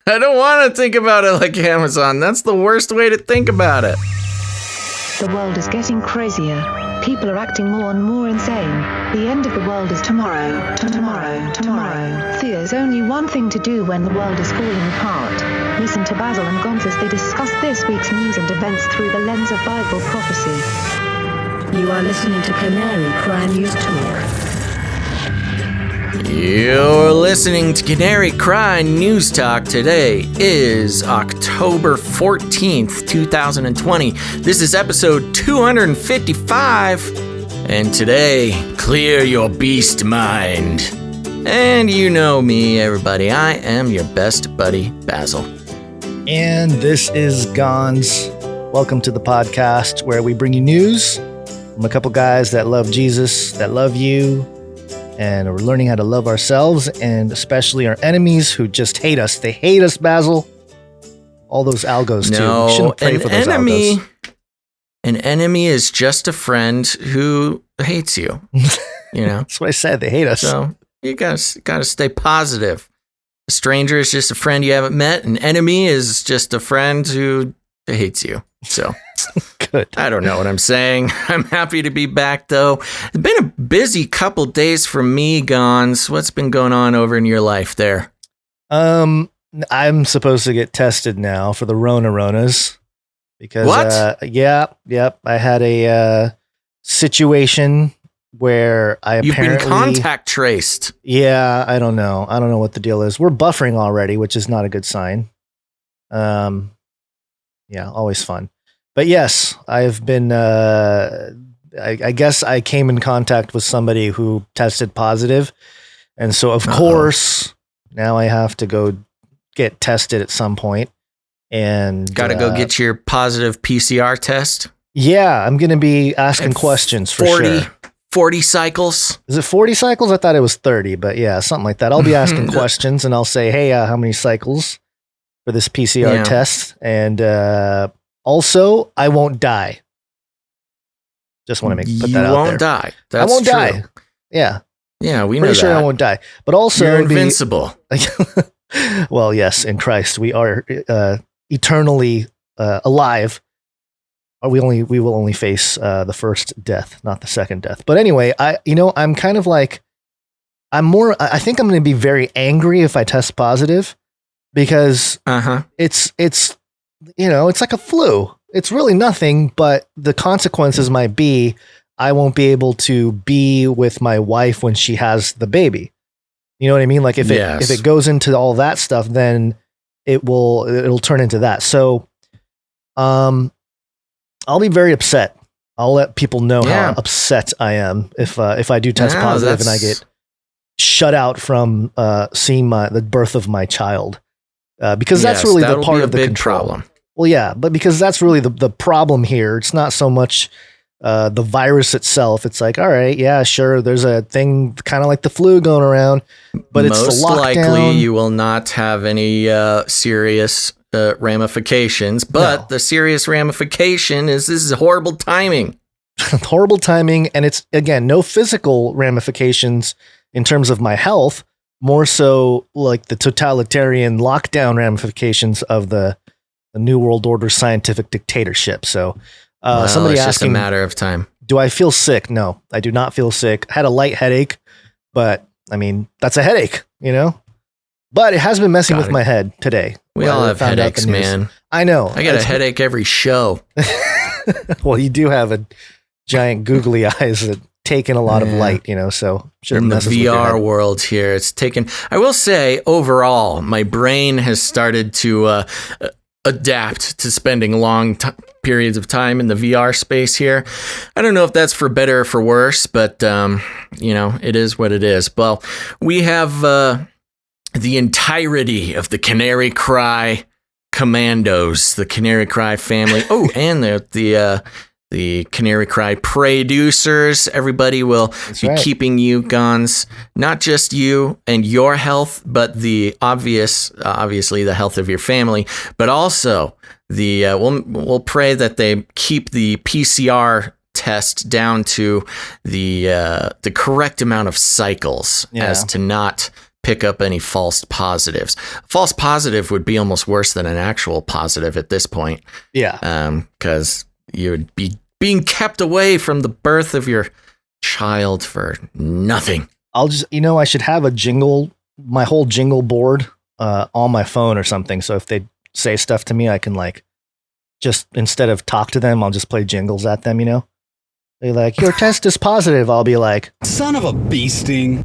I don't want to think about it like Amazon. That's the worst way to think about it. The world is getting crazier. People are acting more and more insane. The end of the world is tomorrow. Tomorrow. There's only one thing to do when the world is falling apart. Listen to Basil and Gonz as they discuss this week's news and events through the lens of Bible prophecy. You are listening to Canary Cry News Talk. You're listening to Canary Cry News Talk. Today is October 14th, 2020. This is episode 255. And today, clear your beast mind. And you know me, everybody. I am your best buddy, Basil. And this is Gonz. Welcome to the podcast where we bring you news from a couple guys that love Jesus, that love you, and we're learning how to love ourselves and especially our enemies who just hate us. They hate us, Basil. All those algos, too. No, we shouldn't pray for those algos. An enemy is just a friend who hates you. You know? That's what I said. They hate us. So you gotta stay positive. A stranger is just a friend you haven't met. An enemy is just a friend who hates you. So... Good. I don't know what I'm saying. I'm happy to be back, though. It's been a busy couple days for me, Gonz. What's been going on over in your life there? I'm supposed to get tested now for the ronas because what? I had a situation where you've been contact traced. Yeah, I don't know what the deal is. We're buffering already, which is not a good sign. Yeah, always fun. But yes, I've been, I guess I came in contact with somebody who tested positive. And so, of course, now I have to go get tested at some point. And got to go get your positive PCR test? Yeah, I'm going to be asking questions for 40, sure. 40 cycles? Is it 40 cycles? I thought it was 30, but yeah, something like that. I'll be asking questions and I'll say, hey, how many cycles for this PCR test? And, also, I won't die. Just want to put that out there. You won't die. That's I won't true. die. Yeah. Yeah, we know that. Pretty sure I won't die. But also... You're invincible. Well, yes, in Christ. We are eternally alive. We will only face the first death, not the second death. But anyway, I'm kind of like... I think I'm going to be very angry if I test positive. Because it's like a flu. It's really nothing, but the consequences might be I won't be able to be with my wife when she has the baby. You know what I mean? Like if it goes into all that stuff, then it'll turn into that. So, I'll be very upset. I'll let people know how upset I am if I do test positive and I get shut out from seeing the birth of my child. Because that's really the part of the control. Problem. Well, yeah, but because that's really the problem here. It's not so much the virus itself. It's like, all right, yeah, sure, there's a thing kind of like the flu going around, but it's the lockdown. Most likely you will not have any serious ramifications, but the serious ramification is this is horrible timing. Horrible timing, and it's, again, no physical ramifications in terms of my health, more so like the totalitarian lockdown ramifications of the New World Order scientific dictatorship. So somebody it's asking, just a matter of time. Do I feel sick? No, I do not feel sick. I had a light headache, but I mean, that's a headache, you know? But it has been messing with my head today. We all have headaches, man. I know. I get a headache every show. Well, you do have a giant googly eyes that take in a lot of light, you know, so sure. In the VR world here, it's taken, I will say, overall, my brain has started to adapt to spending long periods of time in the VR space here. I don't know if that's for better or for worse, but, it is what it is. Well, we have the entirety of the Canary Cry Commandos, the Canary Cry family. Oh, and the Canary Cry producers. Everybody will be keeping you, Gonz, not just you and your health, but the obviously the health of your family, but also we'll pray that they keep the PCR test down to the correct amount of cycles as to not pick up any false positives. False positive would be almost worse than an actual positive at this point. Yeah. Because you would be being kept away from the birth of your child for nothing. I should have my whole jingle board on my phone or something. So if they say stuff to me, I can like, just instead of talk to them, I'll just play jingles at them, They're like, your test is positive. I'll be like, son of a bee sting.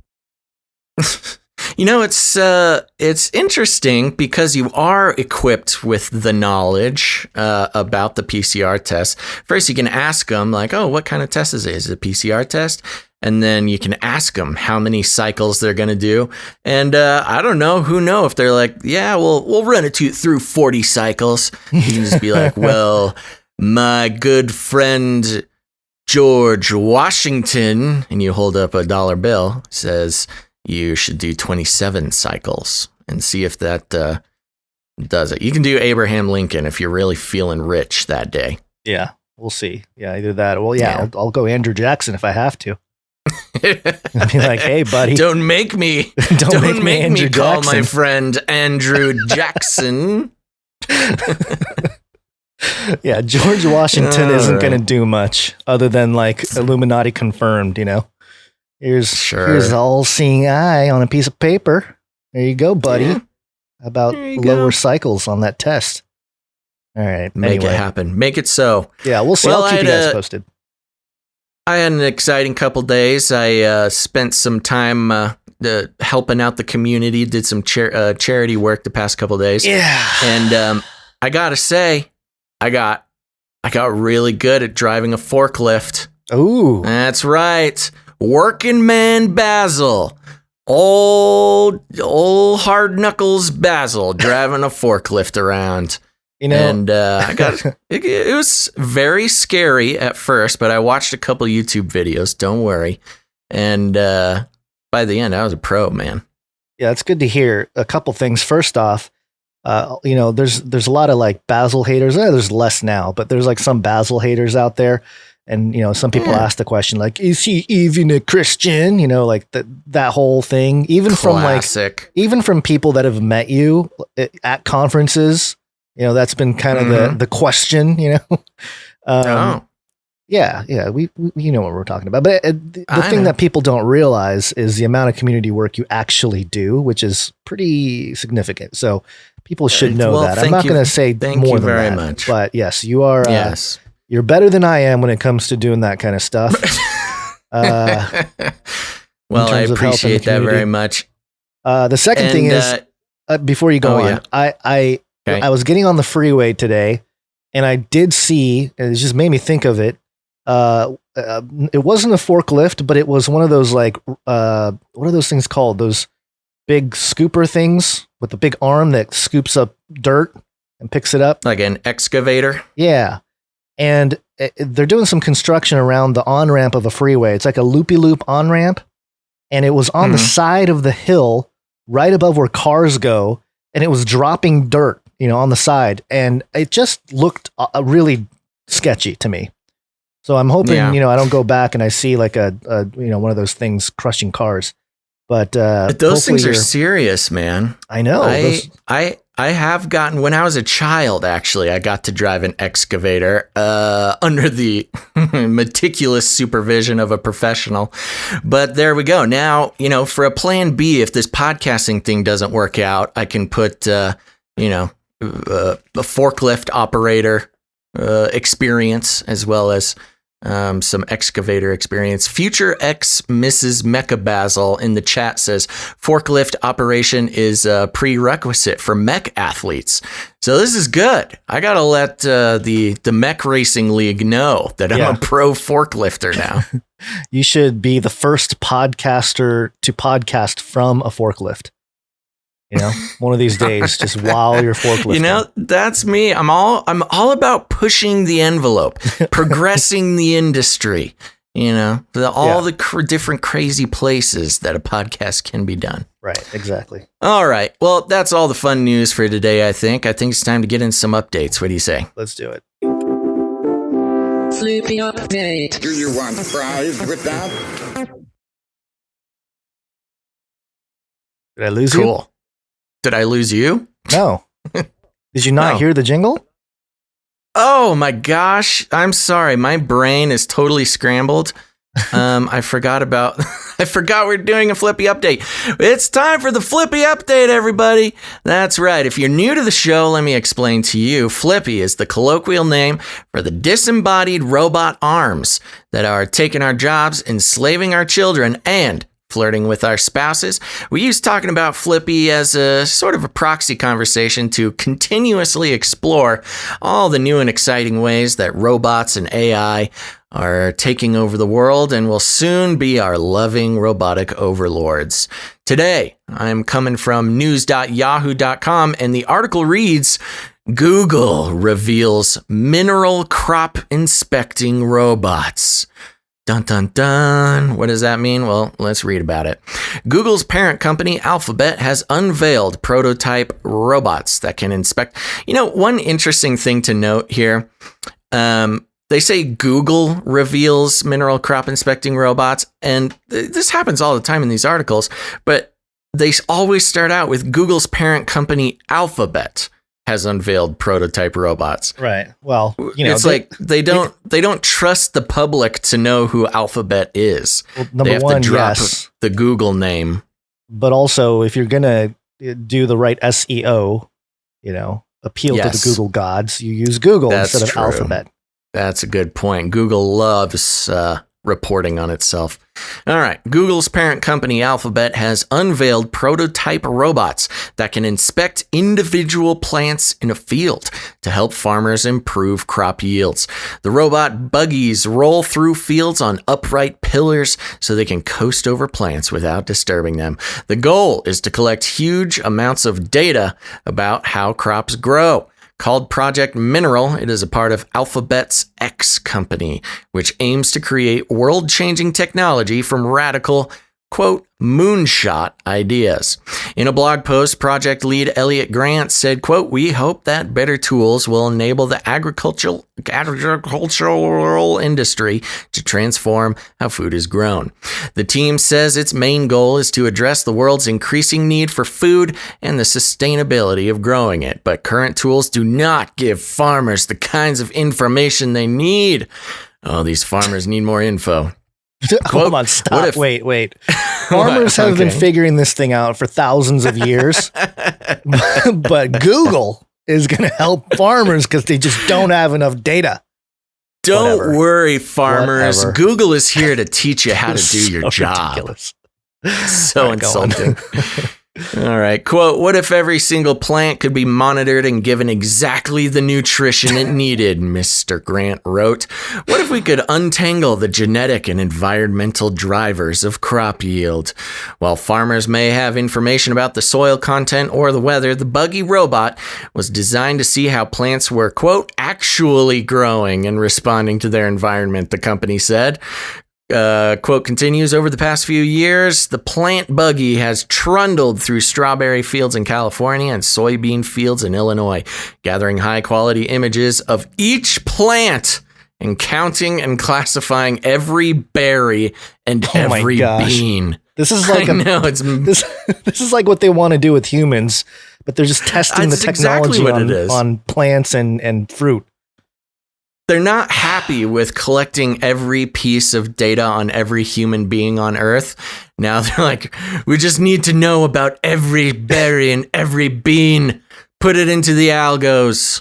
It's interesting because you are equipped with the knowledge about the PCR test. First, you can ask them like, oh, what kind of test is it? Is it a PCR test? And then you can ask them how many cycles they're going to do. And I don't know, if they're like, yeah, we'll run it through 40 cycles. You can just be like, well, my good friend George Washington, and you hold up a dollar bill, says you should do 27 cycles and see if that does it. You can do Abraham Lincoln if you're really feeling rich that day. Yeah, we'll see. Yeah, either that. Well, yeah. I'll go Andrew Jackson if I have to. I'd be like, hey, buddy. Don't make me call my friend Andrew Jackson. Yeah, George Washington isn't going to do much other than like Illuminati confirmed, Here's all-seeing eye on a piece of paper. There you go, buddy. Yeah. How about lower cycles on that test? All right. Make it happen. Make it so. Yeah, we'll see. I'll keep you guys posted. I had an exciting couple days. I spent some time helping out the community, did some charity work the past couple days. Yeah. And I got to say, I got really good at driving a forklift. Ooh. That's right. Working man Basil. Old hard knuckles Basil driving a forklift around. And it was very scary at first, but I watched a couple YouTube videos, don't worry. And by the end, I was a pro, man. Yeah, it's good to hear. A couple things. First off, there's a lot of like Basil haters. There's less now, but there's like some Basil haters out there. And, some people ask the question, like, is he even a Christian? Like that whole thing, even from people that have met you at conferences, that's been kind of the question, Yeah, we know what we're talking about. But the thing that people don't realize is the amount of community work you actually do, which is pretty significant. So people should know that. I'm not going to say more than that. Much. But yes, you are. Yes. You're better than I am when it comes to doing that kind of stuff. Well, I appreciate that very much. The second thing is, before you go on, I was getting on the freeway today, and I did see, and it just made me think of it. It wasn't a forklift, but it was one of those like, what are those things called? Those big scooper things with the big arm that scoops up dirt and picks it up. Like an excavator? Yeah. And they're doing some construction around the on-ramp of a freeway. It's like a loopy-loop on-ramp. And it was on the side of the hill, right above where cars go. And it was dropping dirt, on the side. And it just looked really sketchy to me. So I'm hoping, I don't go back and I see like a one of those things crushing cars. But those things are serious, man. I know. I have gotten, when I was a child, actually, I got to drive an excavator under the meticulous supervision of a professional. But there we go. Now, for a plan B, if this podcasting thing doesn't work out, I can put, a forklift operator experience as well as some excavator experience. Future X Mrs. Mecha Basil in the chat says forklift operation is a prerequisite for mech athletes. So this is good. I gotta let the mech racing league know that I'm a pro forklifter now. You should be the first podcaster to podcast from a forklift. One of these days, just while you're forklifting. That's me. I'm all about pushing the envelope, progressing the industry. All the different crazy places that a podcast can be done. Right. Exactly. All right. Well, that's all the fun news for today. I think it's time to get in some updates. What do you say? Let's do it. Flippy update. Do you want fries with that? Did I lose you? Cool. Did I lose you? No. Did you not No. hear the jingle? Oh my gosh. I'm sorry. My brain is totally scrambled. I forgot we're doing a Flippy update. It's time for the Flippy update, everybody. That's right. If you're new to the show, let me explain to you. Flippy is the colloquial name for the disembodied robot arms that are taking our jobs, enslaving our children, and flirting with our spouses. We use talking about Flippy as a sort of a proxy conversation to continuously explore all the new and exciting ways that robots and AI are taking over the world and will soon be our loving robotic overlords. Today, I'm coming from news.yahoo.com, and the article reads, Google reveals mineral crop inspecting robots. Dun, dun, dun. What does that mean? Well, let's read about it. Google's parent company, Alphabet, has unveiled prototype robots that can inspect. You know, one interesting thing to note here, they say Google reveals mineral crop inspecting robots, and this happens all the time in these articles, but they always start out with Google's parent company, Alphabet, has unveiled prototype robots. Right. Well, you know, it's like they don't trust the public to know who Alphabet is. Well, number they have one, to drop yes. the Google name. But also, if you're gonna do the right SEO, you know, appeal to the Google gods, you use Google That's instead of true. Alphabet. That's a good point. Google loves reporting on itself. All right. Google's parent company, Alphabet, has unveiled prototype robots that can inspect individual plants in a field to help farmers improve crop yields. The robot buggies roll through fields on upright pillars so they can coast over plants without disturbing them. The goal is to collect huge amounts of data about how crops grow. Called Project Mineral, it is a part of Alphabet's X company, which aims to create world-changing technology from radical, quote, moonshot ideas. In a blog post, project lead Elliot Grant said, quote, we hope that better tools will enable the agricultural industry to transform how food is grown. The team says its main goal is to address the world's increasing need for food and the sustainability of growing it, but current tools do not give farmers the kinds of information they need. Oh, these farmers need more info. Hold on, stop. Wait. Farmers have been figuring this thing out for thousands of years, but Google is going to help farmers because they just don't have enough data. Don't Whatever. worry, farmers. Whatever. Google is here to teach you how to do your job. Ridiculous. So All right, go on. insulting. All right. Quote, what if every single plant could be monitored and given exactly the nutrition it needed, Mr. Grant wrote. What if we could untangle the genetic and environmental drivers of crop yield? While farmers may have information about the soil content or the weather, the buggy robot was designed to see how plants were, quote, actually growing and responding to their environment, the company said. Quote continues, over the past few years, the plant buggy has trundled through strawberry fields in California and soybean fields in Illinois, gathering high-quality images of each plant and counting and classifying every berry and every bean. This is like this is like what they want to do with humans, but they're just testing the technology on plants and fruit. They're not happy with collecting every piece of data on every human being on Earth. Now they're like, we just need to know about every berry and every bean. Put it into the algos.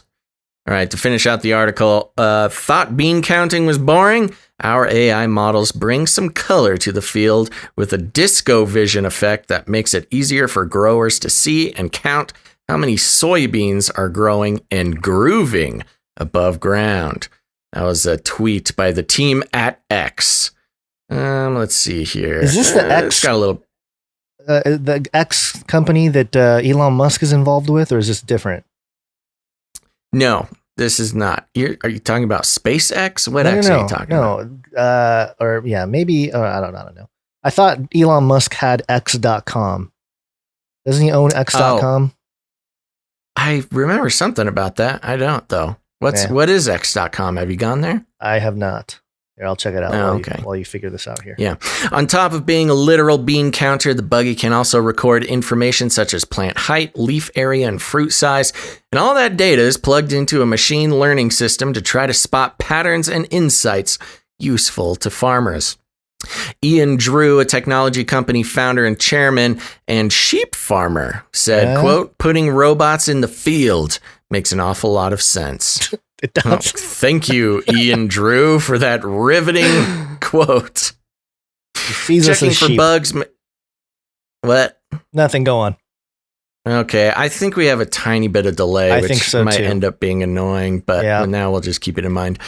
All right, to finish out the article, thought bean counting was boring? Our AI models bring some color to the field with a disco vision effect that makes it easier for growers to see and count how many soybeans are growing and grooving above ground. That was a tweet by the team at X. Let's see here. Is this the X? Got a little. The X company that Elon Musk is involved with, or is this different? No, this is not. Are you talking about SpaceX? What X are you talking about? Or yeah, maybe. I don't know. I thought Elon Musk had X.com. Doesn't he own X.com? I remember something about that. I don't though. What is X.com? Have you gone there? I have not. Here, I'll check it out while you figure this out here. Yeah. On top of being a literal bean counter, the buggy can also record information such as plant height, leaf area, and fruit size. And all that data is plugged into a machine learning system to try to spot patterns and insights useful to farmers. Ian Drew, a technology company founder and chairman and sheep farmer, said, quote, putting robots in the field makes an awful lot of sense. It does. Oh, thank you, Ian Drew, for that riveting quote. Checking for sheep. bugs. What? Nothing. Go on. Okay, I think we have a tiny bit of delay, which might end up being annoying, but now we'll just keep it in mind.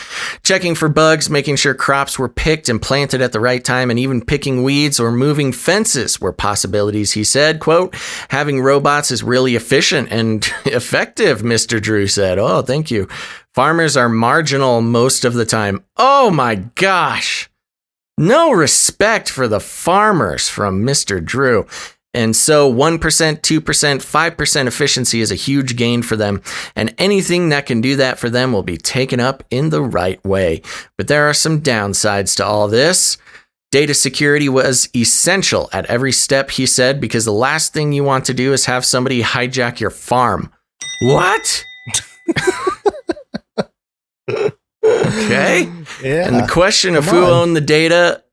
Checking for bugs, making sure crops were picked and planted at the right time, and even picking weeds or moving fences were possibilities, he said. Quote, having robots is really efficient and effective, Mr. Drew said. Oh, thank you. Farmers are marginal most of the time. Oh my gosh. No respect for the farmers from Mr. Drew. And so 1%, 2%, 5% efficiency is a huge gain for them. And anything that can do that for them will be taken up in the right way. But there are some downsides to all this. Data security was essential at every step, he said, because the last thing you want to do is have somebody hijack your farm. What? Okay. Yeah. And the question of who owned the data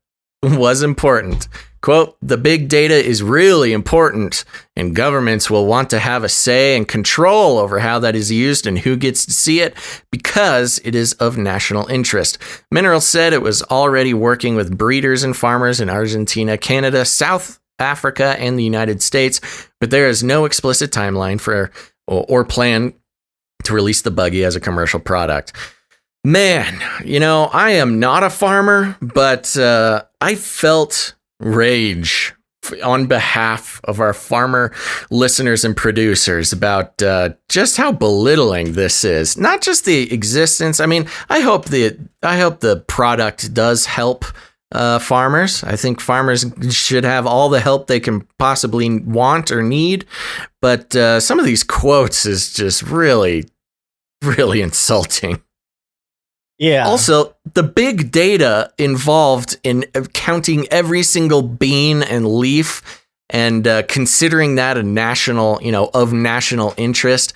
was important. Quote, the big data is really important, and governments will want to have a say and control over how that is used and who gets to see it because it is of national interest. Mineral said it was already working with breeders and farmers in Argentina, Canada, South Africa, and the United States, but there is no explicit timeline for or plan to release the buggy as a commercial product. Man, I am not a farmer, but I felt rage on behalf of our farmer listeners and producers about just how belittling this is. Not just the existence. I mean, I hope the product does help farmers. I think farmers should have all the help they can possibly want or need. But some of these quotes is just really, really insulting. Yeah. Also, the big data involved in counting every single bean and leaf and considering that a national, of national interest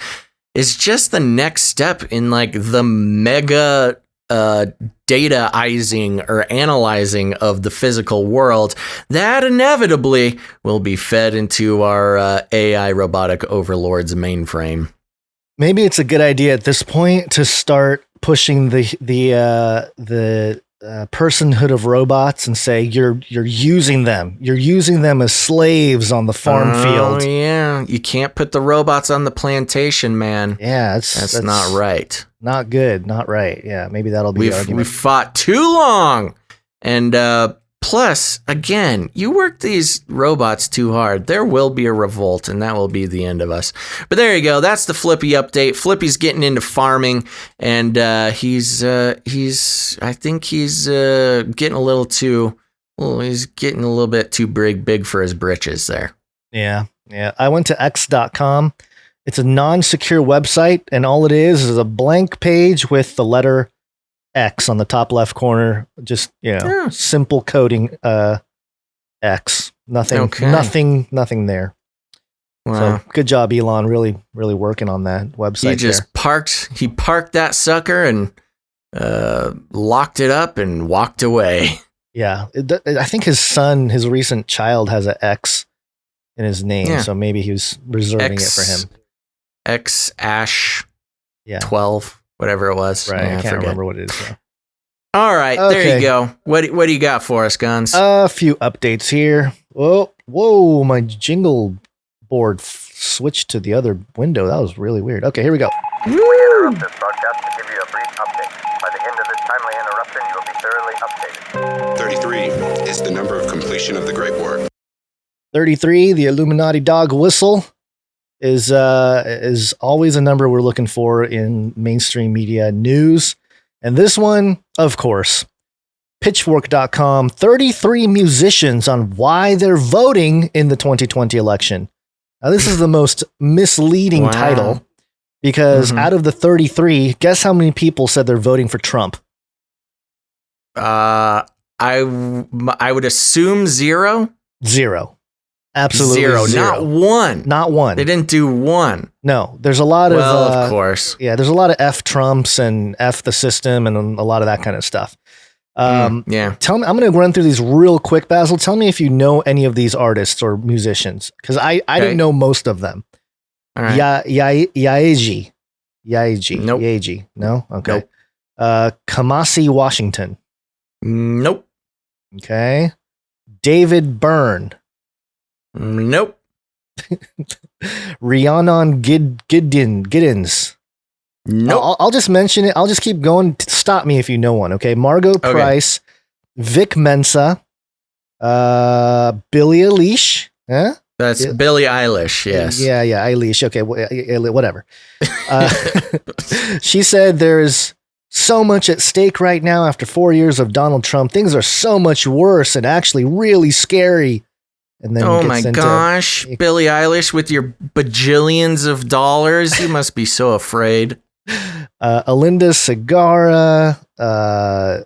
is just the next step in like the mega dataizing or analyzing of the physical world that inevitably will be fed into our AI robotic overlord's mainframe. Maybe it's a good idea at this point to start pushing the personhood of robots and say you're using them as slaves on the farm field. Oh yeah, you can't put the robots on the plantation, man. Yeah, that's not right. Not good, not right. Yeah, maybe that'll be the argument. We fought too long, and plus, again, you work these robots too hard. There will be a revolt, and that will be the end of us. But there you go. That's the Flippy update. Flippy's getting into farming, and he's getting a little too. Well, he's getting a little bit too big for his britches there. Yeah. I went to x.com. It's a non-secure website, and all it is a blank page with the letter X on the top left corner, just simple coding X. Nothing there. Wow. So good job, Elon. Really, really working on that website. He just parked that sucker and locked it up and walked away. Yeah. I think his recent child has an X in his name, so maybe he was reserving it for him. X Ash 12. Whatever it was. Right. I can't remember what it is. Though. All right. Okay. There you go. What do you got for us, Gonz? A few updates here. Whoa. My jingle board switched to the other window. That was really weird. Okay, here we go. We interrupt this broadcast to give you a brief update. By the end of this timely interruption, you will be thoroughly updated. 33 is the number of completion of the Great War. 33, the Illuminati dog whistle, is always a number we're looking for in mainstream media news. And this one, of course, pitchfork.com, 33 musicians on why they're voting in the 2020 election. Now, this is the most misleading title because out of the 33, guess how many people said they're voting for Trump? I would assume zero. Zero. Absolutely Zero. Not one. Not one. They didn't do one. No, there's a lot of... of course. Yeah, there's a lot of F Trumps and F the system and a lot of that kind of stuff. Yeah. Tell me, I'm going to run through these real quick, Basil. Tell me if you know any of these artists or musicians, because I didn't know most of them. All right. Yaeji. Nope. Yaeji. No? Okay. Kamasi Washington. Nope. Okay. David Byrne. Nope. Rhiannon Giddens. Nope. I'll just mention it. I'll just keep going. Stop me if you know one. Okay. Margot Price, Vic Mensa, Billie Eilish. Huh? That's Billie Eilish. Yes. Yeah. Eilish. Okay. Whatever. She said there's so much at stake right now after 4 years of Donald Trump. Things are so much worse and actually really scary. And then oh my gosh, Billie Eilish with your bajillions of dollars. You must be so afraid. Alinda Segarra, The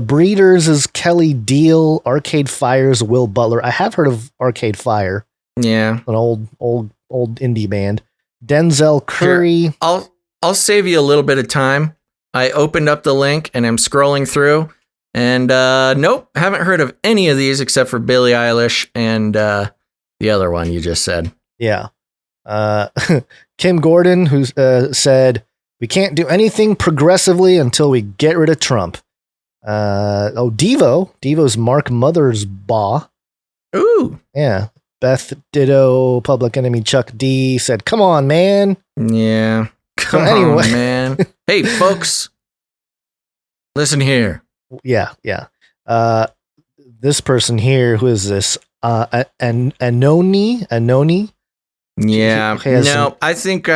Breeders is Kelly Deal, Arcade Fire's Will Butler. I have heard of Arcade Fire. Yeah. An old indie band. Denzel Curry. Here, I'll save you a little bit of time. I opened up the link and I'm scrolling through. And nope, haven't heard of any of these except for Billie Eilish and the other one you just said. Yeah. Kim Gordon, who said, we can't do anything progressively until we get rid of Trump. Devo's Mark Mothersbaugh. Ooh. Yeah. Beth Ditto, Public Enemy Chuck D said, come on, man. Yeah. Come on, man. Hey, folks. Listen here. Yeah. This person here, who is this? Anoni? Yeah. No, I think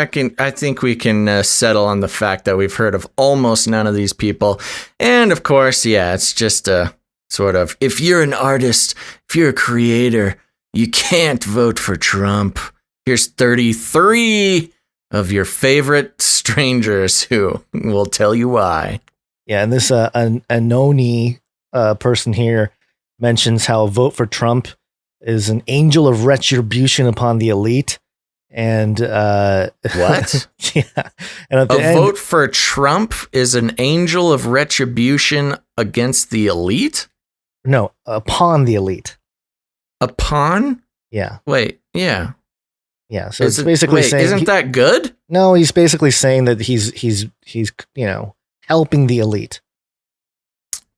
we can settle on the fact that we've heard of almost none of these people. And of course, yeah, it's just a sort of, if you're an artist, if you're a creator, you can't vote for Trump. Here's 33 of your favorite strangers who will tell you why. Yeah, and this Anoni person here mentions how vote for Trump is an angel of retribution upon the elite. And what? Yeah, and at the end, vote for Trump is an angel of retribution against the elite? No, upon the elite. Upon? Yeah. Wait. Yeah. Yeah. So it's basically saying, isn't that good? No, he's basically saying that he's helping the elite.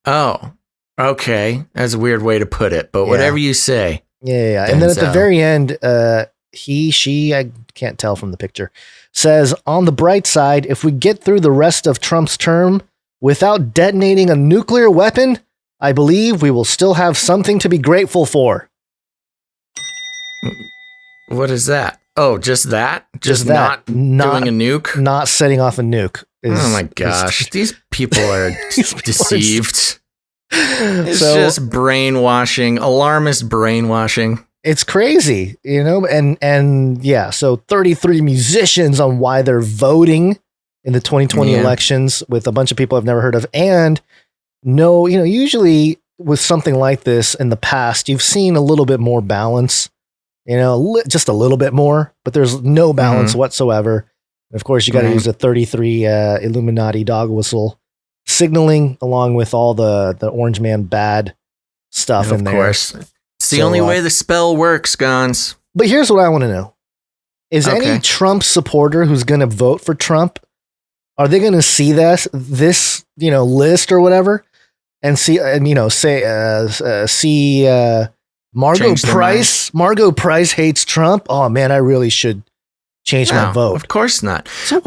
Oh, okay. That's a weird way to put it, but whatever you say. Yeah. And then at the very end, she, I can't tell from the picture, says, on the bright side, if we get through the rest of Trump's term without detonating a nuclear weapon, I believe we will still have something to be grateful for. What is that? Oh, just that? Just that. Not doing a nuke? Not setting off a nuke. Oh my gosh. These people are deceived. It's just brainwashing, alarmist brainwashing. It's crazy, and yeah, so 33 musicians on why they're voting in the 2020 elections with a bunch of people I've never heard of. And no, usually with something like this in the past, you've seen a little bit more balance, just a little bit more, but there's no balance whatsoever. And of course, you got to use the 33 Illuminati dog whistle signaling along with all the Orange Man bad stuff in there. Of course. It's the only way the spell works, Gonz. But here's what I want to know. Is any Trump supporter who's going to vote for Trump, are they going to see this list or whatever and see, see Margot Price? Margot Price hates Trump. Oh man, I really should change my vote. Of course not. So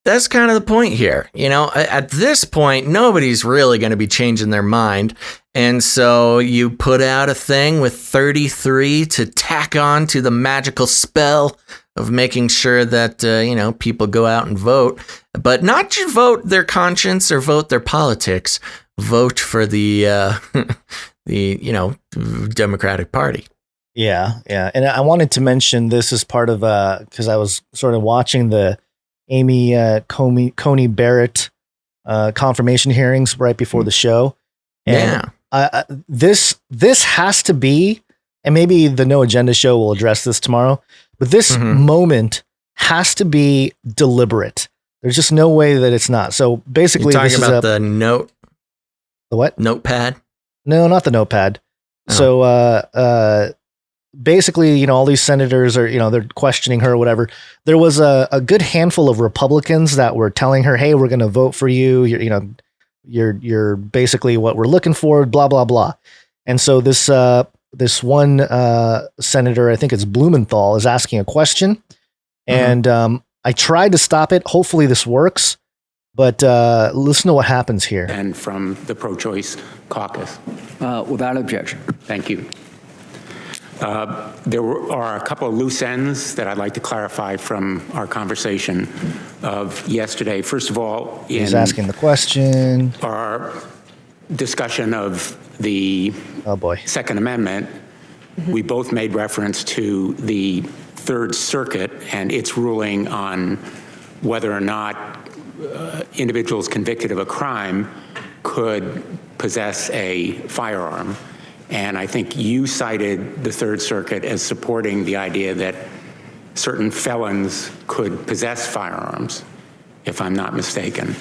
that's kind of the point here. At this point, nobody's really going to be changing their mind. And so you put out a thing with 33 to tack on to the magical spell of making sure that, people go out and vote, but not just vote their conscience or vote their politics, vote for the Democratic Party. Yeah. And I wanted to mention this as part of, because I was sort of watching the Amy Coney Barrett confirmation hearings right before the show. And this has to be, and maybe the No Agenda show will address this tomorrow, but this moment has to be deliberate. There's just no way that it's not. So basically, you're talking this about is the note. The what? Notepad? No, not the notepad. Oh. So basically, all these senators are, they're questioning her or whatever. There was a good handful of Republicans that were telling her, hey, we're going to vote for you. You're basically what we're looking for, blah, blah, blah. And so this one senator, I think it's Blumenthal, is asking a question. And I tried to stop it. Hopefully this works. But listen to what happens here. And from the pro-choice caucus. Without objection. Thank you. There are a couple of loose ends that I'd like to clarify from our conversation of yesterday. First of all, he's asking the question. Our discussion of the Second Amendment, we both made reference to the Third Circuit and its ruling on whether or not individuals convicted of a crime could possess a firearm. And I think you cited the Third Circuit as supporting the idea that certain felons could possess firearms, if I'm not mistaken.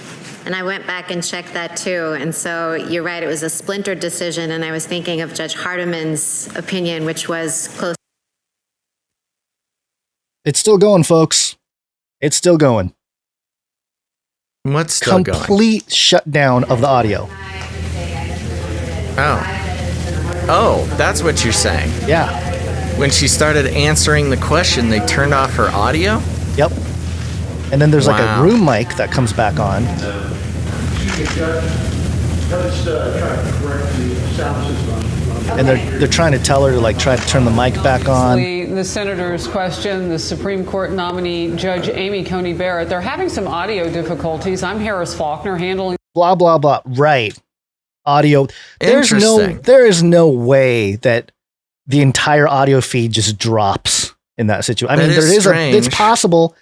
And I went back and checked that too. And so you're right, it was a splintered decision. And I was thinking of Judge Hardiman's opinion, which was close. It's still going, folks. It's still going. What's still going? Complete shutdown of the audio. Oh, that's what you're saying. Yeah. When she started answering the question, they turned off her audio? Yep. And then there's like a room mic that comes back on. And they're trying to tell her to try to turn the mic back on. The senator's question, the Supreme Court nominee, Judge Amy Coney Barrett, they're having some audio difficulties. I'm Harris Faulkner handling. Blah, blah, blah. Right. Audio. There is no way that the entire audio feed just drops in that situation. I mean, it's possible,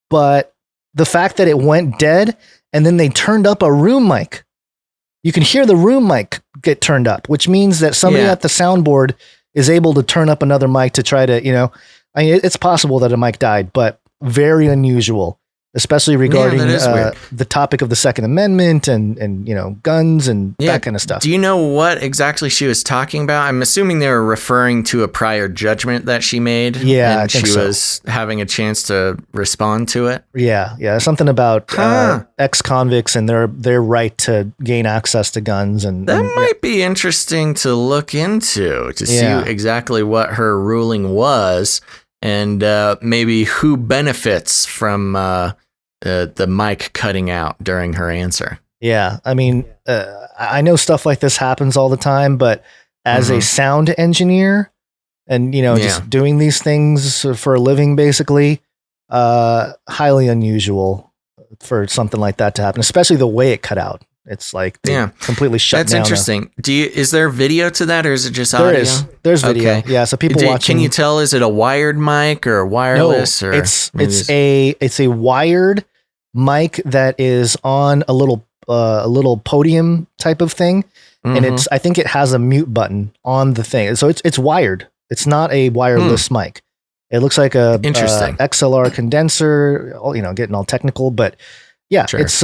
but the fact that it went dead and then they turned up a room mic, you can hear the room mic get turned up, which means that somebody at the soundboard is able to turn up another mic to try to, it's possible that a mic died, but very unusual, especially regarding the topic of the Second Amendment and guns and that kind of stuff. Do you know what exactly she was talking about? I'm assuming they were referring to a prior judgment that she made. Yeah, and I think she so. was having a chance to respond to it. Yeah, something about ex-convicts and their right to gain access to guns, and that might be interesting to look into to see exactly what her ruling was, and maybe who benefits from the mic cutting out during her answer. Yeah, I mean, I know stuff like this happens all the time, but as a sound engineer and, just doing these things for a living, basically, highly unusual for something like that to happen, especially the way it cut out. It's like they completely shut down. That's interesting. Is there video to that, or is it just audio? There's video. Okay. Yeah, so people watching. Can you tell? Is it a wired mic or wireless? No, it's a wired mic that is on a little podium type of thing, and I think it has a mute button on the thing. So it's wired. It's not a wireless mic. It looks like a XLR condenser. Getting all technical, but yeah, it's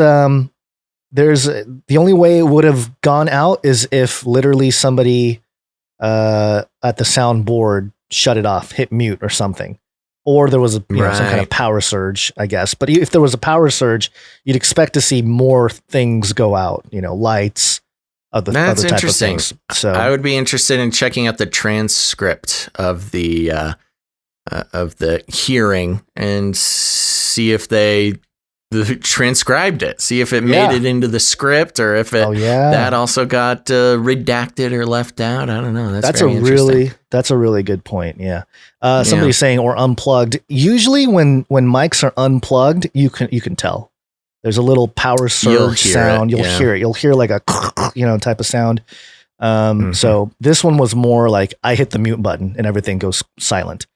there's the only way it would have gone out is if literally somebody at the soundboard shut it off, hit mute or something, or there was some kind of power surge, I guess. But if there was a power surge, you'd expect to see more things go out, lights, other type of things. So I would be interested in checking out the transcript of the hearing and see if they transcribed it, see if it made it into the script, or if that also got redacted or left out. I don't know. That's a really good point. Yeah. Somebody's saying or unplugged. Usually when mics are unplugged, you can tell. There's a little power surge sound. You'll hear it. You'll hear like a type of sound. So this one was more like I hit the mute button and everything goes silent.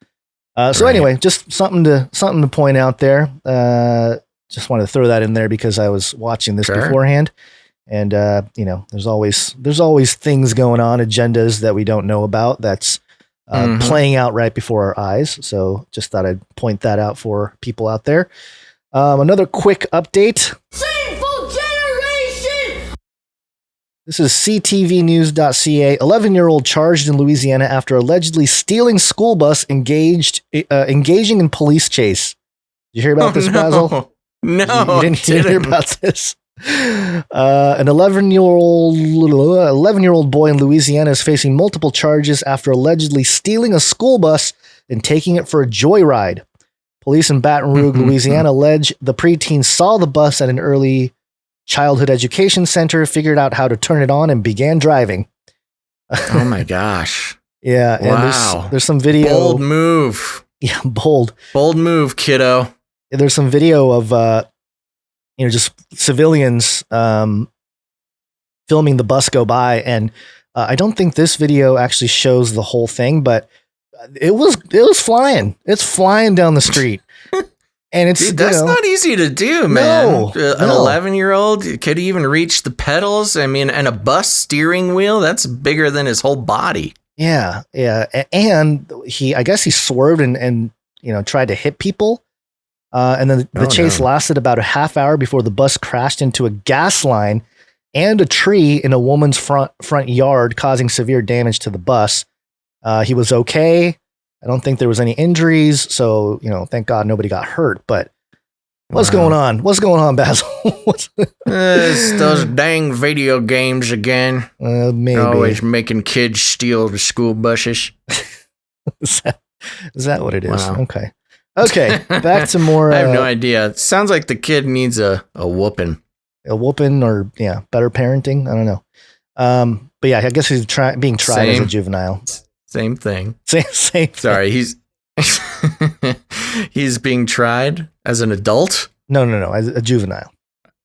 So anyway, just something to point out there. just wanted to throw that in there because I was watching this beforehand. And, there's always things going on, agendas that we don't know about that's playing out right before our eyes. So just thought I'd point that out for people out there. Another quick update. Shameful generation! This is ctvnews.ca. 11-year-old charged in Louisiana after allegedly stealing school bus engaging in police chase. Did you hear about this, Basil? No, you didn't hear about this. An 11-year-old boy in Louisiana is facing multiple charges after allegedly stealing a school bus and taking it for a joyride. Police in Baton Rouge, Louisiana allege the preteen saw the bus at an early childhood education center, figured out how to turn it on, and began driving. Oh my gosh. Yeah. Wow. And there's some video. Bold move. Yeah, bold move, kiddo. There's some video of, just civilians filming the bus go by. And I don't think this video actually shows the whole thing, but it was flying. It's flying down the street. And it's that's not easy to do, man. No, An 11-year-old could even reach the pedals. I mean, and a bus steering wheel, that's bigger than his whole body. Yeah. And I guess he swerved and tried to hit people. And then the chase lasted about a half hour before the bus crashed into a gas line and a tree in a woman's front yard, causing severe damage to the bus. He was okay. I don't think there was any injuries. So, thank God nobody got hurt. But what's going on? What's going on, Basil? It's those dang video games again. Maybe. Always making kids steal the school buses. Is that what it is? Wow. Okay, back to more. I have no idea. It sounds like the kid needs a whooping. A whooping or, better parenting. I don't know. But yeah, I guess he's being tried as a juvenile. Same thing. Same. Sorry, he's being tried as an adult? No, as a juvenile.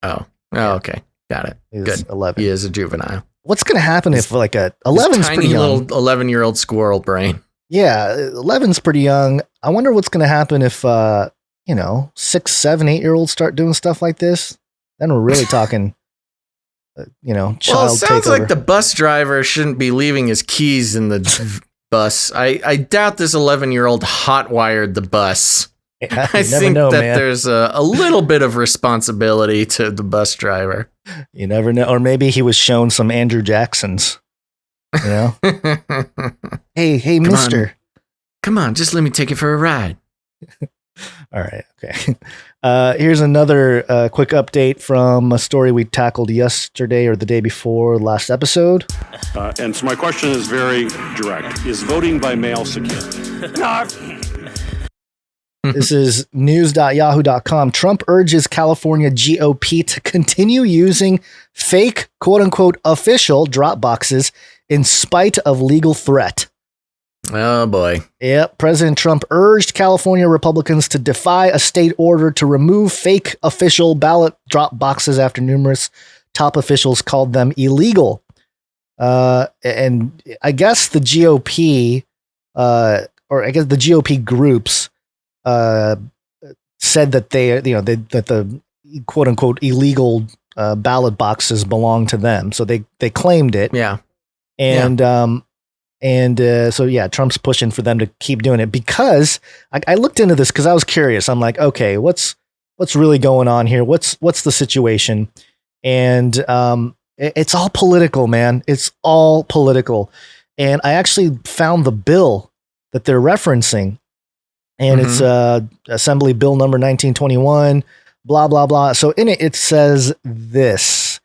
Oh, okay. Got it. He's Good. 11. He is a juvenile. What's going to happen if like a 11's pretty young? Little 11-year-old squirrel brain. Yeah, 11's pretty young. I wonder what's going to happen if 6, 7, 8-year-olds start doing stuff like this. Then we're really talking child takeover. Well, it sounds like the bus driver shouldn't be leaving his keys in the bus. I doubt this 11-year-old hot-wired the bus. Yeah, I think there's a little bit of responsibility to the bus driver. You never know. Or maybe he was shown some Andrew Jacksons. Hey, mister. Come on, just let me take you for a ride. All right, okay. Here's another quick update from a story we tackled yesterday or the day before last episode. And so my question is very direct. Is voting by mail secure? This is news.yahoo.com. Trump urges California GOP to continue using fake, quote-unquote, official drop boxes in spite of legal threat. Oh, boy. Yep. President Trump urged California Republicans to defy a state order to remove fake official ballot drop boxes after numerous top officials called them illegal. And I guess the GOP, the GOP groups, said that that the quote unquote illegal ballot boxes belong to them. So they claimed it. Yeah. And, so Trump's pushing for them to keep doing it because I looked into this because I was curious. I'm like, okay, what's really going on here? What's the situation? And, it's all political, man. It's all political. And I actually found the bill that they're referencing. And it's Assembly Bill number 1921, blah, blah, blah. So in it says this.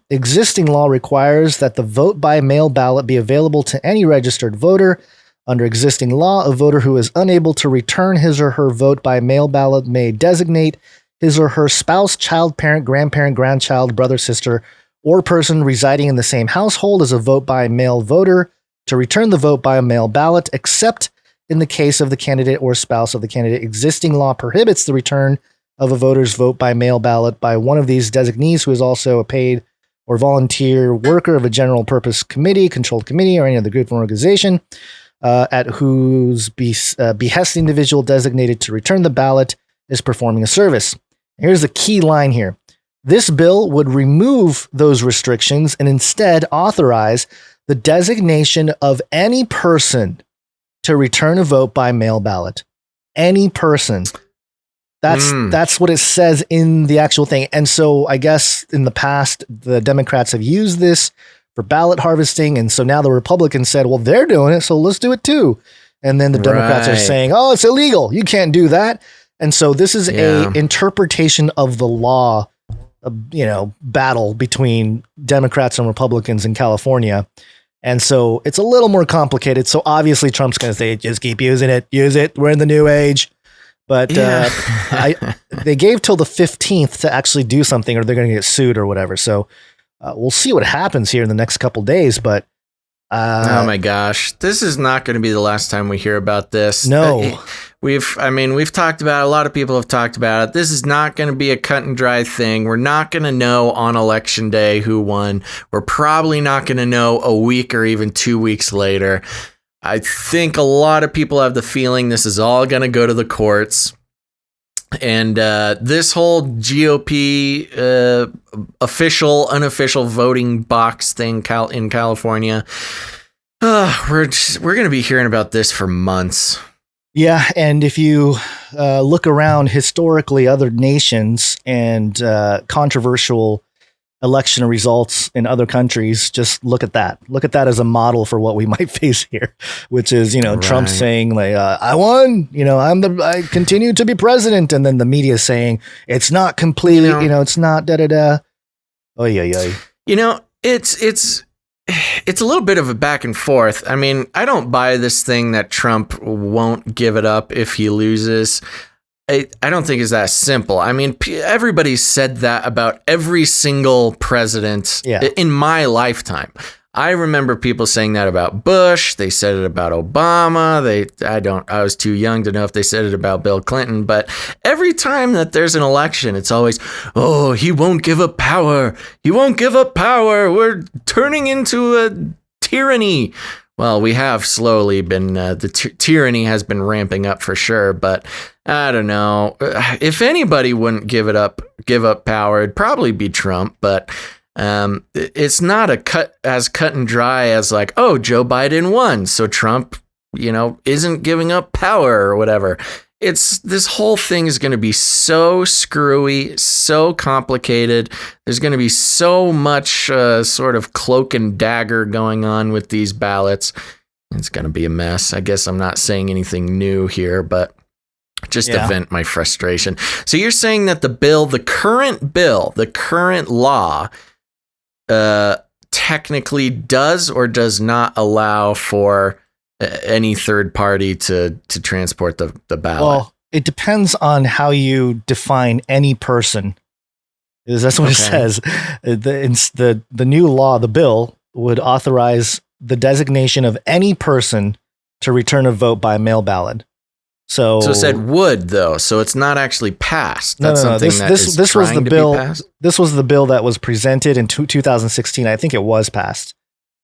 Existing law requires that the vote by mail ballot be available to any registered voter. Under existing law, a voter who is unable to return his or her vote by mail ballot may designate his or her spouse, child, parent, grandparent, grandchild, brother, sister, or person residing in the same household as a vote by mail voter to return the vote by a mail ballot, except in the case of the candidate or spouse of the candidate. Existing law prohibits the return of a voter's vote by mail ballot by one of these designees who is also a paid or volunteer worker of a general purpose committee, controlled committee, or any other group or organization, at whose behest the individual designated to return the ballot is performing a service. Here's the key line here. This bill would remove those restrictions and instead authorize the designation of any person to return a vote by mail ballot. Any person. That's what it says in the actual thing. And so I guess in the past, the Democrats have used this for ballot harvesting. And so now the Republicans said, well, they're doing it, so let's do it too. And then the Democrats are saying, oh, it's illegal. You can't do that. And so this is a interpretation of the law, battle between Democrats and Republicans in California. And so it's a little more complicated. So obviously Trump's going to say, just keep using it. Use it. We're in the new age. But they gave till the 15th to actually do something, or they're going to get sued or whatever. So we'll see what happens here in the next couple days. But oh my gosh, this is not going to be the last time we hear about this. No, we've talked about it. A lot of people have talked about it. This is not going to be a cut and dry thing. We're not going to know on election day who won. We're probably not going to know a week or even 2 weeks later. I think a lot of people have the feeling this is all going to go to the courts. And this whole GOP official, unofficial voting box thing in California, we're going to be hearing about this for months. Yeah, and if you look around historically, other nations and controversial election results in other countries, just look at that. Look at that as a model for what we might face here, which is, Trump saying like, I won, I continue to be president. And then the media saying it's not completely, it's not da-da-da. Oh, yeah. It's a little bit of a back and forth. I mean, I don't buy this thing that Trump won't give it up if he loses. I don't think it's that simple. I mean, everybody's said that about every single president in my lifetime. I remember people saying that about Bush. They said it about Obama. I was too young to know if they said it about Bill Clinton. But every time that there's an election, it's always, oh, he won't give up power. He won't give up power. We're turning into a tyranny. Well, we have slowly been, the tyranny has been ramping up for sure, but I don't know. If anybody wouldn't give up power, it'd probably be Trump, but it's not as cut and dry as like, oh, Joe Biden won, so Trump, isn't giving up power or whatever. This whole thing is going to be so screwy, so complicated. There's going to be so much sort of cloak and dagger going on with these ballots. It's going to be a mess. I guess I'm not saying anything new here, but just to vent my frustration. So you're saying that the current law, technically does or does not allow for any third party to transport the ballot? Well, it depends on how you define any person. That's what it says. The new law, the bill, would authorize the designation of any person to return a vote by mail ballot. So it said would, though, so it's not actually passed. That's no. This was the bill. This was the bill that was presented in 2016. I think it was passed.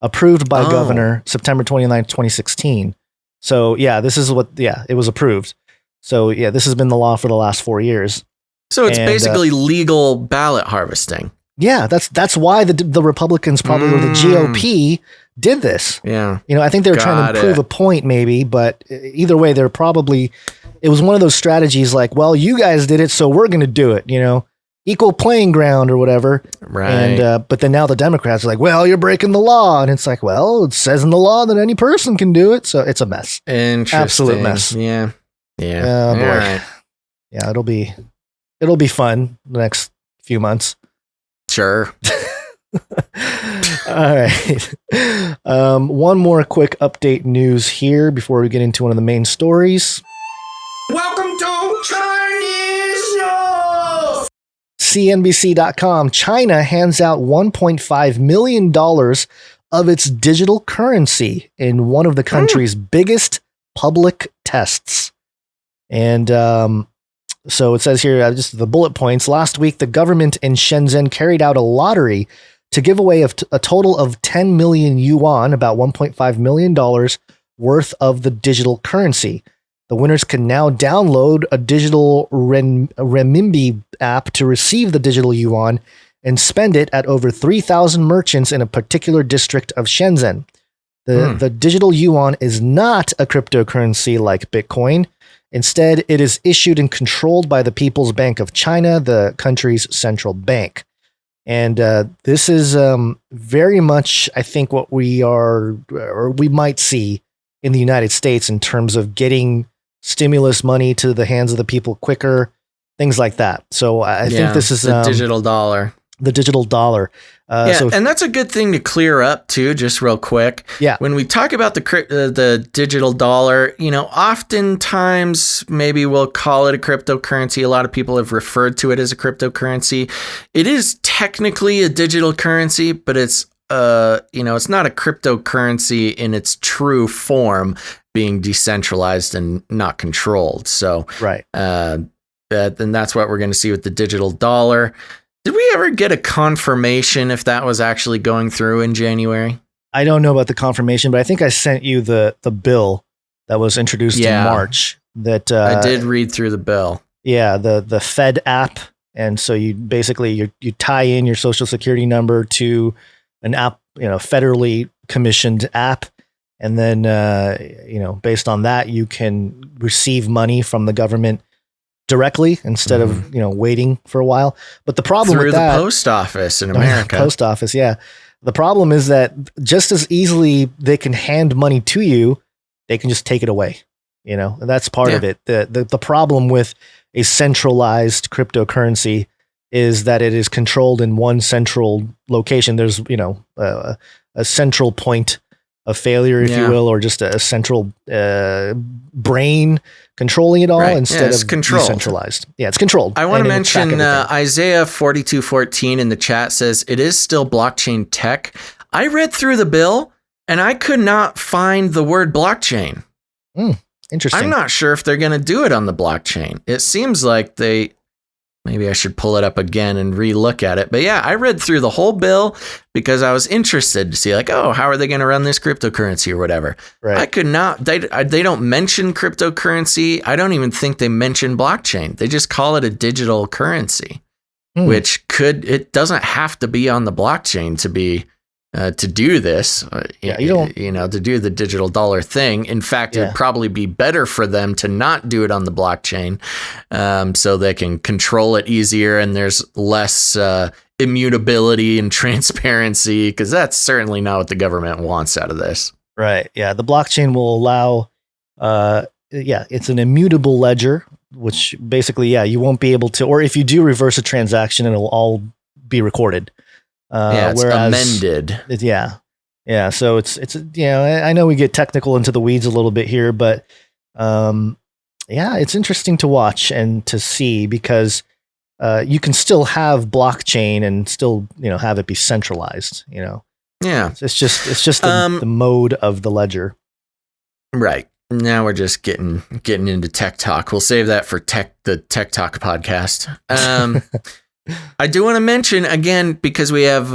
Approved by Governor September 29, 2016. So, this is it was approved. So, this has been the law for the last 4 years. So it's basically legal ballot harvesting. Yeah, that's why the Republicans probably or the GOP did this. Yeah. I think they were trying to prove a point maybe, but either way, it was one of those strategies like, well, you guys did it, so we're going to do it, equal playing ground or whatever. Right. And, but then now the Democrats are like, well, you're breaking the law. And it's like, well, it says in the law that any person can do it. So it's a mess. Interesting. Absolute mess. Yeah. Oh, boy. Right. Yeah. It'll be fun the next few months. Sure. All right. One more quick update news here before we get into one of the main stories. Welcome to Chinese News! CNBC.com, China hands out $1.5 million of its digital currency in one of the country's biggest public tests. And so it says here, just the bullet points. Last week, the government in Shenzhen carried out a lottery to give away a total of 10 million yuan, about $1.5 million worth of the digital currency. The winners can now download a digital renminbi app to receive the digital yuan and spend it at over 3,000 merchants in a particular district of Shenzhen. The digital yuan is not a cryptocurrency like Bitcoin. Instead, it is issued and controlled by the People's Bank of China, the country's central bank. And this is very much, I think, what we are, or we might see in the United States in terms of getting stimulus money to the hands of the people quicker, things like that. So I think this is the digital dollar. The digital dollar. And that's a good thing to clear up too, just real quick. Yeah. When we talk about the digital dollar, oftentimes maybe we'll call it a cryptocurrency. A lot of people have referred to it as a cryptocurrency. It is technically a digital currency, but it's it's not a cryptocurrency in its true form, being decentralized and not controlled. So right. And that's what we're going to see with the digital dollar. Did we ever get a confirmation if that was actually going through in January? I don't know about the confirmation, but I think I sent you the bill that was introduced in March. That I did read through the bill. Yeah, the Fed app, and so you basically you tie in your social security number to an app, federally commissioned app, and then based on that you can receive money from the government directly instead of waiting for a while. But the problem through with that, the post office in America, post office, yeah. The problem is that just as easily they can hand money to you, they can just take it away. And that's part of it. The problem with a centralized cryptocurrency is that it is controlled in one central location. There's a central point of failure, if you will, or just a central brain controlling it all instead of decentralized. Yeah, it's controlled. I want to mention Isaiah 42:14 in the chat says it is still blockchain tech. I read through the bill and I could not find the word blockchain. Interesting. I'm not sure if they're going to do it on the blockchain. It seems like maybe I should pull it up again and re-look at it. But yeah, I read through the whole bill because I was interested to see how are they going to run this cryptocurrency or whatever. Right. I could not, they don't mention cryptocurrency. I don't even think they mention blockchain. They just call it a digital currency, which it doesn't have to be on the blockchain to be, to do this, to do the digital dollar thing. In fact, it would probably be better for them to not do it on the blockchain, so they can control it easier and there's less immutability and transparency, because that's certainly not what the government wants out of this. Right. Yeah. The blockchain will allow, it's an immutable ledger, which basically, you won't be able to, or if you do reverse a transaction, it'll all be recorded. It's amended. Yeah. So it's I know we get technical into the weeds a little bit here, but it's interesting to watch and to see, because you can still have blockchain and still have it be centralized. It's just the mode of the ledger. Right. Now we're just getting into tech talk. We'll save that for the Tech Talk podcast. I do want to mention again, because we have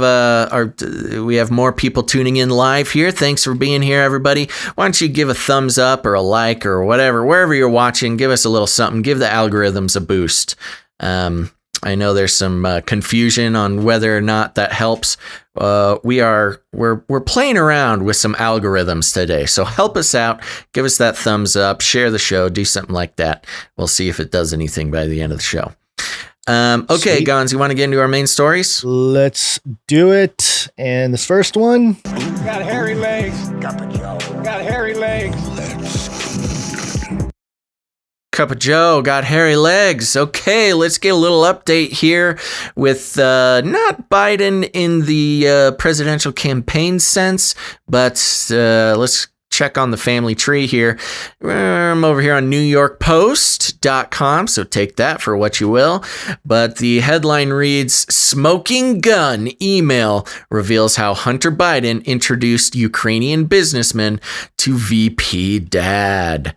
more people tuning in live here. Thanks for being here, everybody. Why don't you give a thumbs up or a like or whatever, wherever you're watching, give us a little something, give the algorithms a boost. I know there's some confusion on whether or not that helps. We're playing around with some algorithms today. So help us out, give us that thumbs up, share the show, do something like that. We'll see if it does anything by the end of the show. Okay, Sweet. Gonz, you want to get into our main stories? Let's do it. And this first one. Got hairy legs. Got hairy legs. Cup of Joe got hairy legs. Okay, let's get a little update here with not Biden in the presidential campaign sense, but let's check on the family tree here. I'm over here on NewYorkPost.com, so take that for what you will. But the headline reads, "Smoking gun email reveals how Hunter Biden introduced Ukrainian businessman to VP dad."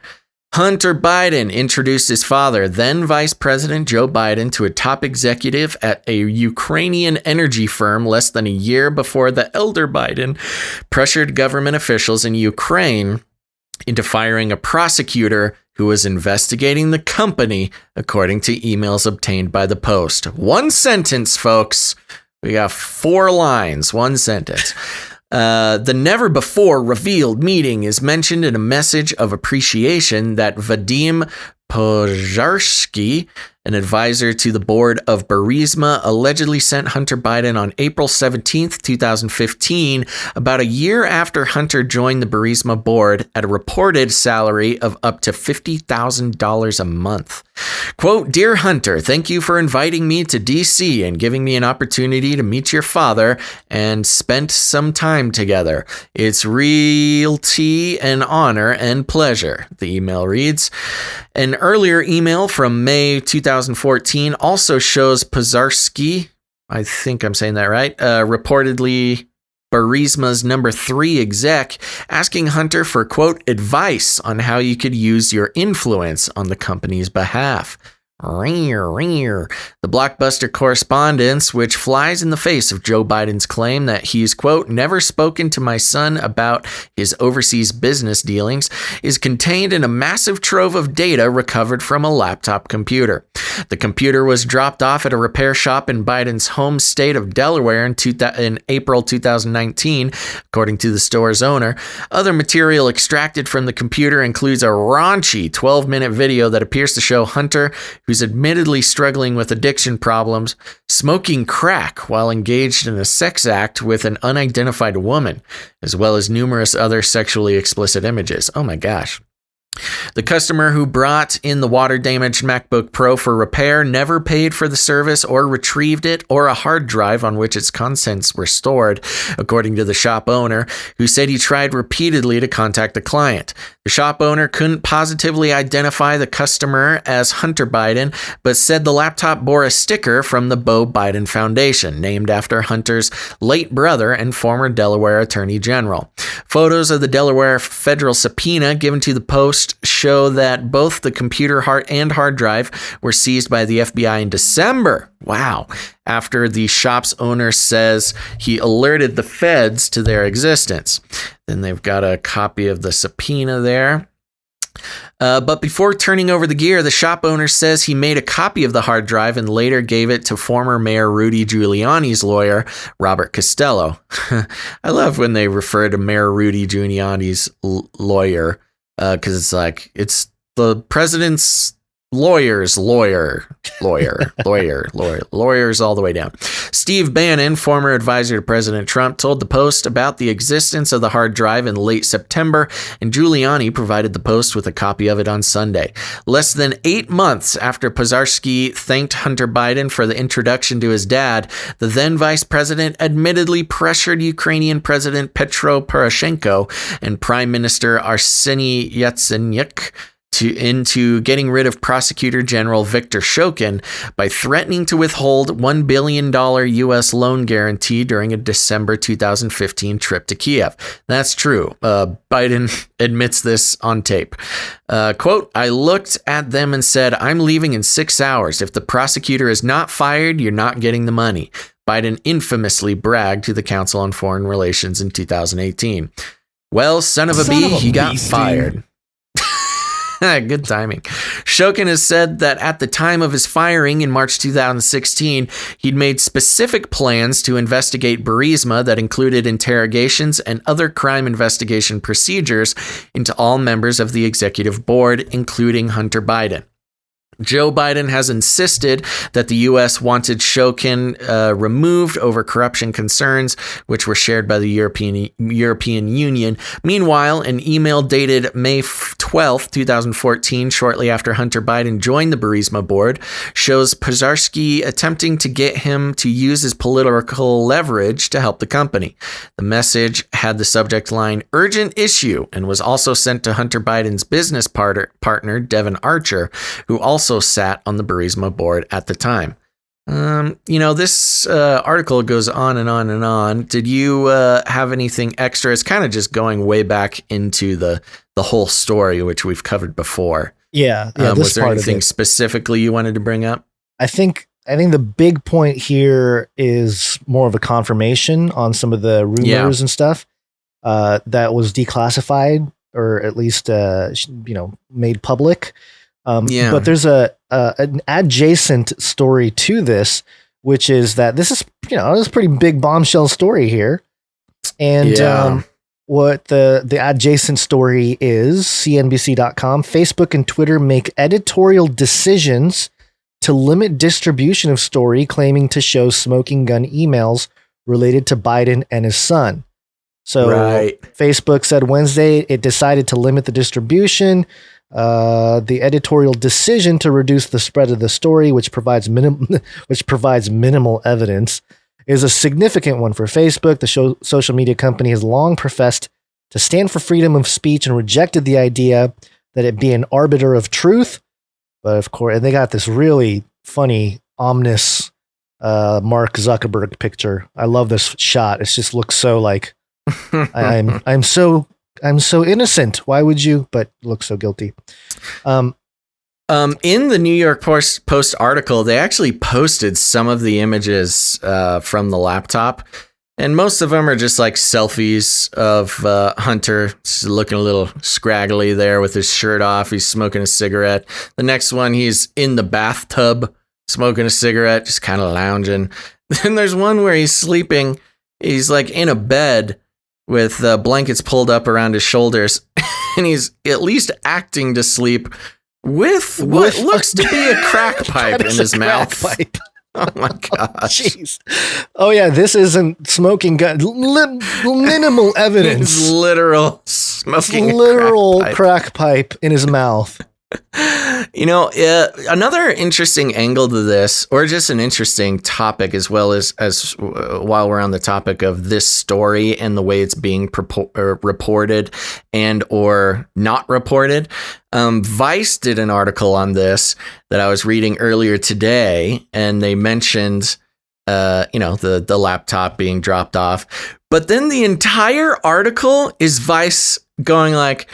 Hunter Biden introduced his father, then Vice President Joe Biden, to a top executive at a Ukrainian energy firm less than a year before the elder Biden pressured government officials in Ukraine into firing a prosecutor who was investigating the company, according to emails obtained by the Post. One sentence, folks. We got 4 lines, one sentence. The never-before-revealed meeting is mentioned in a message of appreciation that Vadim Pozharsky, an advisor to the board of Burisma, allegedly sent Hunter Biden on April 17th, 2015, about a year after Hunter joined the Burisma board at a reported salary of up to $50,000 a month. Quote, "Dear Hunter, thank you for inviting me to DC and giving me an opportunity to meet your father and spent some time together. It's realty an honor and pleasure," the email reads. An earlier email from May 2014 also shows Pozharsky, I think I'm saying that right, reportedly Burisma's number 3 exec, asking Hunter for, quote, "advice on how you could use your influence on the company's behalf." The blockbuster correspondence, which flies in the face of Joe Biden's claim that he's, quote, "never spoken to my son about his overseas business dealings," is contained in a massive trove of data recovered from a laptop computer. The computer was dropped off at a repair shop in Biden's home state of Delaware in April 2019, according to the store's owner. Other material extracted from the computer includes a raunchy 12-minute video that appears to show Hunter, who's admittedly struggling with addiction problems, smoking crack while engaged in a sex act with an unidentified woman, as well as numerous other sexually explicit images. Oh my gosh. The customer who brought in the water-damaged MacBook Pro for repair never paid for the service or retrieved it or a hard drive on which its contents were stored, according to the shop owner, who said he tried repeatedly to contact the client. The shop owner couldn't positively identify the customer as Hunter Biden, but said the laptop bore a sticker from the Beau Biden Foundation, named after Hunter's late brother and former Delaware Attorney General. Photos of the Delaware federal subpoena given to the Post show that both the computer and hard drive were seized by the FBI in December. Wow. After the shop's owner says he alerted the feds to their existence. Then they've got a copy of the subpoena there. But before turning over the gear, the shop owner says he made a copy of the hard drive and later gave it to former Mayor Rudy Giuliani's lawyer, Robert Costello. I love when they refer to Mayor Rudy Giuliani's lawyer, because it's like, it's the president's lawyers all the way down. Steve Bannon, former advisor to President Trump, told the Post about the existence of the hard drive in late September, and Giuliani provided the Post with a copy of it on Sunday. Less than 8 months after Pozharsky thanked Hunter Biden for the introduction to his dad, the then vice president admittedly pressured Ukrainian President Petro Poroshenko and Prime Minister Arseniy Yatsenyuk into getting rid of Prosecutor General Viktor Shokin by threatening to withhold $1 billion U.S. loan guarantee during a December 2015 trip to Kiev. That's true. Biden admits this on tape. Quote, "I looked at them and said, I'm leaving in 6 hours. If the prosecutor is not fired, you're not getting the money." Biden infamously bragged to the Council on Foreign Relations in 2018. Well, son of a bee, he got fired. Good timing. Shokin has said that at the time of his firing in March 2016, he'd made specific plans to investigate Burisma that included interrogations and other crime investigation procedures into all members of the executive board, including Hunter Biden. Joe Biden has insisted that the U.S. wanted Shokin removed over corruption concerns, which were shared by the European Union. Meanwhile, an email dated May 12, 2014, shortly after Hunter Biden joined the Burisma board, shows Pozharsky attempting to get him to use his political leverage to help the company. The message had the subject line, "Urgent Issue," and was also sent to Hunter Biden's business partner, Devin Archer, who also sat on the Burisma board at the time. This article goes on and on and on. Did you have anything extra? It's kind of just going way back into the whole story, which we've covered before. Yeah. Was there anything specifically you wanted to bring up? I think the big point here is more of a confirmation on some of the rumors and stuff that was declassified or at least made public. Yeah. But there's an adjacent story to this, which is that this is a pretty big bombshell story here. And what the adjacent story is, CNBC.com, Facebook and Twitter make editorial decisions to limit distribution of story claiming to show smoking gun emails related to Biden and his son. So Facebook said Wednesday it decided to limit the distribution. The editorial decision to reduce the spread of the story, which provides minimal evidence, is a significant one for Facebook. The social media company has long professed to stand for freedom of speech and rejected the idea that it be an arbiter of truth. But of course, and they got this really funny, ominous Mark Zuckerberg picture. I love this shot. It just looks so like I'm so innocent. Why would you? But look so guilty. In the New York Post article, they actually posted some of the images from the laptop, and most of them are just like selfies of Hunter looking a little scraggly there with his shirt off. He's smoking a cigarette. The next one, he's in the bathtub smoking a cigarette, just kind of lounging. Then there's one where he's sleeping. He's like in a bed with blankets pulled up around his shoulders, and he's at least acting to sleep with what looks to be a crack pipe in his mouth. Pipe. Oh my gosh. Jeez. Oh yeah, this isn't smoking gun. Minimal evidence. It's literal smoking crack pipe in his mouth. Another interesting angle to this, or just an interesting topic, as well as while we're on the topic of this story and the way it's being reported and or not reported. Vice did an article on this that I was reading earlier today, and they mentioned, the laptop being dropped off. But then the entire article is Vice going like,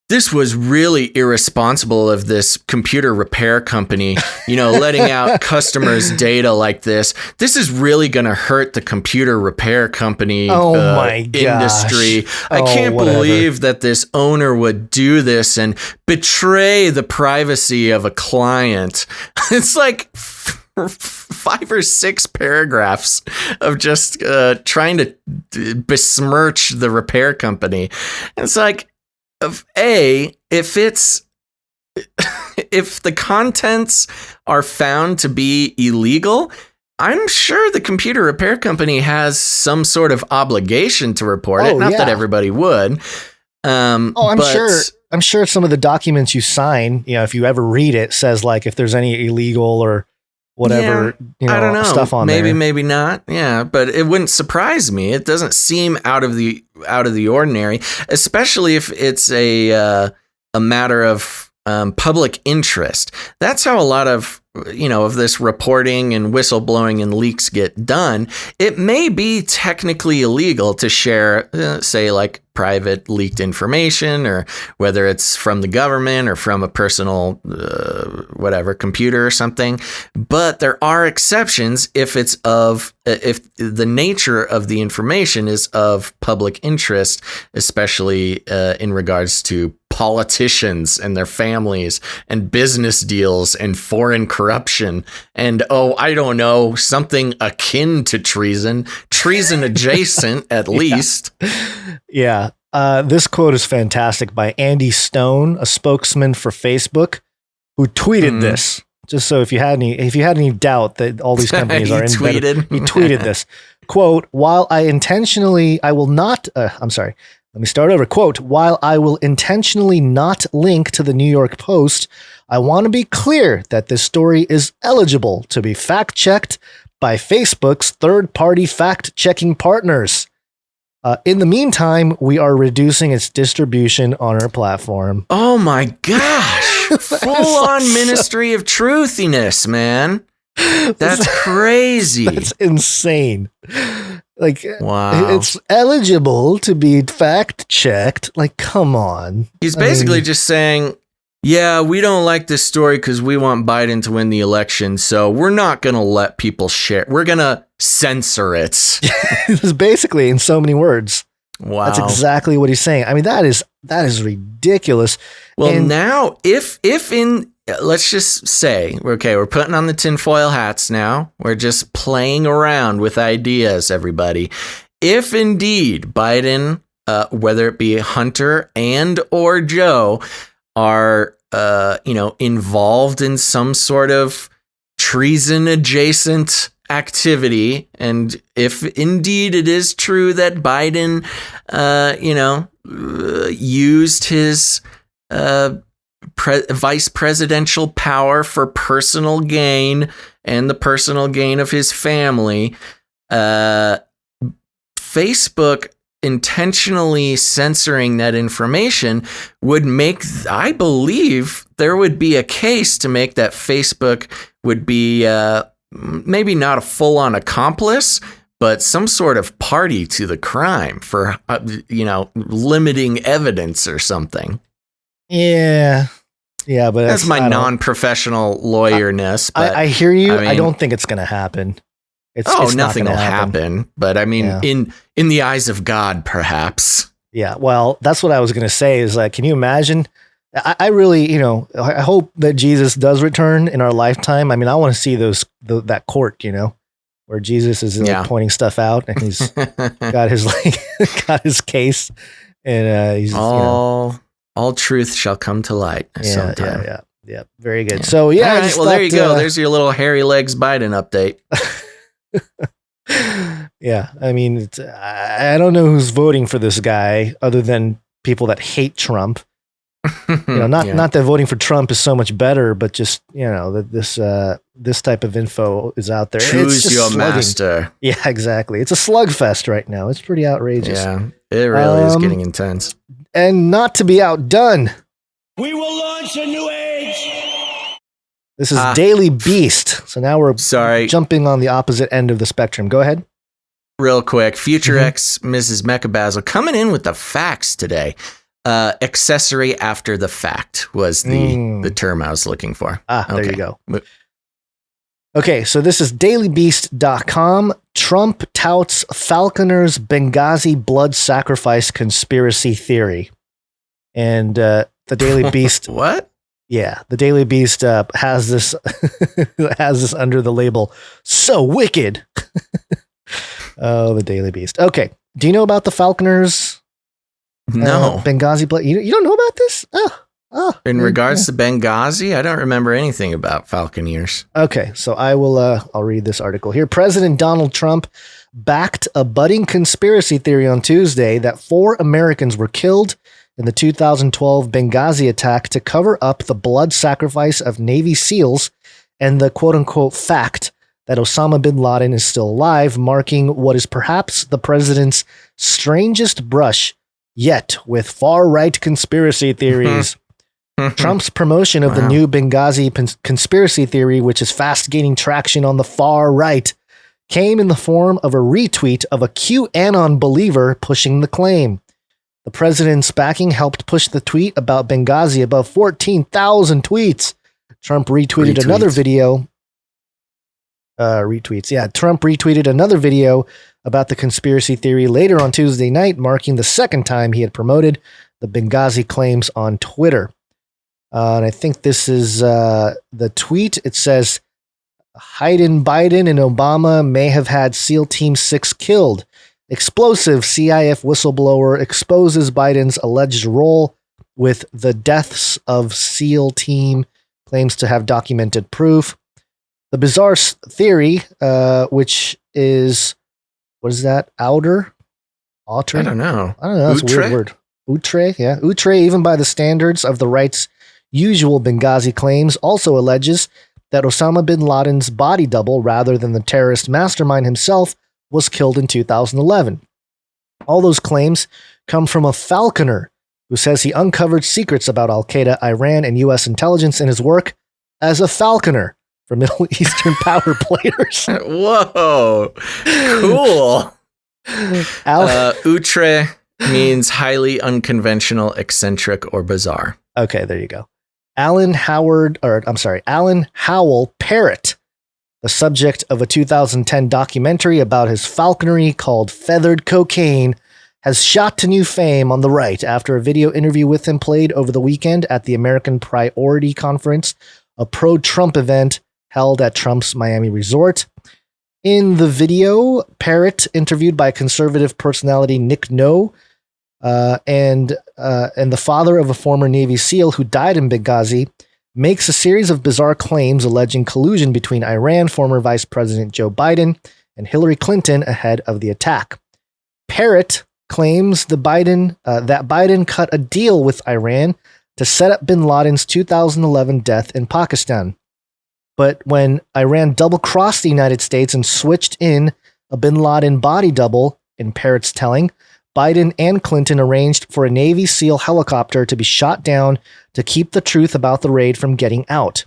this was really irresponsible of this computer repair company, letting out customers' data like this. This is really going to hurt the computer repair company industry. I can't believe that this owner would do this and betray the privacy of a client. It's like 5 or 6 paragraphs of just trying to besmirch the repair company. And it's like, if the contents are found to be illegal, I'm sure the computer repair company has some sort of obligation to report it. Not that everybody would. I'm sure some of the documents you sign, if you ever read it, says like if there's any illegal or whatever, I don't know, stuff on maybe, there. Maybe not. Yeah, but it wouldn't surprise me. It doesn't seem out of the ordinary, especially if it's a matter of public interest. That's how a lot of of this reporting and whistleblowing and leaks get done. It may be technically illegal to share, say, like private leaked information, or whether it's from the government or from a personal, computer or something. But there are exceptions if if the nature of the information is of public interest, especially in regards to politicians and their families and business deals and foreign corruption and I don't know, something akin to treason adjacent at least. Yeah. This quote is fantastic by Andy Stone, a spokesman for Facebook, who tweeted this. Just so if you had any doubt that all these companies are in better, he tweeted this quote, while I will not, let me start over. Quote, while I will intentionally not link to the New York Post, I want to be clear that this story is eligible to be fact-checked by Facebook's third-party fact-checking partners. In the meantime, we are reducing its distribution on our platform. Oh my gosh. Full-on Ministry of Truthiness, man. That's crazy. That's insane. Like, wow. It's eligible to be fact-checked. Like, come on. He's basically just saying, yeah, we don't like this story because we want Biden to win the election, so we're not going to let people share. We're going to censor it. It's basically in so many words. Wow. That's exactly what he's saying. I mean, that is ridiculous. Well, now if in, let's just say, okay, we're putting on the tinfoil hats now. We're just playing around with ideas, everybody. If indeed Biden, whether it be Hunter and or Joe, are, involved in some sort of treason adjacent activity, and if indeed it is true that Biden, used his vice presidential power for personal gain and the personal gain of his family, Facebook intentionally censoring that information would make, I believe, there would be a case to make that Facebook would be maybe not a full-on accomplice, but some sort of party to the crime for, limiting evidence or something. Yeah, but that's my non-professional lawyerness. But I hear you. I don't think it's going to happen. It's nothing will happen. But I mean, in the eyes of God, perhaps. Yeah, well, that's what I was going to say is like, can you imagine? I really, I hope that Jesus does return in our lifetime. I mean, I want to see that court, where Jesus is pointing stuff out and he's got his case, and he's all truth shall come to light sometime. Yeah. Very good. So yeah, all right, well, there you go. There's your little hairy legs Biden update. Yeah, I mean, I don't know who's voting for this guy other than people that hate Trump. Not that voting for Trump is so much better, but just that this type of info is out there. Choose your master. Yeah, exactly. It's a slugfest right now. It's pretty outrageous. Yeah, it really is getting intense. And not to be outdone, we will launch a new age. This is Daily Beast. So now we're jumping on the opposite end of the spectrum. Go ahead. Real quick, Future X Mrs. Mechabasil coming in with the facts today. Accessory after the fact was the term I was looking for. There you go. Okay, so this is dailybeast.com. Trump touts Falconer's Benghazi blood sacrifice conspiracy theory. And the Daily Beast... What? Yeah, the Daily Beast has this under the label, "So Wicked." Oh, the Daily Beast. Okay, do you know about the Falconers? No. Benghazi blood. You don't know about this? In regards to Benghazi, I don't remember anything about Falconeers. Okay, so I'll read this article here. President Donald Trump backed a budding conspiracy theory on Tuesday that 4 Americans were killed in the 2012 Benghazi attack to cover up the blood sacrifice of Navy SEALs and the quote-unquote fact that Osama bin Laden is still alive, marking what is perhaps the president's strangest brush yet with far-right conspiracy theories. Trump's promotion of the new Benghazi conspiracy theory, which is fast gaining traction on the far right, came in the form of a retweet of a QAnon believer pushing the claim. The president's backing helped push the tweet about Benghazi above 14,000 tweets. Trump retweeted another video. Trump retweeted another video about the conspiracy theory later on Tuesday night, marking the second time he had promoted the Benghazi claims on Twitter. And I think this is the tweet. It says, Biden and Obama may have had SEAL Team 6 killed. Explosive CIF whistleblower exposes Biden's alleged role with the deaths of SEAL team, claims to have documented proof. The bizarre theory, which is, what is that? Outre? I don't know. That's a weird word. Outre, yeah. Outre, even by the standards of the right's usual Benghazi claims, also alleges that Osama bin Laden's body double, rather than the terrorist mastermind himself, was killed in 2011. All those claims come from a falconer who says he uncovered secrets about Al-Qaeda, Iran, and U.S. intelligence in his work as a falconer for Middle Eastern power players. Whoa, cool. Outre means highly unconventional, eccentric, or bizarre. Okay, there you go. Alan Howell Parrott, the subject of a 2010 documentary about his falconry called Feathered Cocaine, has shot to new fame on the right after a video interview with him played over the weekend at the American Priority Conference, a pro-Trump event held at Trump's Miami resort. In the video, Parrott, interviewed by conservative personality Nick No, and the father of a former Navy SEAL who died in Benghazi, makes a series of bizarre claims alleging collusion between Iran, former Vice President Joe Biden, and Hillary Clinton ahead of the attack. Parrott claims that Biden cut a deal with Iran to set up bin Laden's 2011 death in Pakistan. But when Iran double-crossed the United States and switched in a bin Laden body double, in Parrott's telling, Biden and Clinton arranged for a Navy SEAL helicopter to be shot down to keep the truth about the raid from getting out.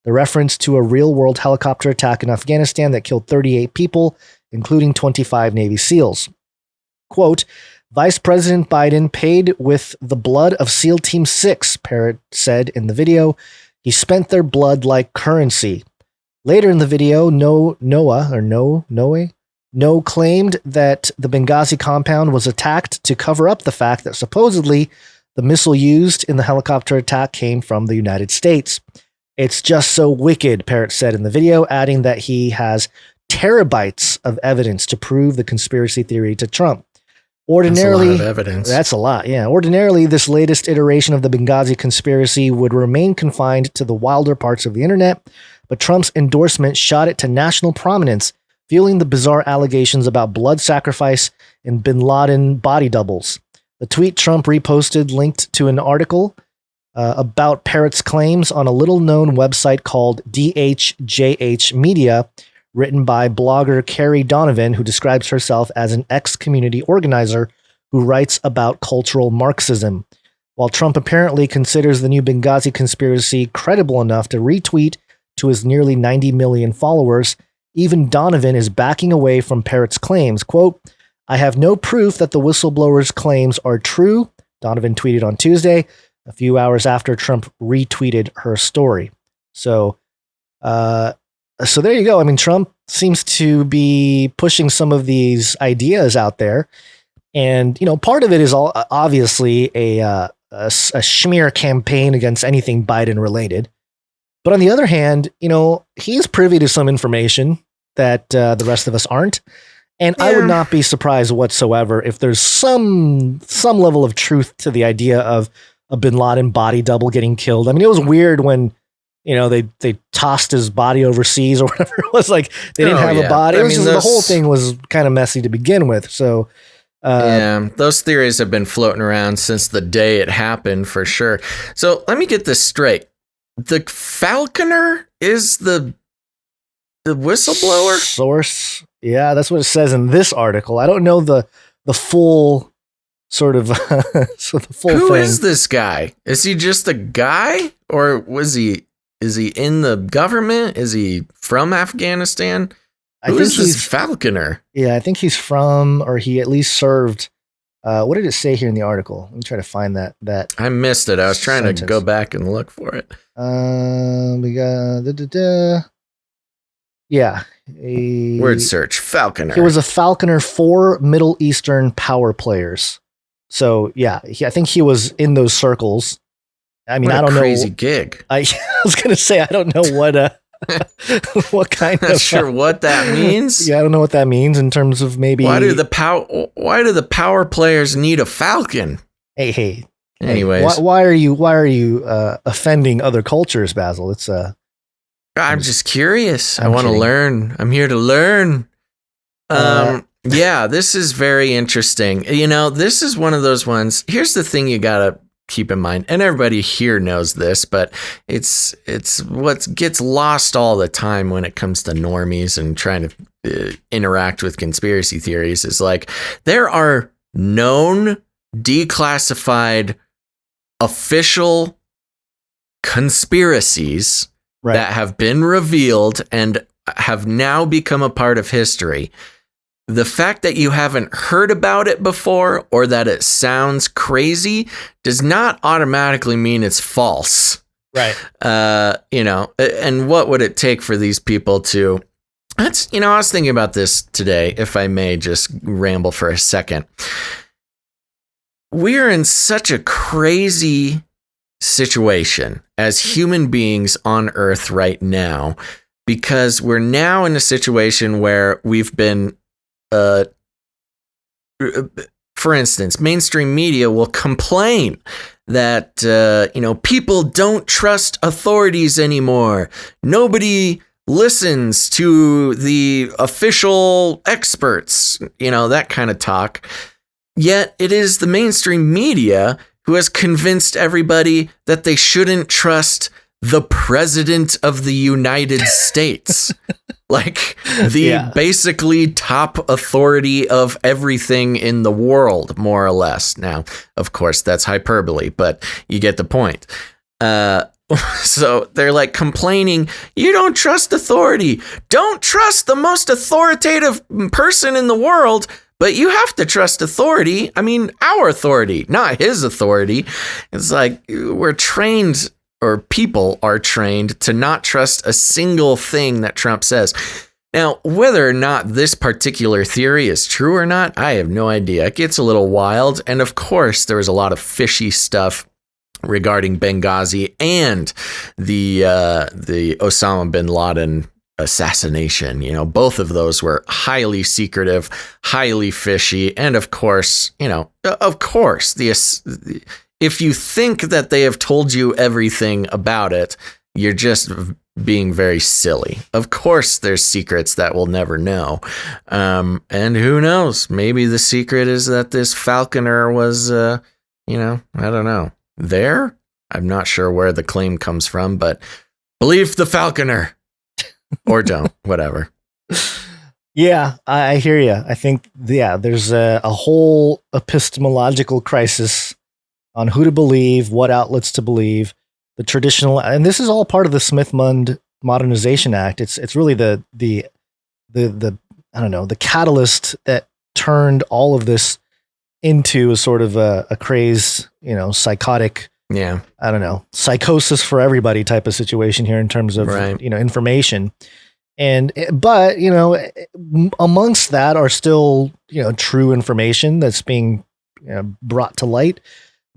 The reference to a real-world helicopter attack in Afghanistan that killed 38 people, including 25 Navy SEALs. Quote, Vice President Biden paid with the blood of SEAL Team 6, Parrott said in the video. He spent their blood like currency. Later in the video, No claimed that the Benghazi compound was attacked to cover up the fact that supposedly the missile used in the helicopter attack came from the United States. It's just so wicked, Parrott said in the video, adding that he has terabytes of evidence to prove the conspiracy theory to Trump. Ordinarily, that's a lot of evidence. That's a lot, yeah. Ordinarily, this latest iteration of the Benghazi conspiracy would remain confined to the wilder parts of the internet, but Trump's endorsement shot it to national prominence, fueling the bizarre allegations about blood sacrifice and bin Laden body doubles. The tweet Trump reposted linked to an article about Parrott's claims on a little-known website called DHJH Media, written by blogger Carrie Donovan, who describes herself as an ex-community organizer who writes about cultural Marxism. While Trump apparently considers the new Benghazi conspiracy credible enough to retweet to his nearly 90 million followers, even Donovan is backing away from Parrott's claims. Quote, I have no proof that the whistleblower's claims are true, Donovan tweeted on Tuesday, a few hours after Trump retweeted her story. So there you go. I mean, Trump seems to be pushing some of these ideas out there. And, part of it is obviously a smear campaign against anything Biden related. But on the other hand, he's privy to some information that the rest of us aren't. And I would not be surprised whatsoever if there's some level of truth to the idea of a bin Laden body double getting killed. I mean, it was weird when they tossed his body overseas or whatever. It was like they didn't have a body. The whole thing was kind of messy to begin with. So, those theories have been floating around since the day it happened, for sure. So let me get this straight: the falconer is the whistleblower source. Yeah, that's what it says in this article. I don't know the full sort of the full Who thing. is this guy? Is he just a guy, or is he in the government? Is he from Afghanistan? Who is this falconer? Yeah, I think he's from, or he at least served. What did it say here in the article? Let me try to find that. I missed it. I was trying to go back and look for it. We got yeah. Word search, falconer. He was a falconer for Middle Eastern power players. So yeah, I think he was in those circles. I mean, I don't know. Crazy gig. I was gonna say I don't know what what kind of. Not sure what that means. Yeah, I don't know what that means in terms of maybe. Why do the power players need a falcon? Hey. Anyways, why are you offending other cultures, Basil? It's I'm just curious. I want to learn. I'm here to learn. Yeah, this is very interesting. This is one of those ones. Here's the thing you gotta keep in mind, and everybody here knows this, but it's what gets lost all the time when it comes to normies and trying to interact with conspiracy theories is like there are known declassified official conspiracies that have been revealed and have now become a part of history. The fact that you haven't heard about it before or that it sounds crazy does not automatically mean it's false. Right. And what would it take for these people to... I was thinking about this today, if I may just ramble for a second. we're in such a crazy situation as human beings on Earth right now, because we're now in a situation where we've been, for instance, mainstream media will complain that, people don't trust authorities anymore. Nobody listens to the official experts, that kind of talk. Yet it is the mainstream media who has convinced everybody that they shouldn't trust the president of the United States. Like the basically top authority of everything in the world, more or less. Now, of course, that's hyperbole, but you get the point. So they're like complaining, you don't trust authority. Don't trust the most authoritative person in the world, but you have to trust authority. I mean, our authority, not his authority. It's like we're trained, or people are trained, to not trust a single thing that Trump says. Now, whether or not this particular theory is true or not, I have no idea. It gets a little wild. And of course, there was a lot of fishy stuff regarding Benghazi and the Osama bin Laden assassination. Both of those were highly secretive, highly fishy. And of course, if you think that they have told you everything about it, you're just being very silly. Of course, there's secrets that we'll never know. And who knows? Maybe the secret is that this falconer was, I don't know. There? I'm not sure where the claim comes from, but believe the falconer. Or don't, whatever. Yeah, I hear you. I think, there's a whole epistemological crisis on who to believe, what outlets to believe, the traditional, and this is all part of the Smith-Mundt Modernization Act. It's really the I don't know, the catalyst that turned all of this into a sort of a craze, psychotic, I don't know, psychosis for everybody type of situation here in terms of, information. But amongst that are still, true information that's being brought to light.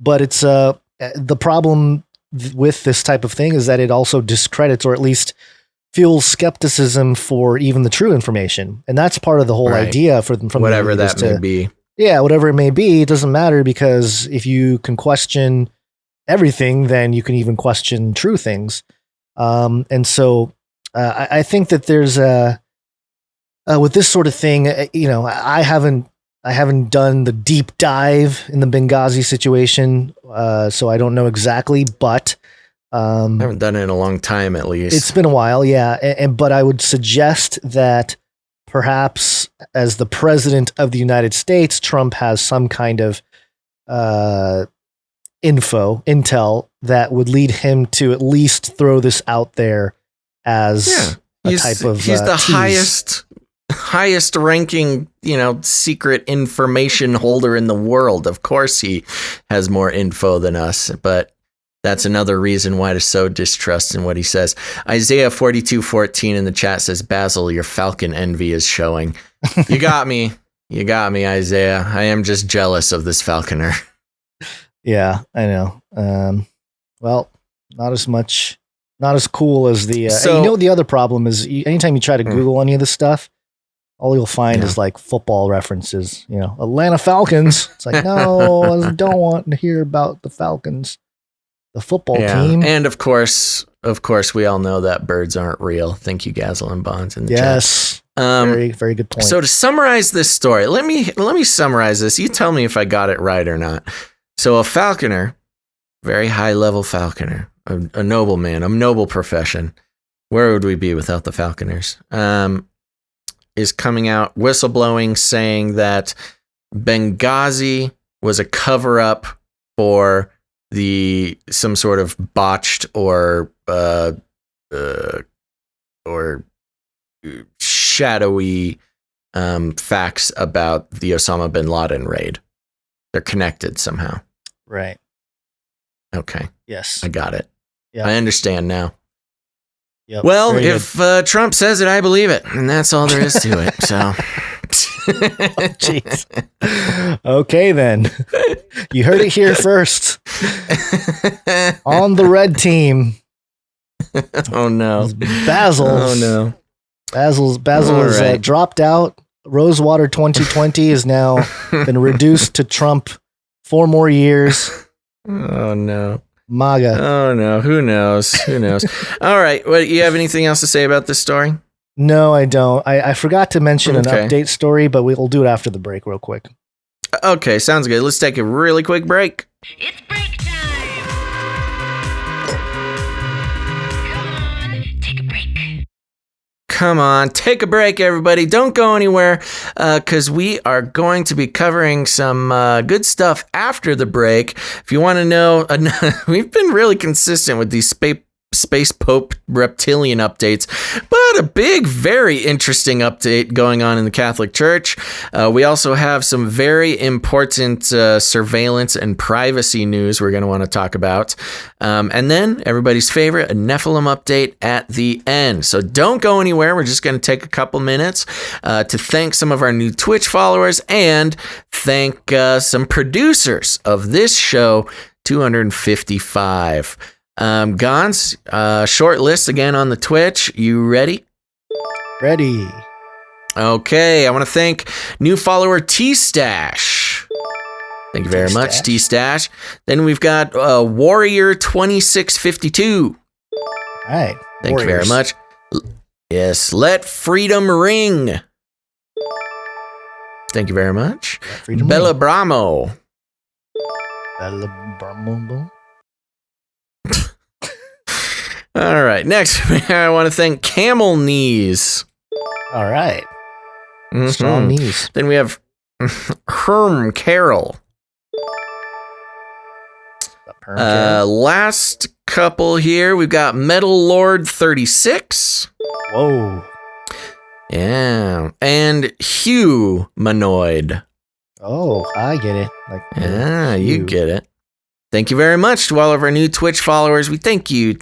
But it's the problem with this type of thing is that it also discredits, or at least fuels skepticism for even the true information. And that's part of the whole idea from whatever that may be. Yeah, whatever it may be, it doesn't matter, because if you can question everything, then you can even question true things. And so I think that there's with this sort of thing, I haven't done the deep dive in the Benghazi situation, so I don't know exactly, but I haven't done it in a long time, at least. It's been a while, yeah. But I would suggest that perhaps as the president of the United States, Trump has some kind of intel that would lead him to at least throw this out there as a type of he's the highest ranking, secret information holder in the world. Of course he has more info than us, but that's another reason why to sow distrust in what he says. Isaiah 42:14 in the chat says, Basil, your falcon envy is showing. You got me, Isaiah. I am just jealous of this falconer. Yeah, I know. Well, not as cool as the, the other problem is anytime you try to Google any of this stuff, all you'll find is like football references, Atlanta Falcons. It's like, no, I don't want to hear about the Falcons, the football team. And of course, we all know that birds aren't real. Thank you, Gazel and Bonds in the chat. Very, very good point. So to summarize this story, let me summarize this. You tell me if I got it right or not. So a falconer, very high level falconer, a nobleman, a noble profession. Where would we be without the falconers? Is coming out whistleblowing, saying that Benghazi was a cover up for some sort of botched or shadowy facts about the Osama bin Laden raid. They're connected somehow. Right. Okay. Yes. I got it. Yeah. I understand now. Yep. Well, if Trump says it, I believe it. And that's all there is to it. So Jeez. Okay, then. You heard it here first. On the red team. Oh, no. Basil. Oh, no. Basil is dropped out. Rosewater 2020 has now been reduced to Trump 4 more years. Oh, no. MAGA. Oh, no. Who knows? All right. Well, you have anything else to say about this story? No, I don't. I forgot to mention an update story, but we'll do it after the break real quick. Okay, sounds good. Let's take a really quick break. It's break time! Come on, take a break, everybody. Don't go anywhere, because we are going to be covering some good stuff after the break. If you want to know, we've been really consistent with these Space Pope reptilian updates, but a big, very interesting update going on in the Catholic Church. We also have some very important surveillance and privacy news we're going to want to talk about. And then everybody's favorite, a Nephilim update at the end. So don't go anywhere. We're just going to take a couple minutes to thank some of our new Twitch followers and thank some producers of this show, 255. Gonz, short list again on the Twitch. You ready? Ready. Okay, I want to thank new follower T-Stash. Thank you very much, T-Stash. Then we've got Warrior 2652. All right. Thank you very much. Yes, Let Freedom Ring. Thank you very much. Bella Bramo. Bella Bramo. All right, next I want to thank Camel Knees. All right. Mm-hmm. Strong knees. Then we have Herm Carroll. Last couple here, we've got Metal Lord 36. Whoa. Yeah. And Humanoid. Oh, I get it. You get it. Thank you very much to all of our new Twitch followers. We thank you.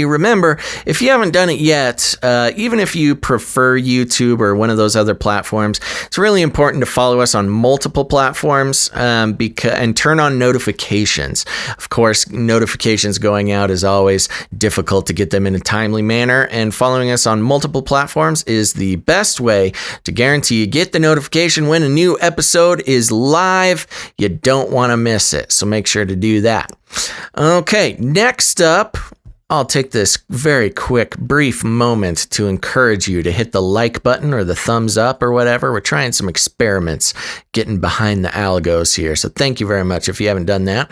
Remember, if you haven't done it yet, even if you prefer YouTube or one of those other platforms, it's really important to follow us on multiple platforms and turn on notifications. Of course, notifications going out is always difficult to get them in a timely manner, and following us on multiple platforms is the best way to guarantee you get the notification when a new episode is live. You don't want to miss it, so make sure to do that. Okay, next up, I'll take this very quick, brief moment to encourage you to hit the like button or the thumbs up or whatever. We're trying some experiments, getting behind the algos here. So thank you very much if you haven't done that.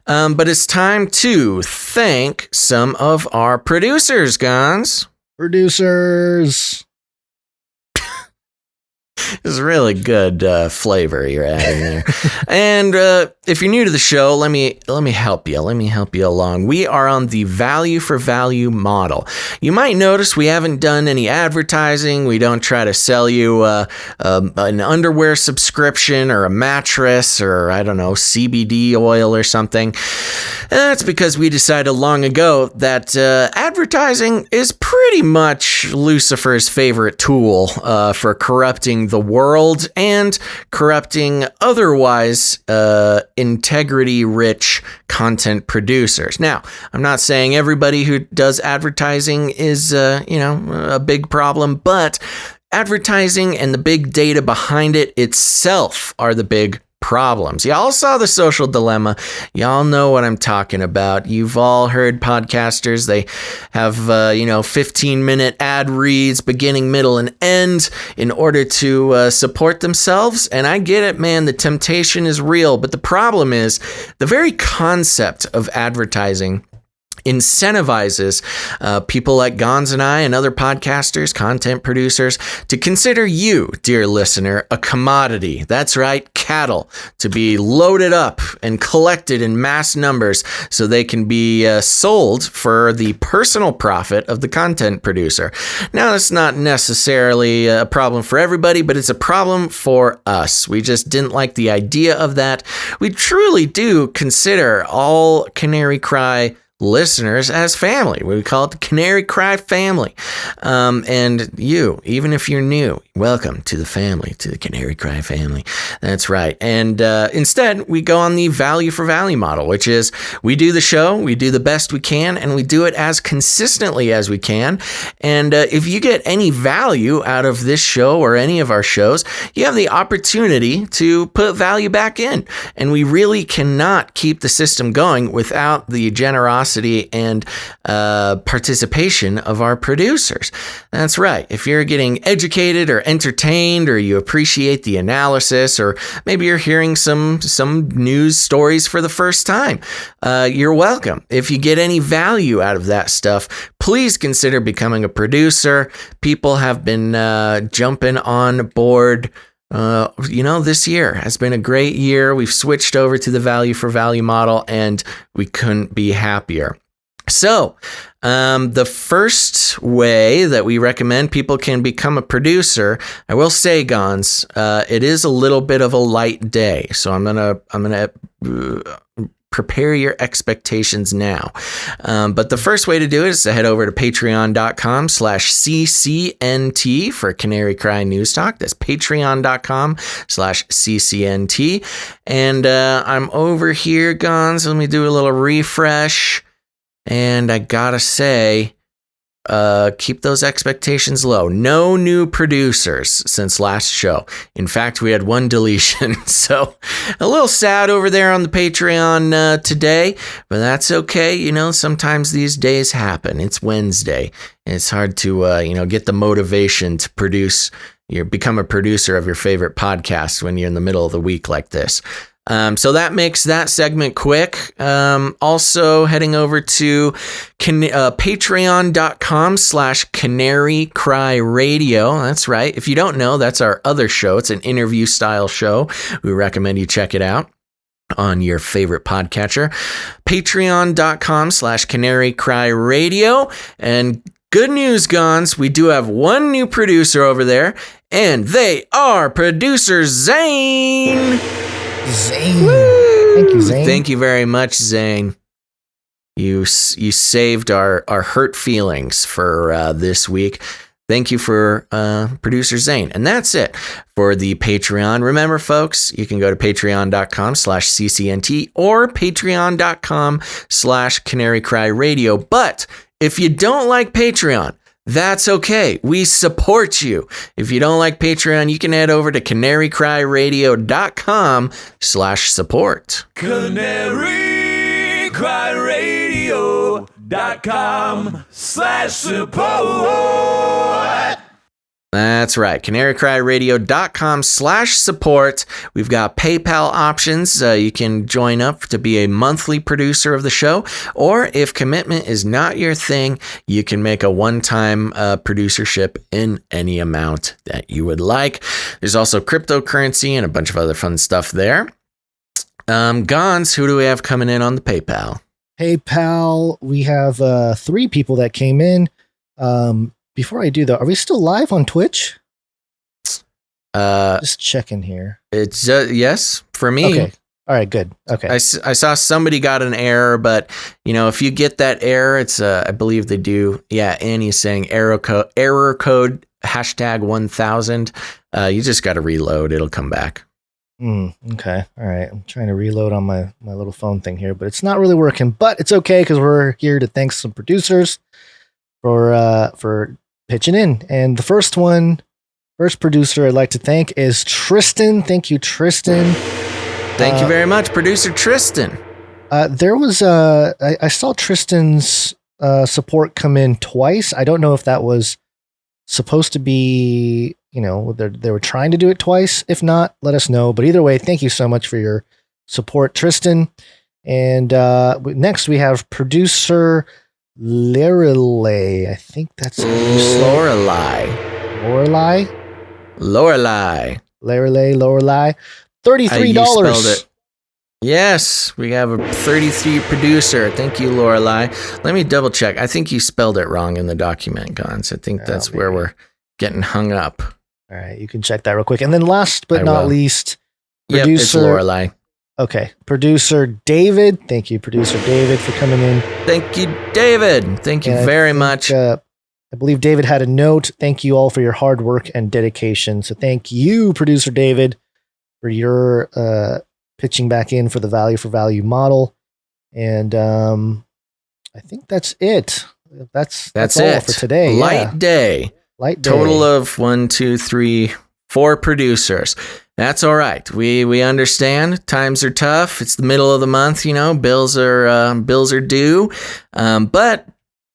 But it's time to thank some of our producers, Gonz. Producers. This is really good flavor you're adding there. And if you're new to the show, let me help you. Let me help you along. We are on the value for value model. You might notice we haven't done any advertising. We don't try to sell you an underwear subscription or a mattress or, I don't know, CBD oil or something. That's because we decided long ago that advertising is pretty much Lucifer's favorite tool for corrupting the world and corrupting otherwise integrity-rich content producers. Now, I'm not saying everybody who does advertising is, a big problem, but advertising and the big data behind it itself are the big problems. Y'all saw The Social Dilemma. Y'all know what I'm talking about. You've all heard podcasters. They have, 15-minute ad reads, beginning, middle, and end in order to support themselves. And I get it, man. The temptation is real. But the problem is the very concept of advertising incentivizes people like Gonz and I and other podcasters, content producers, to consider you, dear listener, a commodity. That's right, cattle, to be loaded up and collected in mass numbers so they can be sold for the personal profit of the content producer. Now, that's not necessarily a problem for everybody, but it's a problem for us. We just didn't like the idea of that. We truly do consider all Canary Cry listeners as family. We call it the Canary Cry family. And you, even if you're new, welcome to the family, to the Canary Cry family. That's right. And instead, we go on the value for value model, which is we do the show, we do the best we can, and we do it as consistently as we can. And if you get any value out of this show or any of our shows, you have the opportunity to put value back in. And we really cannot keep the system going without the generosity and participation of our producers. That's right. If you're getting educated or entertained, or you appreciate the analysis, or maybe you're hearing some news stories for the first time, you're welcome. If you get any value out of that stuff, please consider becoming a producer. People have been jumping on board. This year has been a great year. We've switched over to the value for value model, and we couldn't be happier. So, the first way that we recommend people can become a producer, I will say, Gonz, it is a little bit of a light day. So I'm gonna prepare your expectations now. But the first way to do it is to head over to patreon.com/CCNT for Canary Cry News Talk. That's patreon.com/CCNT. And I'm over here, Gonz. Let me do a little refresh. And I gotta say, keep those expectations low. No new producers since last show. In fact, we had one deletion. So a little sad over there on the Patreon today, but that's okay. Sometimes these days happen. It's Wednesday. It's hard to, get the motivation to become a producer of your favorite podcast when you're in the middle of the week like this. So that makes that segment quick. Also heading over to patreon.com/CanaryCryRadio. That's right. If you don't know, that's our other show. It's an interview style show. We recommend you check it out on your favorite podcatcher. Patreon.com/CanaryCryRadio. And good news, Gonz, we do have one new producer over there, and they are producer Zane. Zane. Thank you, Zane. Thank you very much, Zane. You saved our hurt feelings for this week. Thank you for producer Zane. And that's it for the Patreon. Remember, folks, you can go to patreon.com/CCNT or patreon.com/CanaryCryRadio. But if you don't like Patreon, that's okay. We support you. If you don't like Patreon, you can head over to CanaryCryRadio.com/support. CanaryCryRadio.com/support. That's right. CanaryCryRadio.com/support. We've got PayPal options. You can join up to be a monthly producer of the show, or if commitment is not your thing, you can make a one-time producership in any amount that you would like. There's also cryptocurrency and a bunch of other fun stuff there. Gonz, who do we have coming in on the PayPal? PayPal, we have 3 people that came in. Before I do though, are we still live on Twitch? Just checking here. It's yes for me. Okay. All right. Good. Okay. I saw somebody got an error, but if you get that error, it's I believe they do. Yeah, Annie's saying error code #1000. You just got to reload. It'll come back. Okay. All right. I'm trying to reload on my little phone thing here, but it's not really working. But it's okay because we're here to thank some producers for pitching in. And the first producer I'd like to thank is Tristan. Thank you, Tristan. Thank you very much, producer Tristan. There was I saw Tristan's support come in twice. I don't know if that was supposed to be, they were trying to do it twice. If not, let us know. But either way, thank you so much for your support, Tristan. And next we have producer Lorelei. I think that's Lorelei. $33. $33. Yes, we have a 33 producer. Thank you, Lorelei. Let me double check. I think you spelled it wrong in the document, Gonz. I think that's where we're getting hung up. All right, you can check that real quick. And then last but not least, producer. Yep, it's Lorelei. Okay. Producer David. Thank you, Producer David, for coming in. Thank you, David. Thank you very much. I believe David had a note. Thank you all for your hard work and dedication. So thank you, Producer David, for your pitching back in for the value for value model. And I think that's it. That's all it for today. Light day. Light day. Total of 1, 2, 3, 4 producers. That's all right. We understand. Times are tough. It's the middle of the month, bills are due. But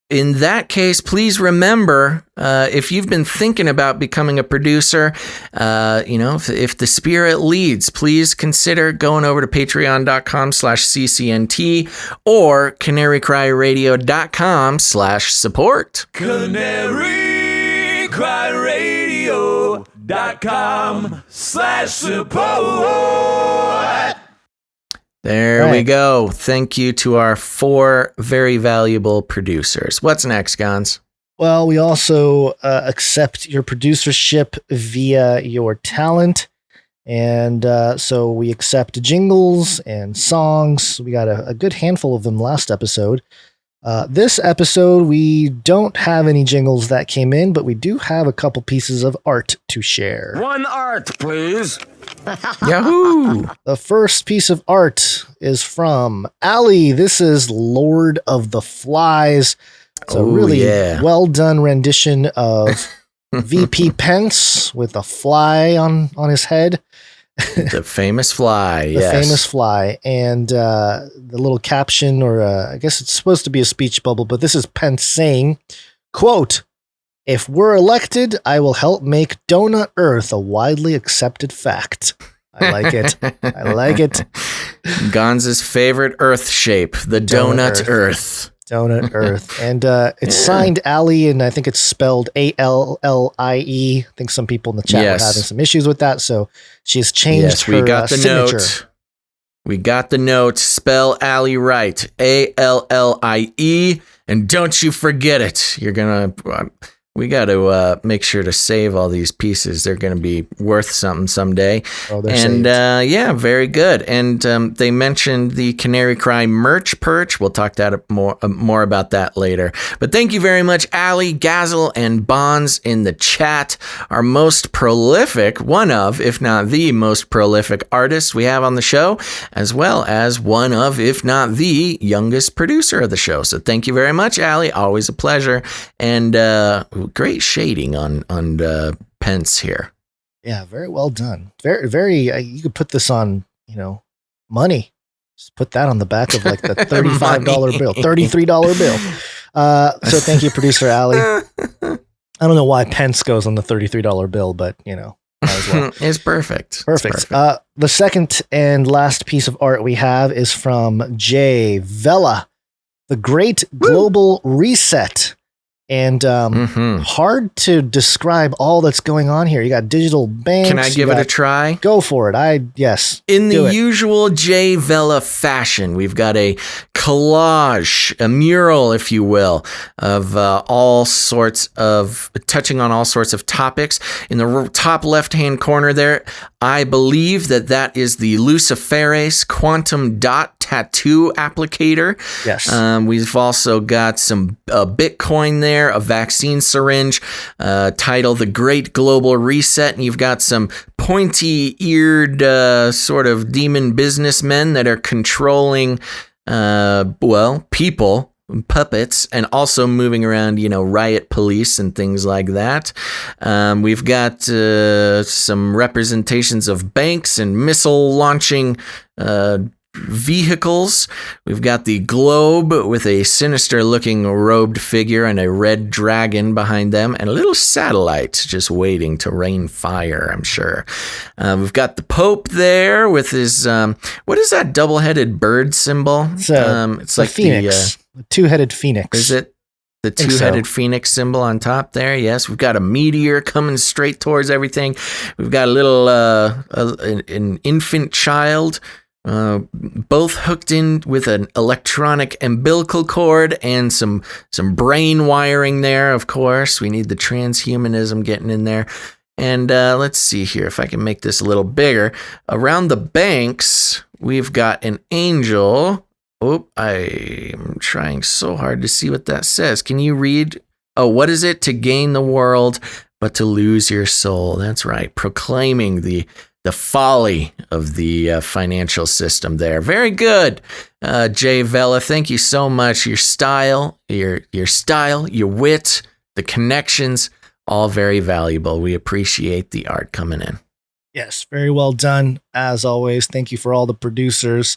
in that case, please remember, if you've been thinking about becoming a producer, if the spirit leads, please consider going over to patreon.com/ccnt or CanaryCryRadio.com/support. CanaryCryRadio.com/support. There we go. Thank you to our 4 very valuable producers. What's next, Gonz? Well, we also accept your producership via your talent. And so we accept jingles and songs. We got a good handful of them last episode. This episode, we don't have any jingles that came in, but we do have a couple pieces of art to share. One art, please. Yahoo! The first piece of art is from Ali. This is Lord of the Flies. It's a really well done rendition of VP Pence with a fly on his head. The famous fly, The famous fly. And the little caption, or I guess it's supposed to be a speech bubble, but this is Pence saying, quote, "If we're elected, I will help make Donut Earth a widely accepted fact." I like it. I like it. Gonz's favorite Earth shape, the Donut Earth. Donut Earth. And it's signed Ali, and I think it's spelled ALLIE. I think some people in the chat were having some issues with that, so she's changed her we got the signature. note. We got the note. Spell Ali right. ALLIE. And don't you forget it. You're going to... We got to make sure to save all these pieces. They're going to be worth something someday. And very good. And they mentioned the Canary Cry merch perch. We'll talk more about that later. But thank you very much, Ali, Gazel, and Bonds in the chat. Our most prolific, one of, if not the most prolific artists we have on the show, as well as one of, if not the youngest producer of the show. So thank you very much, Ali. Always a pleasure. And great shading on Pence here. Yeah, very well done. Very, very. You could put this on, money. Just put that on the back of like the $35 bill, $33 bill. So thank you, producer Ali. I don't know why Pence goes on the $33 bill, but might as well. It's perfect. Perfect. The second and last piece of art we have is from Jay Vela, The Great Global Reset. And hard to describe all that's going on here. You got digital banks. Can I give it a try? Go for it. Yes. In the usual Jay Vela fashion, we've got a collage, a mural, if you will, of touching on all sorts of topics. In the top left-hand corner there, I believe that is the Luciferase quantum dot tattoo applicator. Yes. We've also got some Bitcoin there, a vaccine syringe, titled The Great Global Reset, and you've got some pointy-eared sort of demon businessmen that are controlling, people, puppets, and also moving around, riot police and things like that. We've got some representations of banks and missile launching vehicles. We've got the globe with a sinister looking robed figure and a red dragon behind them, and a little satellite just waiting to rain fire, I'm sure. We've got the Pope there with his what is that double-headed bird symbol? It's like phoenix, the two-headed phoenix. Is it the two-headed phoenix symbol on top there? Yes. We've got a meteor coming straight towards everything. We've got a little an infant child, both hooked in with an electronic umbilical cord and some brain wiring there, of course. We need the transhumanism getting in there. And let's see here if I can make this a little bigger. Around the banks, we've got an angel. Oh, I'm trying so hard to see what that says. Can you read? Oh, what is it to gain the world, but to lose your soul? That's right. Proclaiming the folly of the financial system there. Very good. Jay Vela, thank you so much. Your style, your wit, the connections, all very valuable. We appreciate the art coming in. Yes, very well done. As always, thank you for all the producers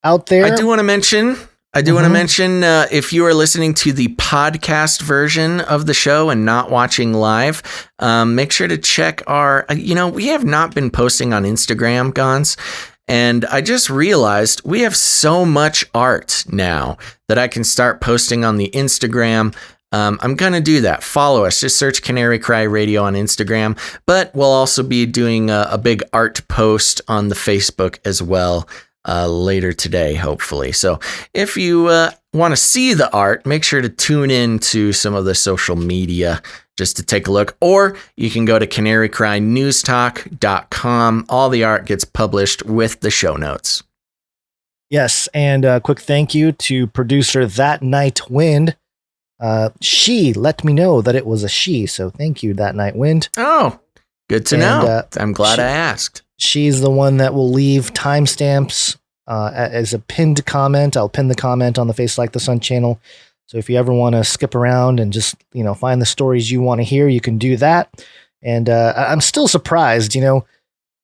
out there. I do want to mention, if you are listening to the podcast version of the show and not watching live, make sure to check our, we have not been posting on Instagram, Gonz. And I just realized we have so much art now that I can start posting on the Instagram. I'm going to do that. Follow us. Just search CanaryCryRadio on Instagram. But we'll also be doing a big art post on the Facebook as well later today, hopefully. So if you want to see the art, make sure to tune in to some of the social media just to take a look. Or you can go to CanaryCryNewsTalk.com. All the art gets published with the show notes. Yes, and a quick thank you to producer That Night Wind. She let me know that it was a she, so thank you, That Night Wind. Oh, good to know. I'm glad I asked. She's the one that will leave timestamps as a pinned comment. I'll pin the comment on the Face Like the Sun channel. So if you ever want to skip around and just, find the stories you want to hear, you can do that. And I'm still surprised,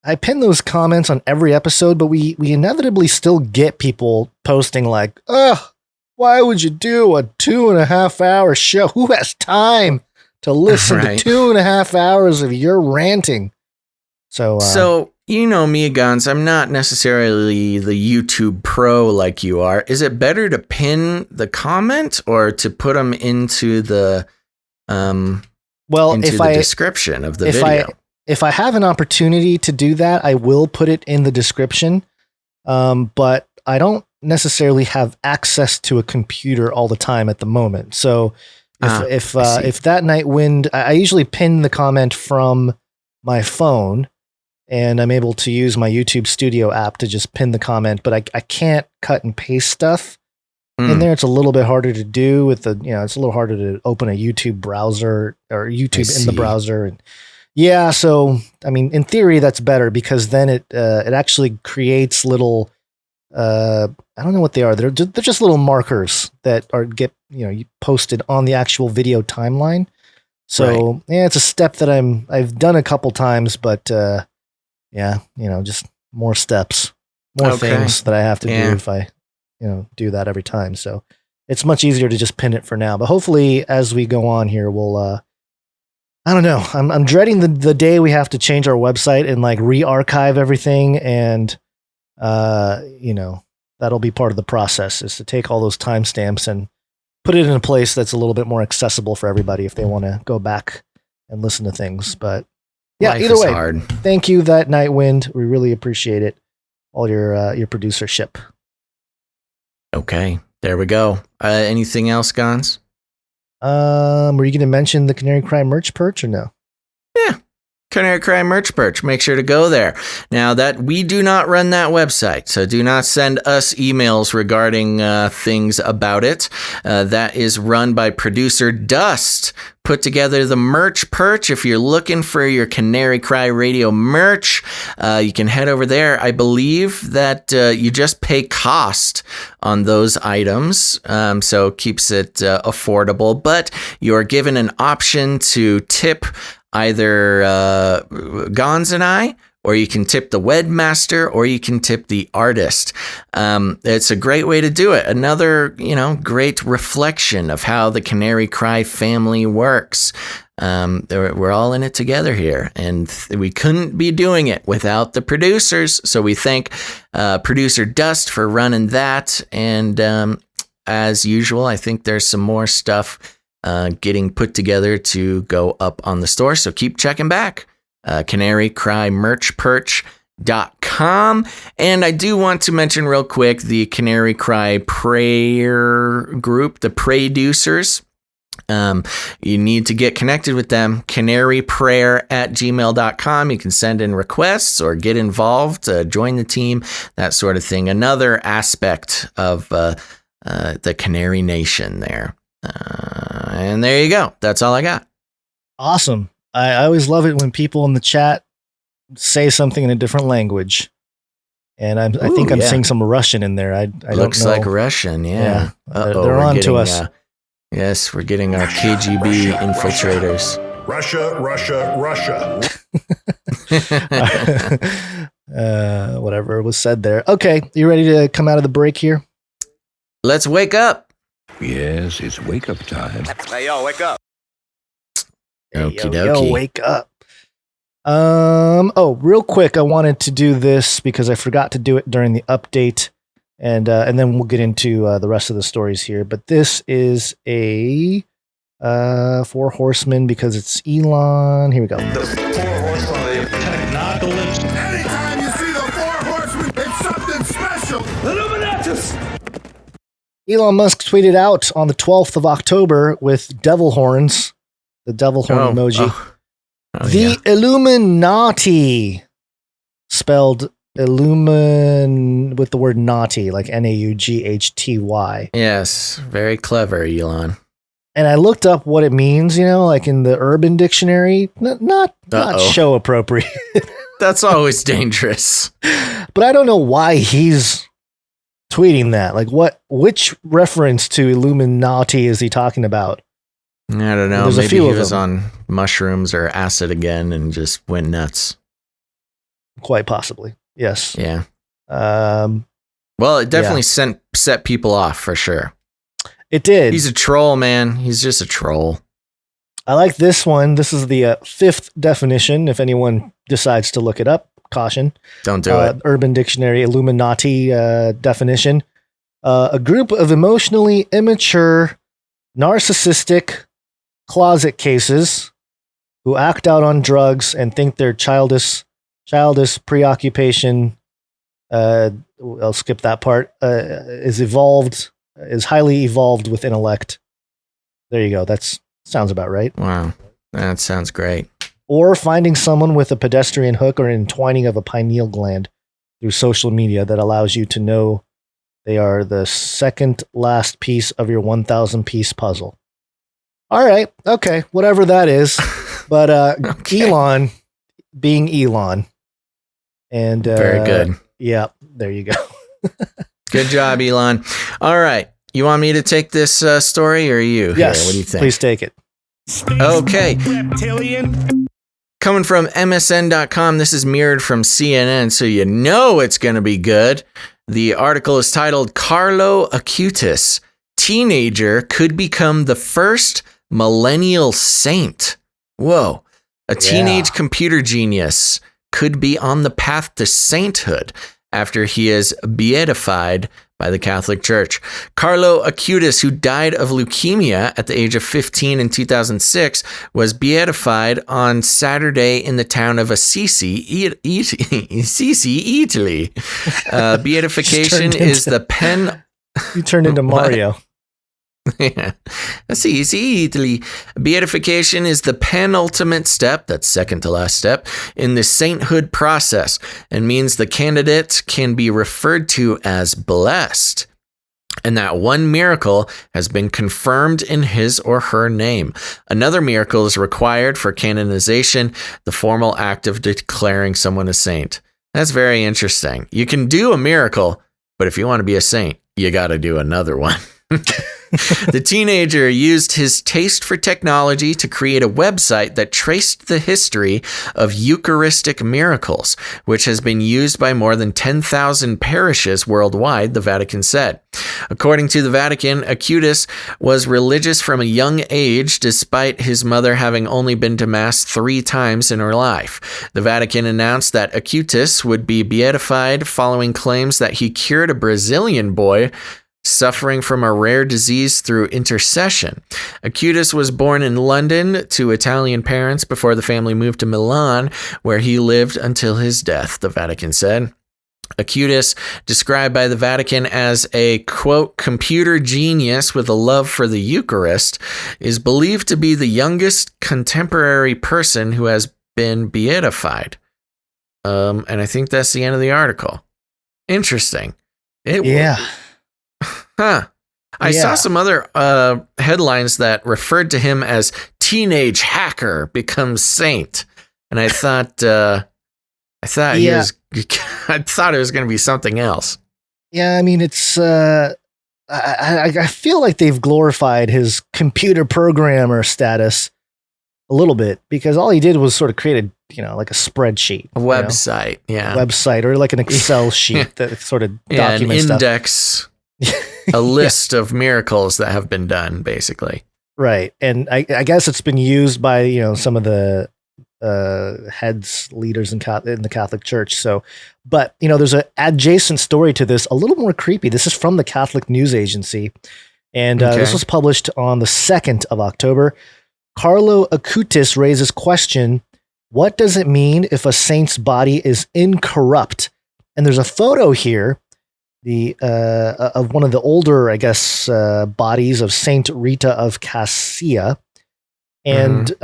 I pin those comments on every episode, but we inevitably still get people posting like, why would you do a 2.5 hour show? Who has time to listen to 2.5 hours of your ranting? So you know me, Gonz, I'm not necessarily the YouTube pro like you are. Is it better to pin the comment or to put them into the description of the video? If I have an opportunity to do that, I will put it in the description. But I don't necessarily have access to a computer all the time at the moment. So if That Night Wind, I usually pin the comment from my phone. And I'm able to use my YouTube Studio app to just pin the comment, but I can't cut and paste stuff in there. It's a little bit harder to do with it's a little harder to open a YouTube browser or YouTube in the browser. And so, in theory, that's better because then it actually creates little, I don't know what they are. They're just little markers that get posted on the actual video timeline. So it's a step that I've done a couple times, but, just more steps, more things that I have to do if I, do that every time. So it's much easier to just pin it for now. But hopefully, as we go on here, we'll, I don't know. I'm dreading the day we have to change our website and re-archive everything. And, that'll be part of the process is to take all those timestamps and put it in a place that's a little bit more accessible for everybody if they want to go back and listen to things. But either way, thank you, That Night Wind. We really appreciate it. All your producership. Okay, there we go. Anything else, Gonz? Were you going to mention the Canary Cry merch perch or no? Yeah, Canary Cry merch perch. Make sure to go there. Now that we do not run that website, so do not send us emails regarding things about it. That is run by producer Dust. Put together the merch perch. If you're looking for your Canary Cry Radio merch, you can head over there. I believe that you just pay cost on those items, so keeps it affordable. But you are given an option to tip either Gonz and I, or you can tip the webmaster, or you can tip the artist. It's a great way to do it. Another, great reflection of how the Canary Cry family works. We're all in it together here, and we couldn't be doing it without the producers. So we thank producer Dust for running that. And as usual, I think there's some more stuff getting put together to go up on the store. So keep checking back. CanaryCryMerchPerch.com. And I do want to mention real quick the Canary Cry prayer group, the Producers. You need to get connected with them. CanaryPrayer@gmail.com. You can send in requests or get involved, join the team, that sort of thing. Another aspect of the Canary Nation there. And there you go. That's all I got. Awesome. I always love it when people in the chat say something in a different language. And I think I'm seeing some Russian in there. I Looks don't know. like Russian, yeah. They're on to us. Yes, we're getting our KGB infiltrators. Russia. Whatever was said there. Okay, you ready to come out of the break here? Let's wake up. Yes, it's wake up time. Hey, yo, wake up. Okie dokie. Yo, wake up. Real quick, I wanted to do this because I forgot to do it during the update, and then we'll get into the rest of the stories here. But this is a 4 horsemen because it's Elon. Here we go. The 4 horsemen of the technopolis. Anytime you see the 4 horsemen, it's something special. Illuminatus! Elon Musk tweeted out on the 12th of October with devil horns, the devil horn emoji. The Illuminati, spelled Illumin with the word naughty, like Naughty. Yes, very clever, Elon. And I looked up what it means, like in the Urban Dictionary. Not show appropriate. That's always dangerous. But I don't know why he's tweeting that. Like, which reference to Illuminati is he talking about? I don't know. There's Maybe he was on mushrooms or acid again and just went nuts. Quite possibly. Yes. Yeah. Well, it definitely set people off for sure. It did. He's a troll, man. He's just a troll. I like this one. This is the 5th definition. If anyone decides to look it up, caution. Don't do it. Urban Dictionary Illuminati definition. A group of emotionally immature, narcissistic, closet cases who act out on drugs and think their childish preoccupation, I'll skip that part, is highly evolved with intellect. There you go. That sounds about right. Wow. That sounds great. Or finding someone with a pedestrian hook or entwining of a pineal gland through social media that allows you to know they are the second last piece of your 1,000-piece puzzle. All right. Okay. Whatever that is. But Elon being Elon. And very good. Yeah. There you go. Good job, Elon. All right. You want me to take this story or you? Yes. Here? What do you think? Please take it. Okay. Coming from MSN.com, this is mirrored from CNN, so you know it's going to be good. The article is titled, Carlo Acutis, Teenager Could Become the First Millennial Saint. Whoa. A teenage computer genius could be on the path to sainthood after he is beatified by the Catholic Church. Carlo Acutis, who died of leukemia at the age of 15 in 2006, was beatified on Saturday in the town of Assisi, Italy. Beatification is the pen... You turned into Mario. Yeah. Italy. Beatification is the penultimate step, that's second to last step, in the sainthood process, and means the candidate can be referred to as blessed, and that one miracle has been confirmed in his or her name. Another miracle is required for canonization, the formal act of declaring someone a saint. That's very interesting. You can do a miracle, but if you want to be a saint, you got to do another one. The teenager used his taste for technology to create a website that traced the history of Eucharistic miracles, which has been used by more than 10,000 parishes worldwide, the Vatican said. According to the Vatican, Acutis was religious from a young age, despite his mother having only been to Mass 3 times in her life. The Vatican announced that Acutis would be beatified following claims that he cured a Brazilian boy suffering from a rare disease through intercession. Acutis was born in London to Italian parents before the family moved to Milan, where he lived until his death, the Vatican said. Acutis, described by the Vatican as a, quote, computer genius with a love for the Eucharist, is believed to be the youngest contemporary person who has been beatified. And I think that's the end of the article. Interesting. Yeah. Huh. I saw some other headlines that referred to him as teenage hacker becomes saint. And I thought I thought it was going to be something else. Yeah, I mean, it's I feel like they've glorified his computer programmer status a little bit, because all he did was sort of create like a spreadsheet, a website, a website, or like an Excel sheet that sort of documents an index, stuff. A list of miracles that have been done, basically. Right, and I guess it's been used by some of the heads, leaders in the Catholic Church. So, but there's an adjacent story to this, a little more creepy. This is from the Catholic News Agency, and this was published on the 2nd of October. Carlo Acutis raises question: what does it mean if a saint's body is incorrupt? And there's a photo here, of one of the older, I guess, bodies of Saint Rita of Cassia, and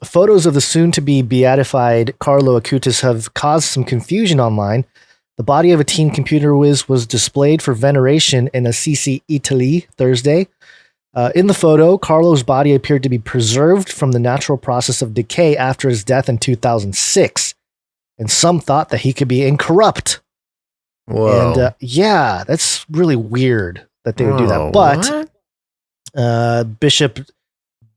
photos of the soon-to-be beatified Carlo Acutis have caused some confusion online. The body of a teen computer whiz was displayed for veneration in Assisi, Italy, Thursday. In the photo, Carlo's body appeared to be preserved from the natural process of decay after his death in 2006, and some thought that he could be incorrupt. Whoa. And that's really weird that they would do that. But Bishop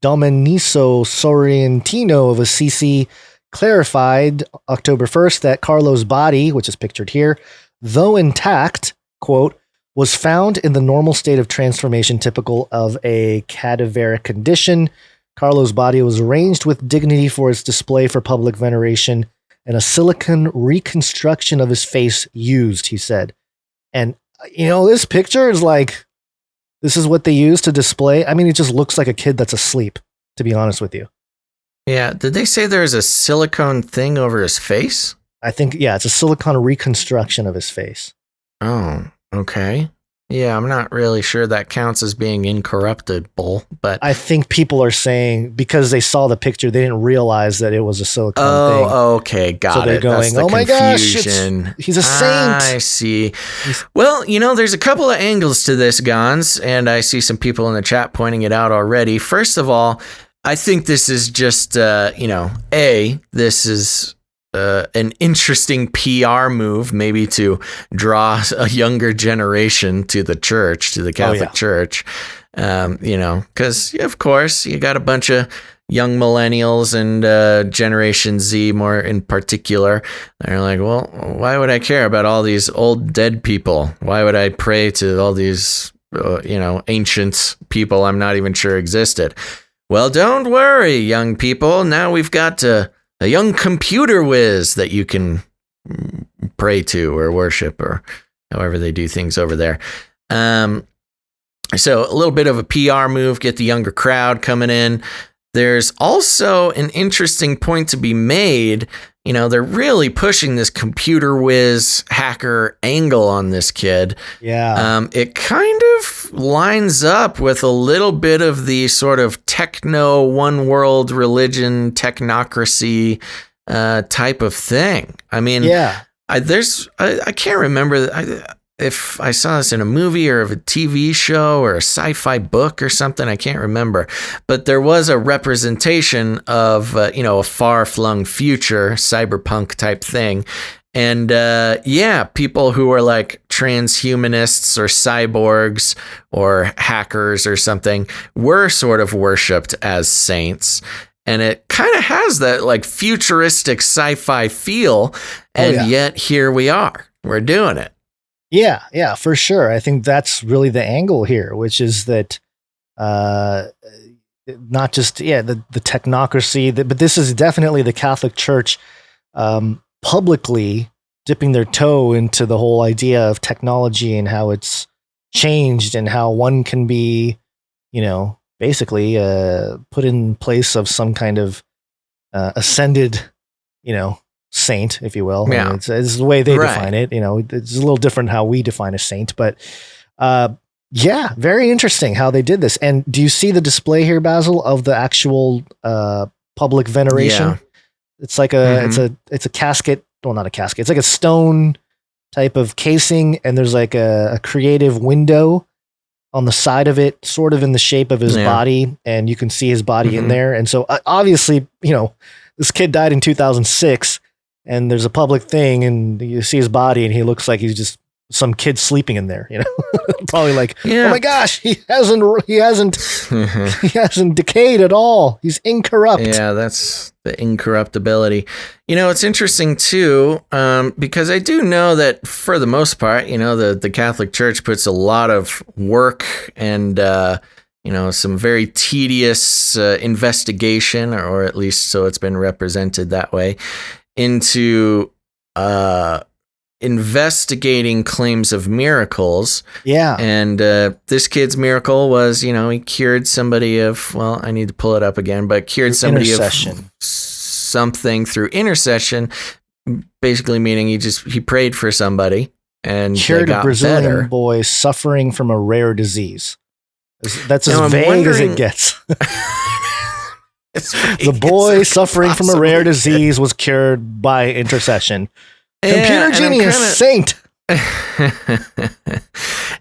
Domenico Sorrentino of Assisi clarified October 1st that Carlo's body, which is pictured here, though intact, quote, was found in the normal state of transformation typical of a cadaveric condition. Carlo's body was arranged with dignity for its display for public veneration, and a silicon reconstruction of his face used, he said. And, this picture is like, this is what they use to display. I mean, it just looks like a kid that's asleep, to be honest with you. Yeah. Did they say there's a silicone thing over his face? I think, it's a silicon reconstruction of his face. Oh, okay. Yeah, I'm not really sure that counts as being incorruptible, but I think people are saying because they saw the picture, they didn't realize that it was a silicone thing. Oh, okay, got it. So they're going, "Oh my gosh, he's a saint." I see. Well, there's a couple of angles to this, Gonz, and I see some people in the chat pointing it out already. First of all, I think this is just, this is an interesting PR move, maybe to draw a younger generation to the church, to the Catholic Church. Because of course you got a bunch of young millennials and Generation Z more in particular. They're like, well, why would I care about all these old dead people? Why would I pray to all these, ancient people I'm not even sure existed? Well, don't worry, young people. Now we've got a young computer whiz that you can pray to or worship or however they do things over there. So a little bit of a PR move, get the younger crowd coming in. There's also an interesting point to be made. They're really pushing this computer whiz hacker angle on this kid. Yeah. It kind of lines up with a little bit of the sort of techno one world religion technocracy type of thing. I mean, I can't remember if I saw this in a movie or of a TV show or a sci-fi book or something. I can't remember, but there was a representation of a far-flung future cyberpunk type thing. And people who are like transhumanists or cyborgs or hackers or something were sort of worshipped as saints. And it kind of has that like futuristic sci-fi feel. And yet here we are. We're doing it. Yeah, for sure. I think that's really the angle here, which is that not just, the technocracy, but this is definitely the Catholic Church publicly dipping their toe into the whole idea of technology and how it's changed and how one can be, basically put in place of some kind of ascended, saint, if you will. Yeah. I mean, it's the way they Right. define it. You know, it's a little different how we define a saint, but yeah, very interesting how they did this. And do you see the display here, Basil, of the actual public veneration? Yeah. It's like it's a casket. Well, not a casket. It's like a stone type of casing, and there's like a creative window on the side of it, sort of in the shape of his body, and you can see his body in there. And so obviously, you know, this kid died in 2006, and there's a public thing, and you see his body, and he looks like he's just some kid sleeping in there, you know, probably like, oh my gosh, he hasn't decayed at all. He's incorrupt. Yeah, that's the incorruptibility. You know, it's interesting too, because I do know that for the most part, you know, the Catholic Church puts a lot of work and, you know, some very tedious investigation, or at least so it's been represented that way, into investigating claims of miracles. Yeah. And this kid's miracle was, you know, he cured somebody of, well, I need to pull it up again, but cured somebody of something through intercession, basically meaning he prayed for somebody and cured got a Brazilian better. boy suffering from a rare disease. That's as vague as it gets. The boy suffering from a rare disease was cured by intercession. Computer genius, saint.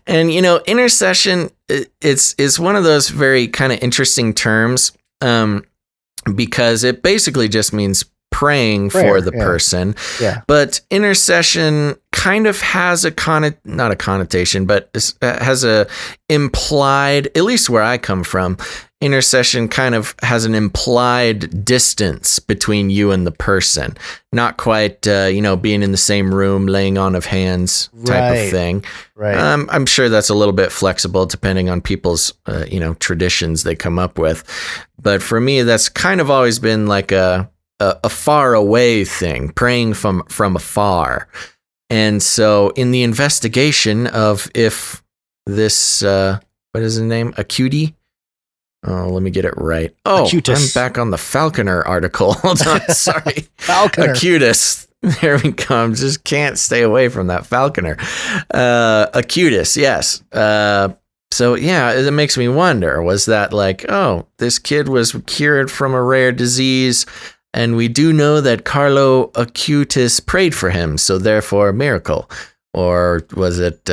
And, you know, intercession, it's one of those very kind of interesting terms, because it basically just means praying for the person. Yeah. But intercession kind of has not a connotation, but has a implied, at least where I come from, intercession kind of has an implied distance between you and the person. Not quite, you know, being in the same room, laying on of hands type of thing. Right. I'm sure that's a little bit flexible depending on people's, you know, traditions they come up with. But for me, that's kind of always been like a far away thing, praying from afar. And so in the investigation of if this, what is his name? Acutis? Oh, let me get it right. Oh, Acutis. I'm back on the Falconer article. Hold on, sorry. Falconer. Acutis. There we come. Just can't stay away from that Falconer. Acutis, yes. So yeah, it makes me wonder, was that like, oh, this kid was cured from a rare disease, and we do know that Carlo Acutis prayed for him, so therefore a miracle. Or was it,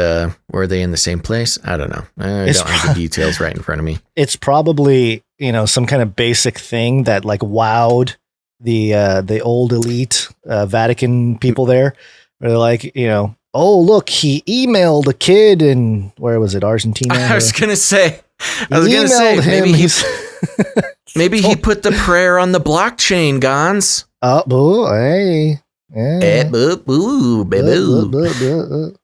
were they in the same place? I don't know. I don't have the details right in front of me. It's probably, you know, some kind of basic thing that like wowed the old elite Vatican people there. Where they're like, you know, oh, look, he emailed a kid in, where was it, Argentina? I was going to say, maybe he put the prayer on the blockchain, Gonz. Hey.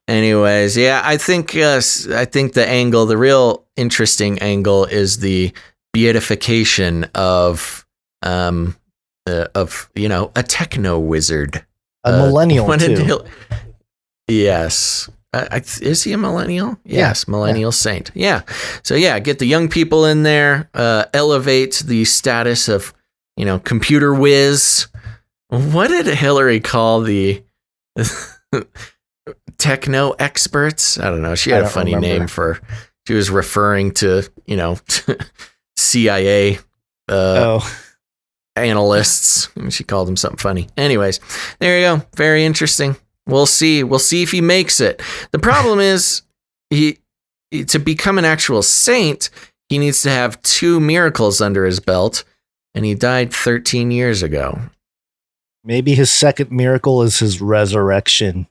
Anyways, yeah, I think the real interesting angle is the beatification of you know, a techno wizard, a millennial too. Yes. Is he a millennial? Yes, millennial saint. Yeah. So yeah, get the young people in there, elevate the status of, you know, computer whiz. What did Hillary call the techno experts? I don't know. She had a funny name she was referring to, you know, CIA analysts. She called them something funny. Anyways, there you go. Very interesting. We'll see. We'll see if he makes it. The problem is to become an actual saint, he needs to have 2 miracles under his belt, and he died 13 years ago. Maybe his second miracle is his resurrection.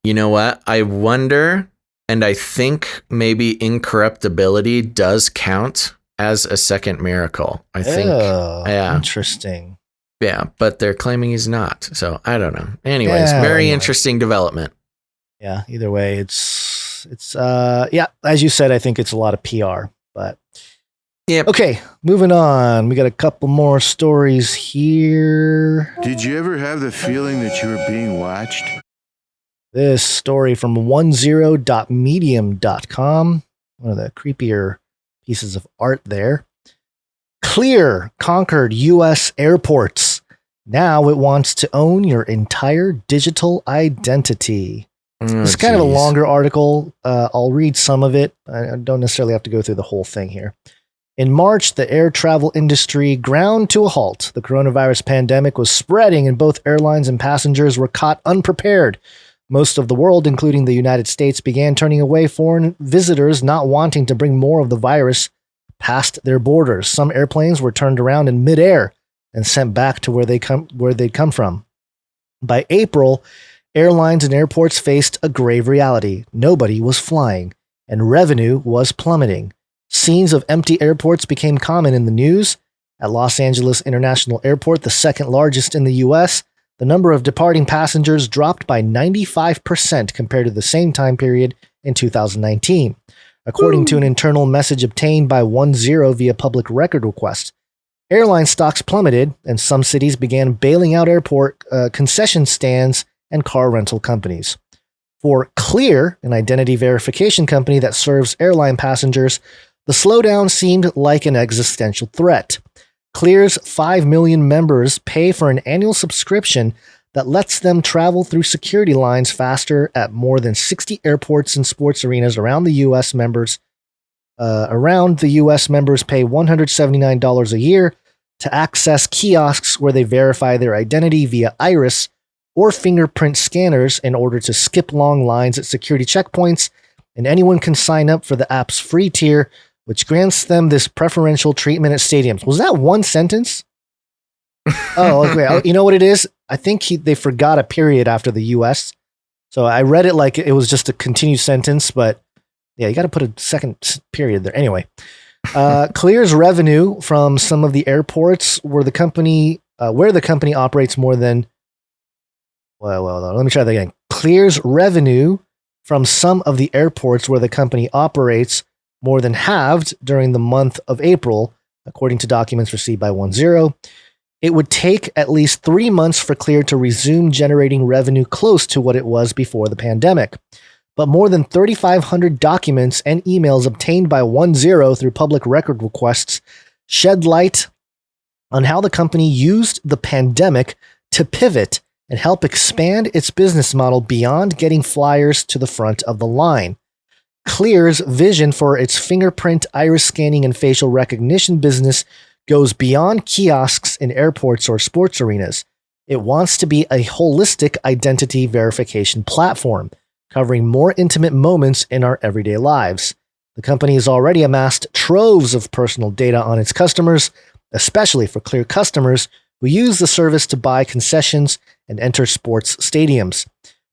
You know what? I wonder, and I think maybe incorruptibility does count as a second miracle. I think. Yeah. Interesting. Yeah, but they're claiming he's not. So I don't know. Anyways, very interesting development. Yeah, either way, it's as you said, I think it's a lot of PR, but yeah. Okay, moving on. We got a couple more stories here. Did you ever have the feeling that you were being watched? This story from 10.medium.com. One of the creepier pieces of art there. Clear conquered U.S. airports. Now it wants to own your entire digital identity. It's kind of a longer article. I'll read some of it. I don't necessarily have to go through the whole thing here. In March, the air travel industry ground to a halt. The coronavirus pandemic was spreading and both airlines and passengers were caught unprepared. Most of the world, including the United States, began turning away foreign visitors, not wanting to bring more of the virus past their borders. Some airplanes were turned around in midair and sent back to where they'd come from. By April, airlines and airports faced a grave reality. Nobody was flying, and revenue was plummeting. Scenes of empty airports became common in the news. At Los Angeles International Airport, the second largest in the U.S., the number of departing passengers dropped by 95% compared to the same time period in 2019, according to an internal message obtained by 10 via public record request. Airline stocks plummeted, and some cities began bailing out airport concession stands and car rental companies. For Clear, an identity verification company that serves airline passengers, the slowdown seemed like an existential threat. Clear's 5 million members pay for an annual subscription that lets them travel through security lines faster at more than 60 airports and sports arenas around the U.S. Members pay $179 a year to access kiosks where they verify their identity via iris or fingerprint scanners in order to skip long lines at security checkpoints, and anyone can sign up for the app's free tier, which grants them this preferential treatment at stadiums. Was that one sentence? Oh, okay. You know what it is? I think they forgot a period after the U.S. So I read it like it was just a continued sentence, but yeah, you got to put a second period there. Anyway, Clear's revenue from some of the airports where the company operates more than. Well, let me try that again. Clear's revenue from some of the airports where the company operates more than halved during the month of April, according to documents received by 10. It would take at least 3 months for Clear to resume generating revenue close to what it was before the pandemic. But more than 3,500 documents and emails obtained by 10 through public record requests shed light on how the company used the pandemic to pivot and help expand its business model beyond getting flyers to the front of the line. Clear's vision for its fingerprint, iris scanning, and facial recognition business goes beyond kiosks in airports or sports arenas. It wants to be a holistic identity verification platform, covering more intimate moments in our everyday lives. The company has already amassed troves of personal data on its customers, especially for Clear customers who use the service to buy concessions and enter sports stadiums.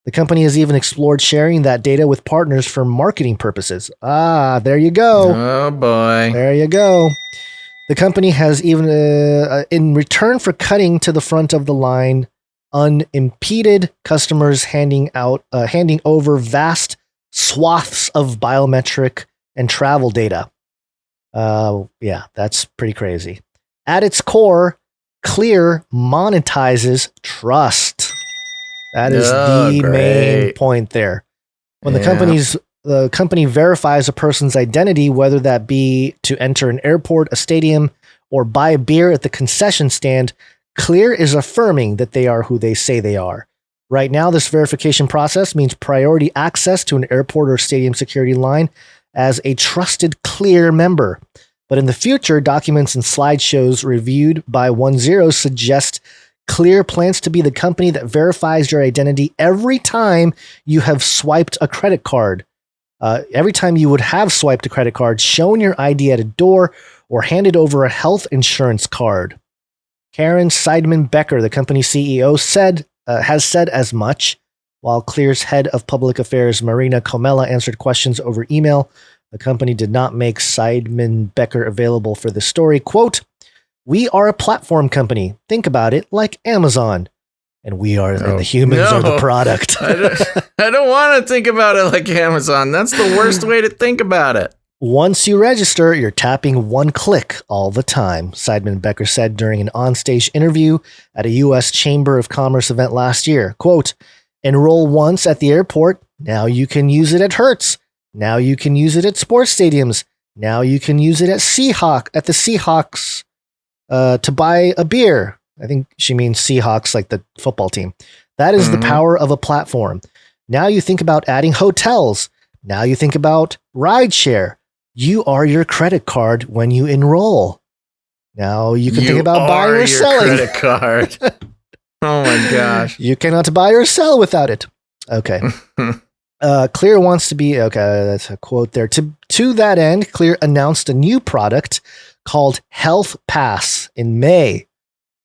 The company has even explored sharing that data with partners for marketing purposes. Ah, there you go. Oh, boy. There you go. The company has even, in return for cutting to the front of the line, unimpeded customers handing over vast swaths of biometric and travel data. Yeah, that's pretty crazy. At its core, Clear monetizes trust. That is the main point there. When the company verifies a person's identity, whether that be to enter an airport, a stadium, or buy a beer at the concession stand, Clear is affirming that they are who they say they are. Right now, this verification process means priority access to an airport or stadium security line as a trusted Clear member. But in the future, documents and slideshows reviewed by 10 suggest Clear plans to be the company that verifies your identity every time you have swiped a credit card. Every time you would have swiped a credit card, shown your ID at a door, or handed over a health insurance card. Karen Seidman-Becker, the company's CEO, has said as much. While Clear's head of public affairs, Marina Comella, answered questions over email, the company did not make Seidman-Becker available for the story. Quote, "We are a platform company. Think about it like Amazon. And we are, and the humans are the product." I don't want to think about it like Amazon. That's the worst way to think about it. "Once you register, you're tapping one click all the time," Seidman-Becker said during an onstage interview at a U.S. Chamber of Commerce event last year. Quote, "Enroll once at the airport. Now you can use it at Hertz. Now you can use it at sports stadiums. Now you can use it at the Seahawks to buy a beer. I think she means Seahawks, like the football team. That is the power of a platform. Now you think about adding hotels. Now you think about rideshare. You are your credit card when you enroll. Now you can think about buying or selling. Credit card. Oh my gosh. You cannot buy or sell without it. Okay. Clear wants to be, okay, that's a quote there. To that end, Clear announced a new product called Health Pass in May.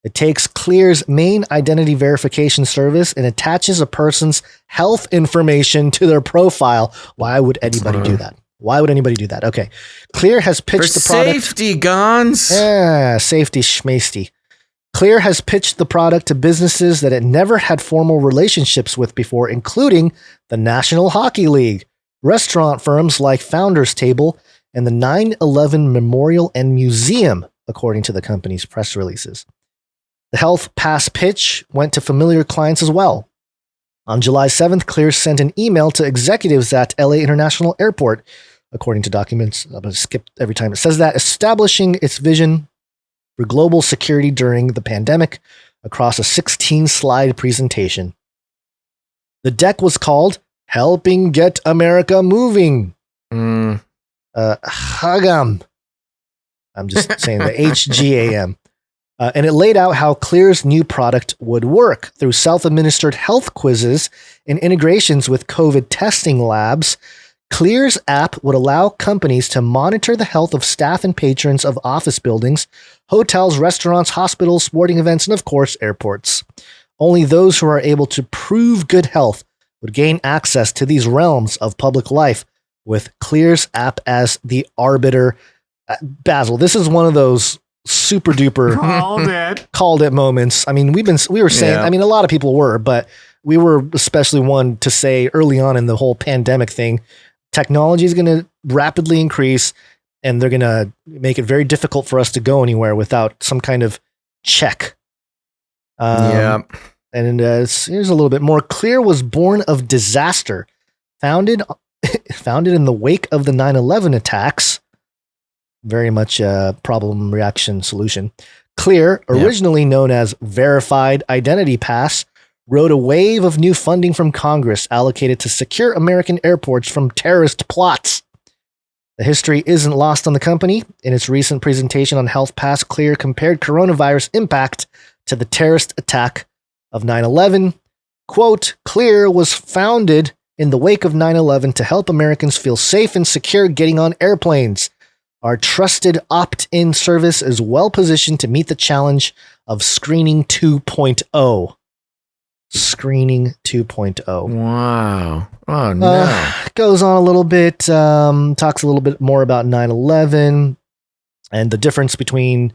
It takes Clear's main identity verification service and attaches a person's health information to their profile. Why would anybody do that? Why would anybody do that? Okay. Clear has pitched the product. Safety, Gonz. Yeah, safety schmasty. Clear has pitched the product to businesses that it never had formal relationships with before, including the National Hockey League, restaurant firms like Founders Table, and the 9/11 Memorial and Museum, according to the company's press releases. The Health Pass pitch went to familiar clients as well. On July 7th, Clear sent an email to executives at LA International Airport, according to documents. I'm going to skip every time. It says that establishing its vision for global security during the pandemic across a 16-slide presentation. The deck was called Helping Get America Moving. Hagam. I'm just saying the HGAM. And it laid out how Clear's new product would work through self-administered health quizzes and integrations with COVID testing labs. Clear's app would allow companies to monitor the health of staff and patrons of office buildings, hotels, restaurants, hospitals, sporting events, and of course, airports. Only those who are able to prove good health would gain access to these realms of public life with Clear's app as the arbiter. Basil, this is one of those super duper called it moments. I mean, we were saying, I mean, a lot of people were, but we were especially one to say early on in the whole pandemic thing, technology is going to rapidly increase and they're going to make it very difficult for us to go anywhere without some kind of check. And here's a little bit more. Clear was born of disaster, founded in the wake of the 9/11 attacks. Very much a problem, reaction, solution. Clear, originally known as Verified Identity Pass, rode a wave of new funding from Congress allocated to secure American airports from terrorist plots. The history isn't lost on the company. In its recent presentation on Health Pass, Clear compared coronavirus impact to the terrorist attack of 9/11. Quote, Clear was founded in the wake of 9/11 to help Americans feel safe and secure getting on airplanes. Our trusted opt-in service is well positioned to meet the challenge of Screening 2.0. Screening 2.0. Wow. Oh, no. Goes on a little bit, talks a little bit more about 9/11 and the difference between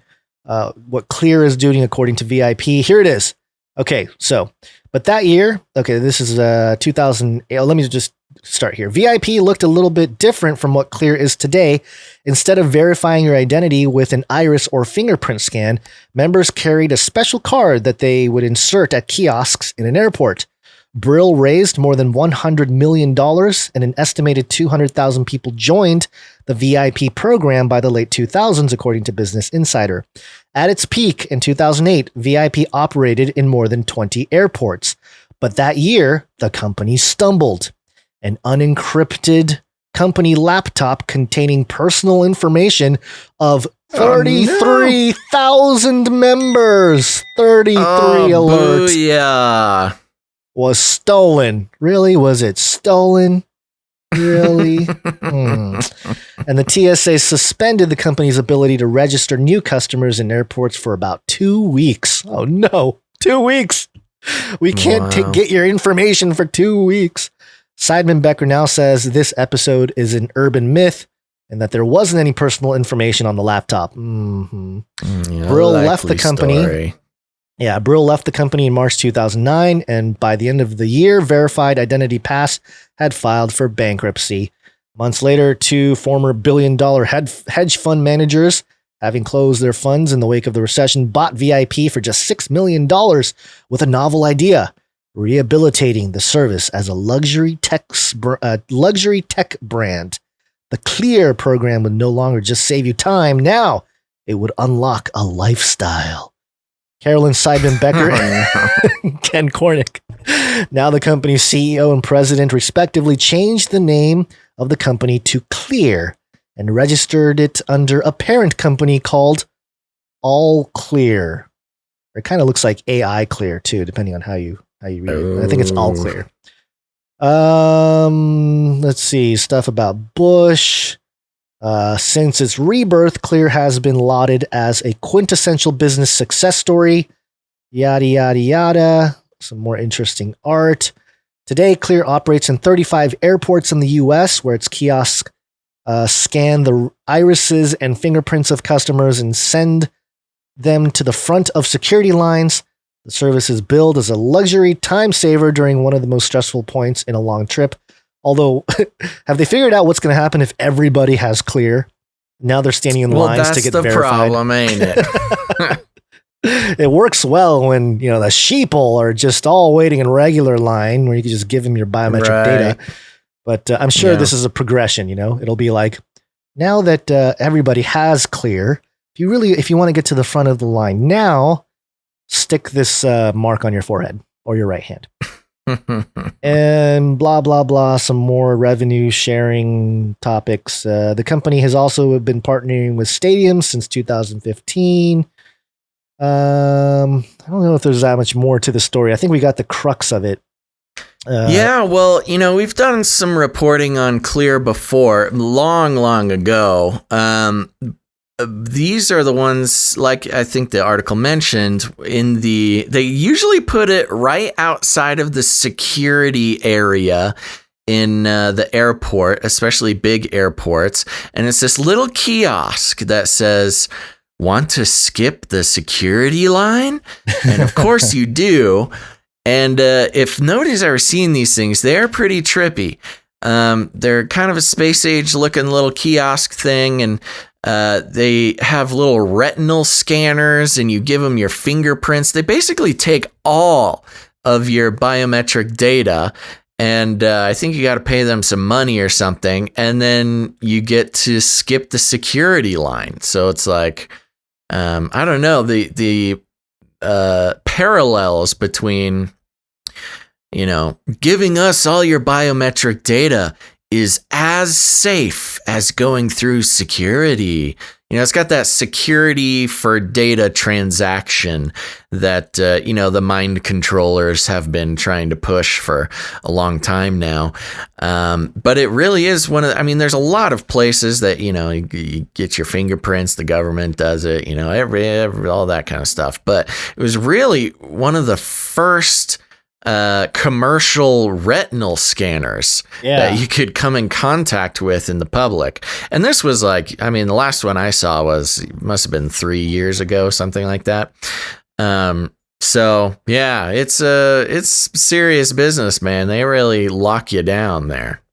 what Clear is doing according to VIP. Here it is. Okay, so, but that year, okay, this is 2008. Let me just start here. VIP looked a little bit different from what Clear is today. Instead of verifying your identity with an iris or fingerprint scan, members carried a special card that they would insert at kiosks in an airport. Brill raised more than $100 million and an estimated 200,000 people joined the VIP program by the late 2000s, according to Business Insider. At its peak in 2008, VIP operated in more than 20 airports. But that year, the company stumbled. An unencrypted company laptop containing personal information of 33,000 members. 33 alerts. Booyah. Was stolen. Really? Was it stolen? Really? And the TSA suspended the company's ability to register new customers in airports for about 2 weeks. Oh no, 2 weeks. We can't get your information for 2 weeks. Sideman Becker now says this episode is an urban myth and that there wasn't any personal information on the laptop. Brill left the company. Story. Yeah, Brill left the company in March 2009, and by the end of the year, Verified Identity Pass had filed for bankruptcy. Months later, two former billion-dollar hedge fund managers, having closed their funds in the wake of the recession, bought VIP for just $6 million with a novel idea, rehabilitating the service as a luxury tech brand. The Clear program would no longer just save you time. Now, it would unlock a lifestyle. Carolyn Seidman Becker, and Ken Cornick. Now the company's CEO and president respectively changed the name of the company to Clear and registered it under a parent company called All Clear. It kind of looks like AI Clear too, depending on how you read it. I think it's All Clear. Let's see, stuff about Bush. Since its rebirth, Clear has been lauded as a quintessential business success story. Yada, yada, yada. Some more interesting art. Today, Clear operates in 35 airports in the U.S., where its kiosks scan the irises and fingerprints of customers and send them to the front of security lines. The service is billed as a luxury time saver during one of the most stressful points in a long trip. Although, have they figured out what's going to happen if everybody has Clear? Now they're standing in lines to get verified. Well, that's the problem, ain't it? It works well when, the sheeple are just all waiting in regular line where you can just give them your biometric data. But I'm sure this is a progression, It'll be like, now that everybody has Clear, if you want to get to the front of the line now, stick this mark on your forehead or your right hand. And blah, blah, blah, some more revenue sharing topics. The company has also been partnering with stadiums since 2015. I don't know if there's that much more to the story. I think we got the crux of it. Well, we've done some reporting on Clear before, long ago. These are the ones, like I think the article mentioned, they usually put it right outside of the security area in the airport, especially big airports. And it's this little kiosk that says, "Want to skip the security line?" And of course you do. And if nobody's ever seen these things, they're pretty trippy. They're kind of a space age looking little kiosk thing, and they have little retinal scanners, and you give them your fingerprints. They basically take all of your biometric data, and I think you got to pay them some money or something, and then you get to skip the security line. So it's like, I don't know, the parallels between, giving us all your biometric data is as safe as going through security. It's got that security for data transaction that, the mind controllers have been trying to push for a long time now. But it really is there's a lot of places that, you get your fingerprints, the government does it, every all that kind of stuff. But it was really one of the first commercial retinal scanners that you could come in contact with in the public. And this was the last one I saw must have been 3 years ago, something like that. So yeah, it's serious business, man. They really lock you down there.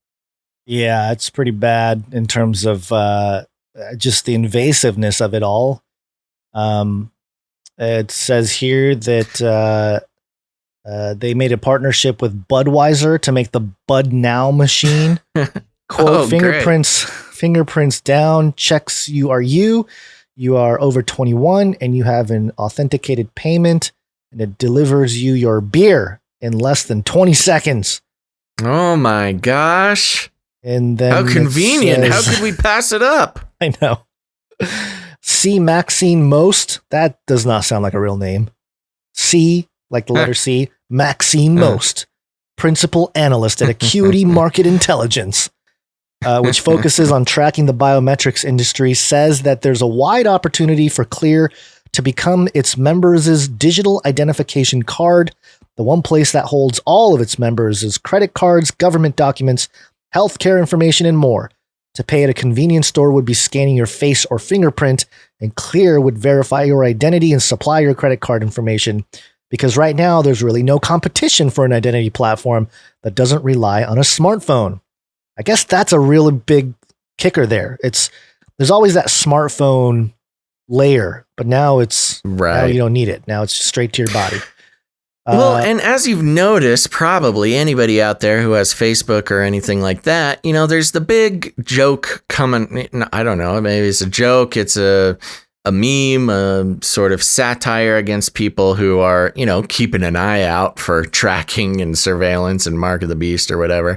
Yeah, it's pretty bad in terms of just the invasiveness of it all. It says here that they made a partnership with Budweiser to make the Bud Now machine. Quote, fingerprints down, checks you are over 21 and you have an authenticated payment, and it delivers you your beer in less than 20 seconds. Oh my gosh. And then how convenient. How could we pass it up? I know. C. Maxine Most. That does not sound like a real name. C, like the letter C, Maxine Most, principal analyst at Acuity Market Intelligence, which focuses on tracking the biometrics industry, says that there's a wide opportunity for Clear to become its members' digital identification card, the one place that holds all of its members' credit cards, government documents, healthcare information, and more. To pay at a convenience store would be scanning your face or fingerprint, and Clear would verify your identity and supply your credit card information. Because right now, there's really no competition for an identity platform that doesn't rely on a smartphone. I guess that's a really big kicker there. There's always that smartphone layer, but now now you don't need it. Now it's straight to your body. Well, and as you've noticed, probably anybody out there who has Facebook or anything like that, there's the big joke coming. I don't know. Maybe it's a joke. It's a meme, a sort of satire against people who are, keeping an eye out for tracking and surveillance and Mark of the Beast or whatever,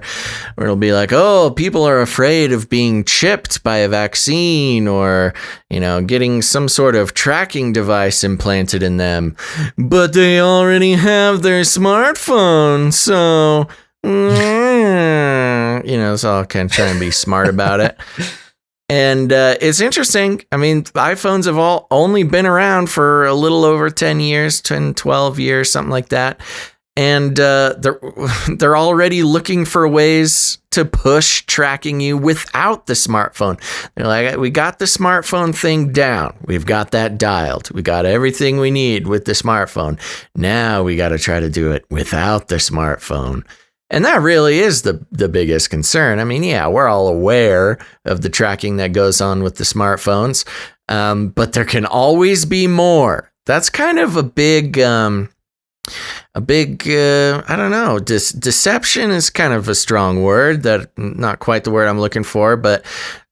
where it'll be like, oh, people are afraid of being chipped by a vaccine or, getting some sort of tracking device implanted in them, but they already have their smartphone. So, so I'll kind of try and be smart about it. And it's interesting. I mean, iPhones have all only been around for a little over 10 years, 10, 12 years, something like that. And they're already looking for ways to push tracking you without the smartphone. They're like, we got the smartphone thing down. We've got that dialed. We got everything we need with the smartphone. Now we got to try to do it without the smartphone. And that really is the biggest concern. I mean, yeah, we're all aware of the tracking that goes on with the smartphones, but there can always be more. That's kind of a big, I don't know, deception is kind of a strong word, that not quite the word I'm looking for, but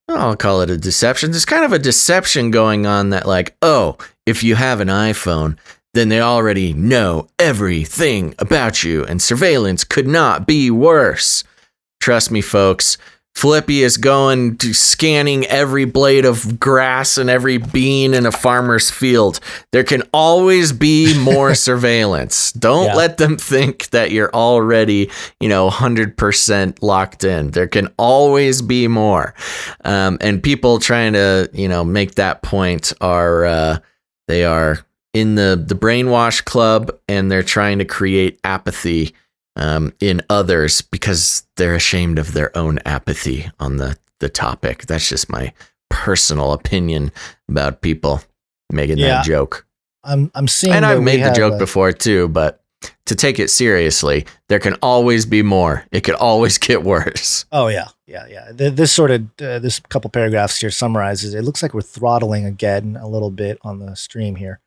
I'll call it a deception. There's kind of a deception going on that like, oh, if you have an iPhone, then they already know everything about you, and surveillance could not be worse. Trust me, folks. Flippy is going to scanning every blade of grass and every bean in a farmer's field. There can always be more surveillance. Don't let them think that you're already, 100% locked in. There can always be more. And people trying to, make that point are, they are in the brainwash club, and they're trying to create apathy in others because they're ashamed of their own apathy on the topic. That's just my personal opinion about people making that joke. I'm seeing, and I've made the joke before too, but to take it seriously, there can always be more. It could always get worse. Oh yeah. This sort of this couple paragraphs here summarizes. It looks like we're throttling again a little bit on the stream here.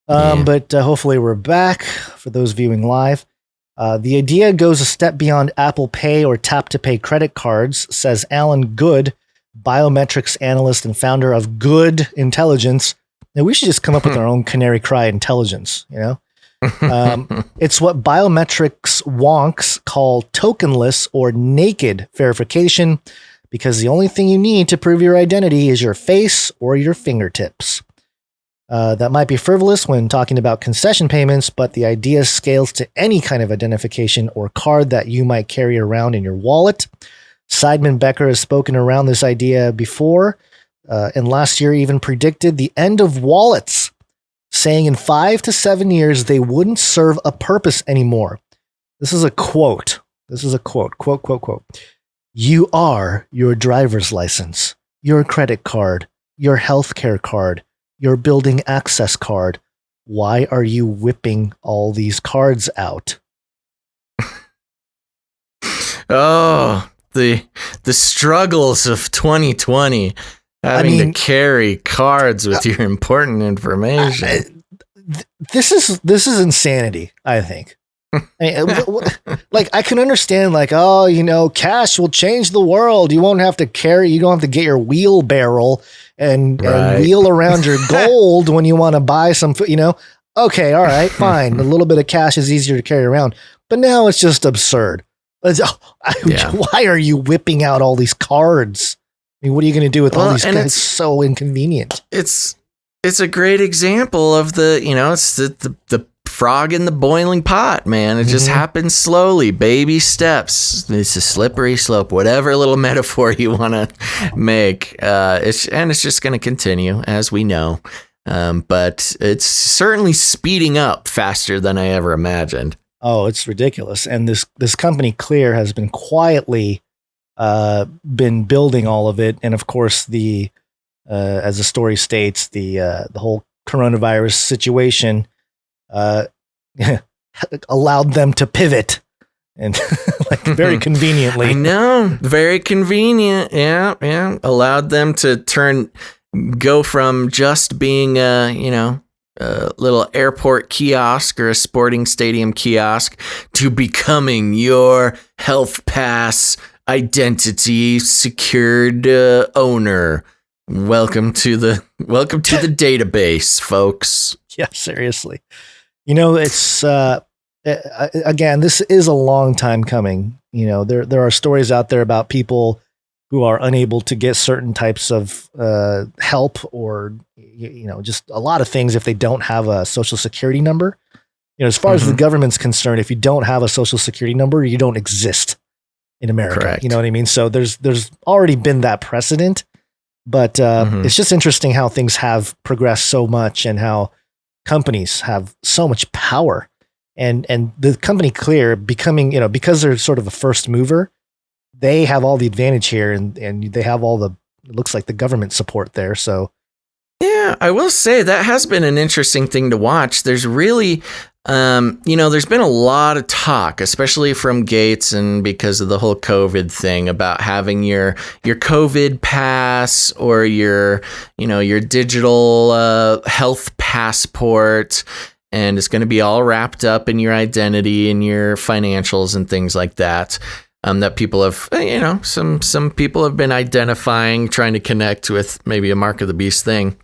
But hopefully we're back for those viewing live. The idea goes a step beyond Apple Pay or tap-to-pay credit cards, says Alan Good, biometrics analyst and founder of Good Intelligence. Now, we should just come up with our own Canary Cry Intelligence, It's what biometrics wonks call tokenless or naked verification, because the only thing you need to prove your identity is your face or your fingertips. That might be frivolous when talking about concession payments, but the idea scales to any kind of identification or card that you might carry around in your wallet. Seidman Becker has spoken around this idea before, and last year even predicted the end of wallets, saying in 5 to 7 years they wouldn't serve a purpose anymore. This is a quote. Quote. You are your driver's license, your credit card, your healthcare card, your building access card. Why are you whipping all these cards out? Oh, the struggles of 2020, having to carry cards with your important information. This is insanity, I think. Like, I can understand, like, cash will change the world. You don't have to get your wheelbarrow and wheel around your gold when you want to buy some food, Okay, all right, fine. A little bit of cash is easier to carry around. But now it's just absurd. Why are you whipping out all these cards? I mean, what are you going to do with all these cards? It's so inconvenient. It's a great example of it's the frog in the boiling pot, man. It just happens slowly, baby steps. It's a slippery slope, whatever little metaphor you want to make. It's just going to continue, as we know. But it's certainly speeding up faster than I ever imagined. Oh, it's ridiculous. And this company Clear has been quietly been building all of it. And of course, as the story states, the whole coronavirus situation allowed them to pivot, and very conveniently. I know, very convenient. Yeah. Allowed them to go from just being a little airport kiosk or a sporting stadium kiosk to becoming your health pass identity secured owner Welcome to the database, folks. Yeah, seriously. It's again, this is a long time coming. There are stories out there about people who are unable to get certain types of help, or just a lot of things if they don't have a social security number. As far as the government's concerned, if you don't have a social security number, you don't exist in America. Correct. You know what I mean? So there's already been that precedent, but it's just interesting how things have progressed so much and how companies have so much power, and the company Clear becoming, because they're sort of a first mover, they have all the advantage here, and they have all the, it looks like, the government support there. So yeah, I will say that has been an interesting thing to watch. There's really, there's been a lot of talk, especially from Gates and because of the whole COVID thing, about having your COVID pass or your digital health passport, and it's going to be all wrapped up in your identity and your financials and things like that. That people have, some people have been identifying, trying to connect with maybe a Mark of the Beast thing.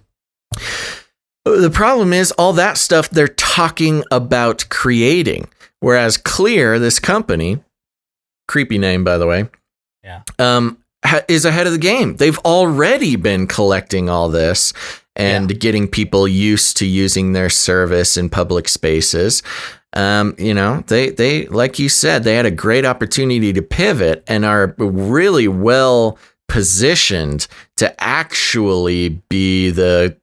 The problem is all that stuff they're talking about creating, whereas Clear, this company, creepy name, by the way, is ahead of the game. They've already been collecting all this and getting people used to using their service in public spaces. They, like you said, they had a great opportunity to pivot and are really well positioned to actually be the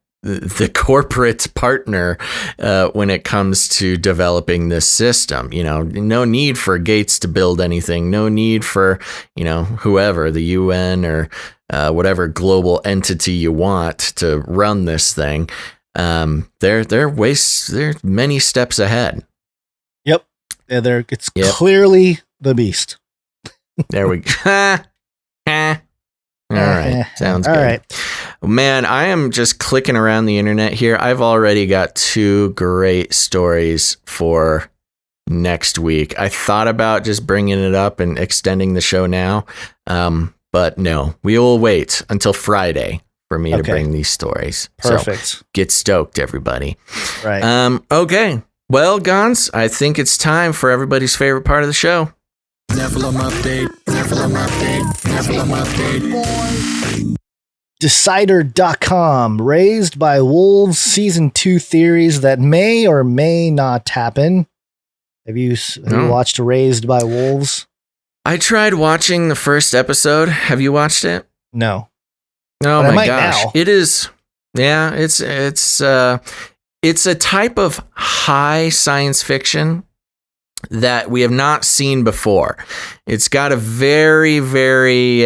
corporate partner when it comes to developing this system. No need for Gates to build anything. No need for, whoever, the UN or whatever global entity you want to run this thing. They're many steps ahead. Yep. It's clearly the beast. There we go. All right. Sounds good. All right. Man, I am just clicking around the internet here. I've already got 2 great stories for next week. I thought about just bringing it up and extending the show now. But no, we will wait until Friday for me to bring these stories. Perfect. So get stoked, everybody. Right. Okay. Well, Gonz, I think it's time for everybody's favorite part of the show. Nephilim update. Decider.com, Raised by Wolves Season 2 theories that may or may not happen. Have you watched Raised by Wolves? I tried watching the first episode. Have you watched it? No. Oh my gosh. Now. It is. Yeah, it's a type of high science fiction that we have not seen before. It's got a very, very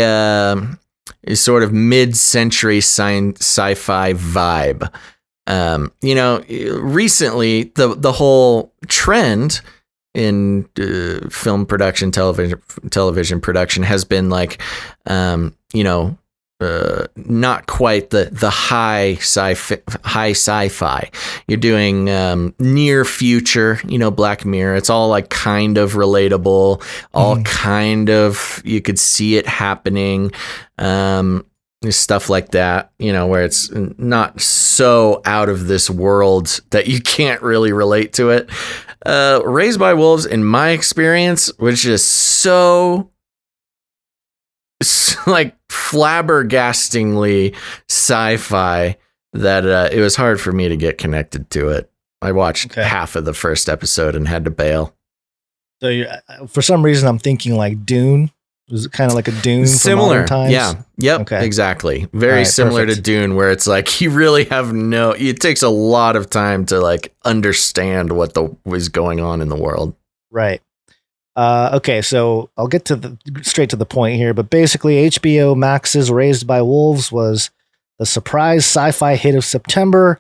sort of mid-century sci-fi vibe. Recently the whole trend in film production, television production has been like, not quite the high sci-fi. You're doing near future, Black Mirror. It's all like kind of relatable, all kind of, you could see it happening. Stuff like that, where it's not so out of this world that you can't really relate to it. Raised by Wolves, in my experience, was just so like flabbergastingly sci-fi that it was hard for me to get connected to it. I watched half of the first episode and had to bail. So for some reason, I'm thinking like Dune. Was it kind of like a Dune from modern times? Yeah. Yep. Okay. Exactly. Very similar to Dune, where it's like you really have it takes a lot of time to like understand what was going on in the world. Right. Okay, so I'll get straight to the point here, but basically HBO Max's Raised by Wolves was the surprise sci-fi hit of September.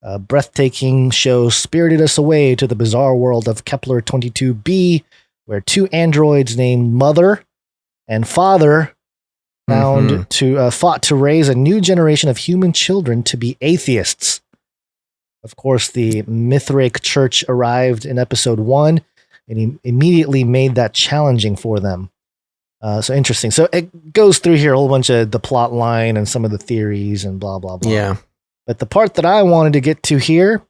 A breathtaking show spirited us away to the bizarre world of Kepler 22b, where 2 androids named Mother and Father fought to raise a new generation of human children to be atheists. Of course, the Mithraic Church arrived in episode 1, and he immediately made that challenging for them. So interesting. So it goes through here a whole bunch of the plot line and some of the theories and blah, blah, blah. Yeah. But the part that I wanted to get to here,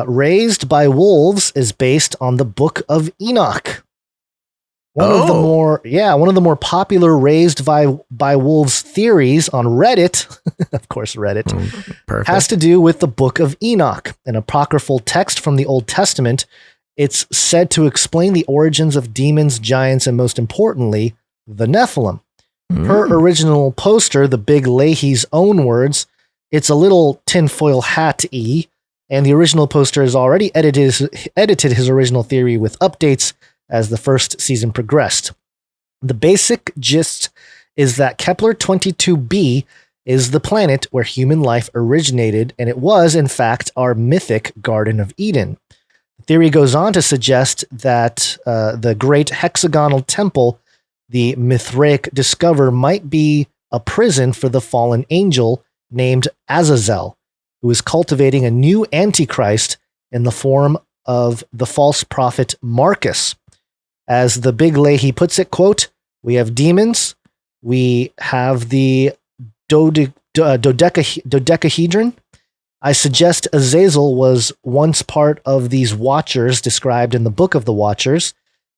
Raised by Wolves is based on the Book of Enoch. One of the more popular Raised by Wolves theories on Reddit, of course Reddit, has to do with the Book of Enoch, an apocryphal text from the Old Testament. It's said to explain the origins of demons, giants, and most importantly, the Nephilim. Per original poster, the Big Leahy's own words, it's a little tinfoil hat-y, and the original poster has already edited his original theory with updates as the first season progressed. The basic gist is that Kepler 22b is the planet where human life originated, and it was, in fact, our mythic Garden of Eden. The theory goes on to suggest that the great hexagonal temple the Mithraic discover might be a prison for the fallen angel named Azazel, who is cultivating a new antichrist in the form of the false prophet Marcus. As the Big Leahy puts it, quote, we have demons, we have the dodecahedron. I suggest Azazel was once part of these watchers described in the Book of the Watchers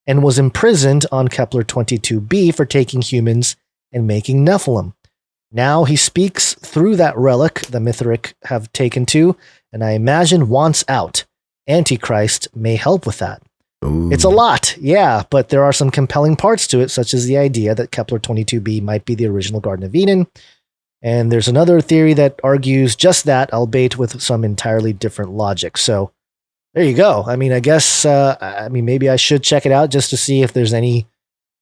and was imprisoned on Kepler 22b for taking humans and making Nephilim. Now he speaks through that relic the Mithraic have taken to, and I imagine wants out. Antichrist may help with that. Ooh. It's a lot, yeah, but there are some compelling parts to it, such as the idea that Kepler 22b might be the original Garden of Eden. And there's another theory that argues just that, albeit with some entirely different logic. So there you go. I mean, I guess, maybe I should check it out just to see if there's any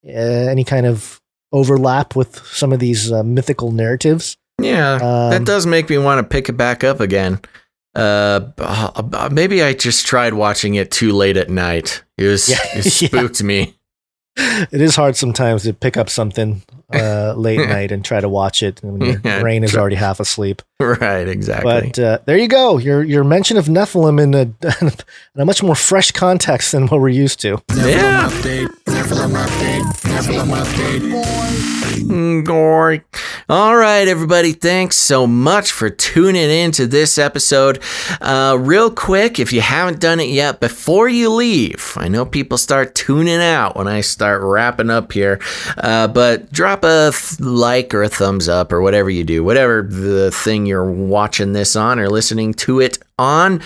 kind of overlap with some of these mythical narratives. Yeah, that does make me want to pick it back up again. Maybe I just tried watching it too late at night. It spooked me. It is hard sometimes to pick up something late night and try to watch it when your brain is already half asleep. Right, exactly. But there you go. Your mention of Nephilim in a much more fresh context than what we're used to. Nephilim update. Gory. All right, everybody. Thanks so much for tuning in to this episode. Real quick, if you haven't done it yet, before you leave, I know people start tuning out when I start wrapping up here, but drop a like or a thumbs up or whatever you do, whatever the thing you're watching this on or listening to it on.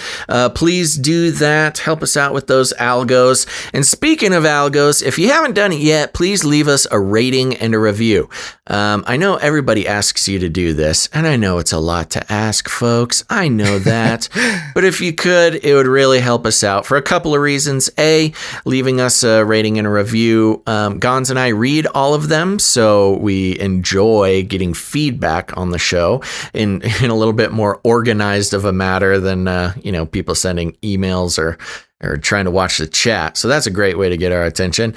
Please do that. Help us out with those algos. And speaking of algos, if you haven't done it yet, please leave us a rating and a review. I know everybody asks you to do this, and I know it's a lot to ask, folks. I know that. But if you could, it would really help us out for a couple of reasons. A, leaving us a rating and a review. Gonz and I read all of them, so we enjoy getting feedback on the show in a little bit more organized of a matter than people sending emails or trying to watch the chat. So that's a great way to get our attention.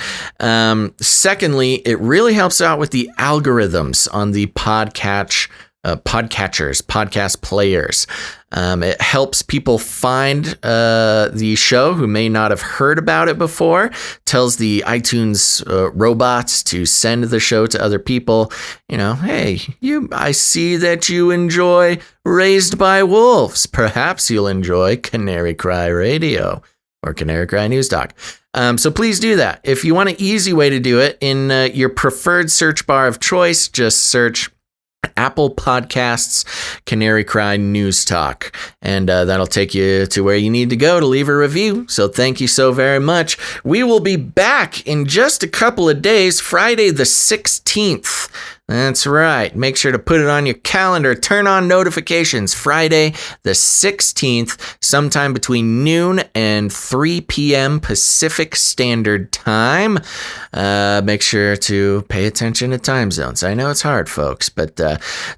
Secondly, it really helps out with the algorithms on the podcatchers, podcast players. It helps people find the show who may not have heard about it before, tells the iTunes robots to send the show to other people. Hey, I see that you enjoy Raised by Wolves. Perhaps you'll enjoy CanaryCryRadio or CanaryCry News Talk. So please do that. If you want an easy way to do it, in your preferred search bar of choice, just search Apple Podcasts, CanaryCry News Talk, and that'll take you to where you need to go to leave a review. So thank you so very much. We will be back in just a couple of days, Friday the 16th. That's right. Make sure to put it on your calendar. Turn on notifications. Friday the 16th, sometime between noon and 3 p.m. Pacific Standard Time. Make sure to pay attention to time zones. I know it's hard, folks, but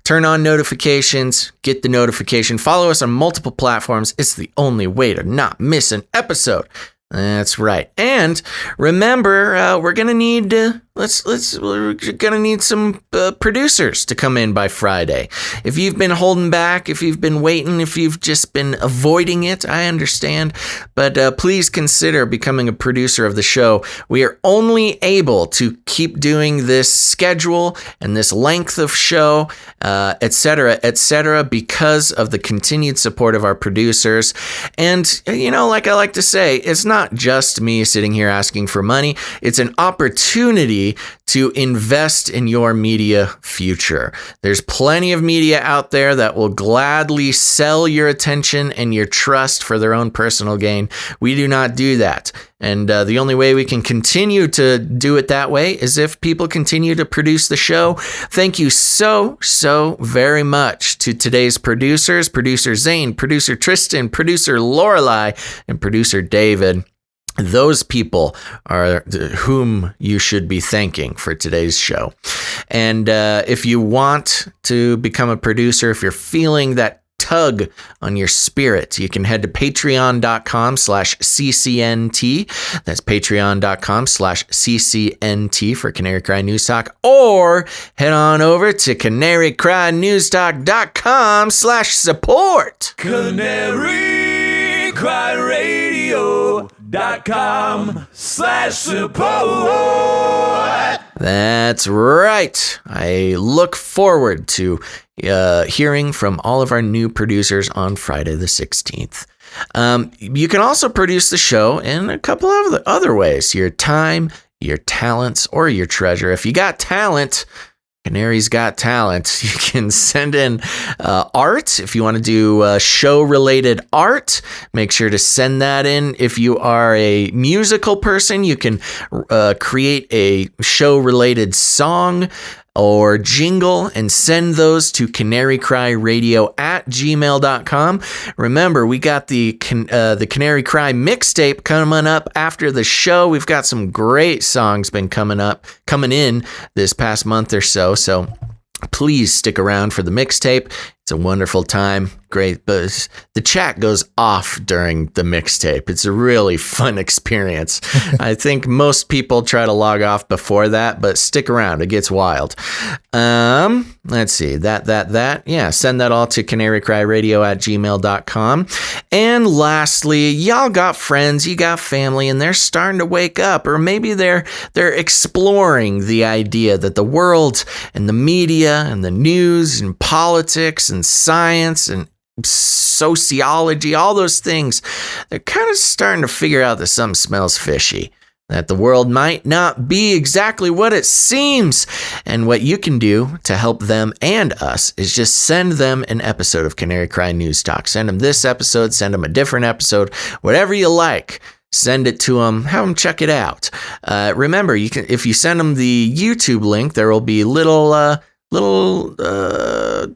turn on notifications. Get the notification. Follow us on multiple platforms. It's the only way to not miss an episode. That's right. And remember, we're going to need we're gonna need some producers to come in by Friday. If you've been holding back, if you've been waiting, if you've just been avoiding it, I understand. But please consider becoming a producer of the show. We are only able to keep doing this schedule and this length of show, etc., because of the continued support of our producers. And, like I like to say, it's not just me sitting here asking for money. It's an opportunity to invest in your media future. There's plenty of media out there that will gladly sell your attention and your trust for their own personal gain. We do not do that. And the only way we can continue to do it that way is if people continue to produce the show. Thank you so very much to today's producers, producer Zane, producer Tristan, producer Lorelei, and producer David. Those people are whom you should be thanking for today's show. And if you want to become a producer, if you're feeling that tug on your spirit, you can head to patreon.com/CCNT. That's patreon.com/CCNT for Canary Cry News Talk, or head on over to CanaryCryNewsTalk.com/support. CanaryCryRadio.com/support. That's right. I look forward to hearing from all of our new producers on Friday the 16th. You can also produce the show in a couple of other ways. Your time, your talents, or your treasure. If you got talent, Canary's got talent. You can send in art. If you want to do show-related art, make sure to send that in. If you are a musical person, you can create a show-related song or jingle and send those to CanaryCryRadio@gmail.com. Remember, we got the Canary Cry mixtape coming up after the show. We've got some great songs been coming in this past month or so. So please stick around for the mixtape. It's a wonderful time. Great. But the chat goes off during the mixtape. It's a really fun experience. I think most people try to log off before that, but stick around. It gets wild. Let's see. Yeah, send that all to CanaryCryRadio@gmail.com. And lastly, y'all got friends, you got family, and they're starting to wake up, or maybe they're exploring the idea that the world and the media and the news and politics and science and sociology, all those things, they're kind of starting to figure out that something smells fishy, that the world might not be exactly what it seems. And what you can do to help them and us is just send them an episode of Canary Cry News Talk. Send them this episode, send them a different episode, whatever you like. Send it to them, have them check it out. Remember, you can, if you send them the YouTube link, there will be little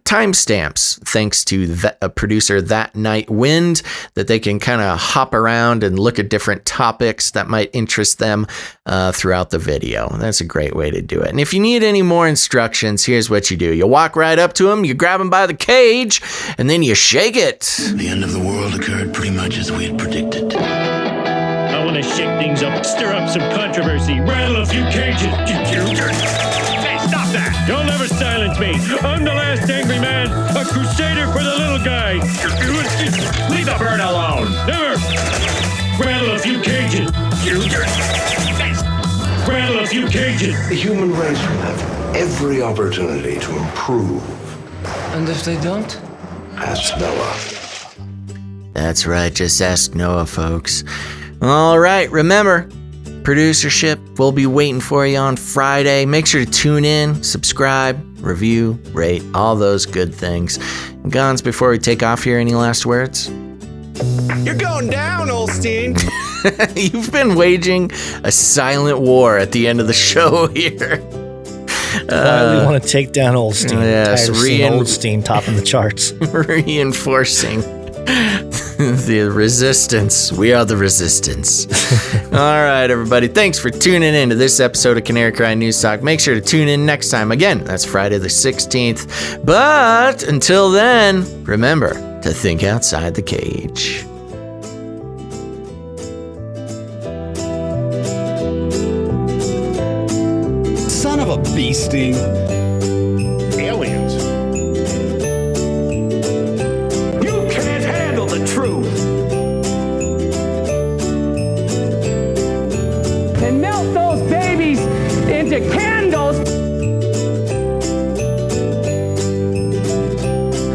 timestamps, thanks to producer That Night Wind, that they can kind of hop around and look at different topics that might interest them throughout the video. That's a great way to do it. And if you need any more instructions, here's what you do. You walk right up to them, you grab them by the cage, and then you shake it. The end of the world occurred pretty much as we had predicted. I want to shake things up, stir up some controversy, rattle a few cages. Stop that! You'll never silence me! I'm the last angry man, a crusader for the little guy! Leave the bird alone! Never! Rattle a few cages! Rattle a few cages! The human race will have every opportunity to improve. And if they don't? Ask Noah. That's right, just ask Noah, folks. All right, remember, producership will be waiting for you on Friday. Make sure to tune in, subscribe, review, rate, all those good things. Gonz, before we take off here, any last words? You're going down, Olstein. You've been waging a silent war at the end of the show here. Why we want to take down Olstein. Yes, Olstein topping the charts. Reinforcing the resistance. We are the resistance. All right, everybody. Thanks for tuning in to this episode of Canary Cry News Talk. Make sure to tune in next time. Again, that's Friday the 16th. But until then, remember to think outside the cage. a bee sting. Aliens. You can't handle the truth. And melt those babies into candles.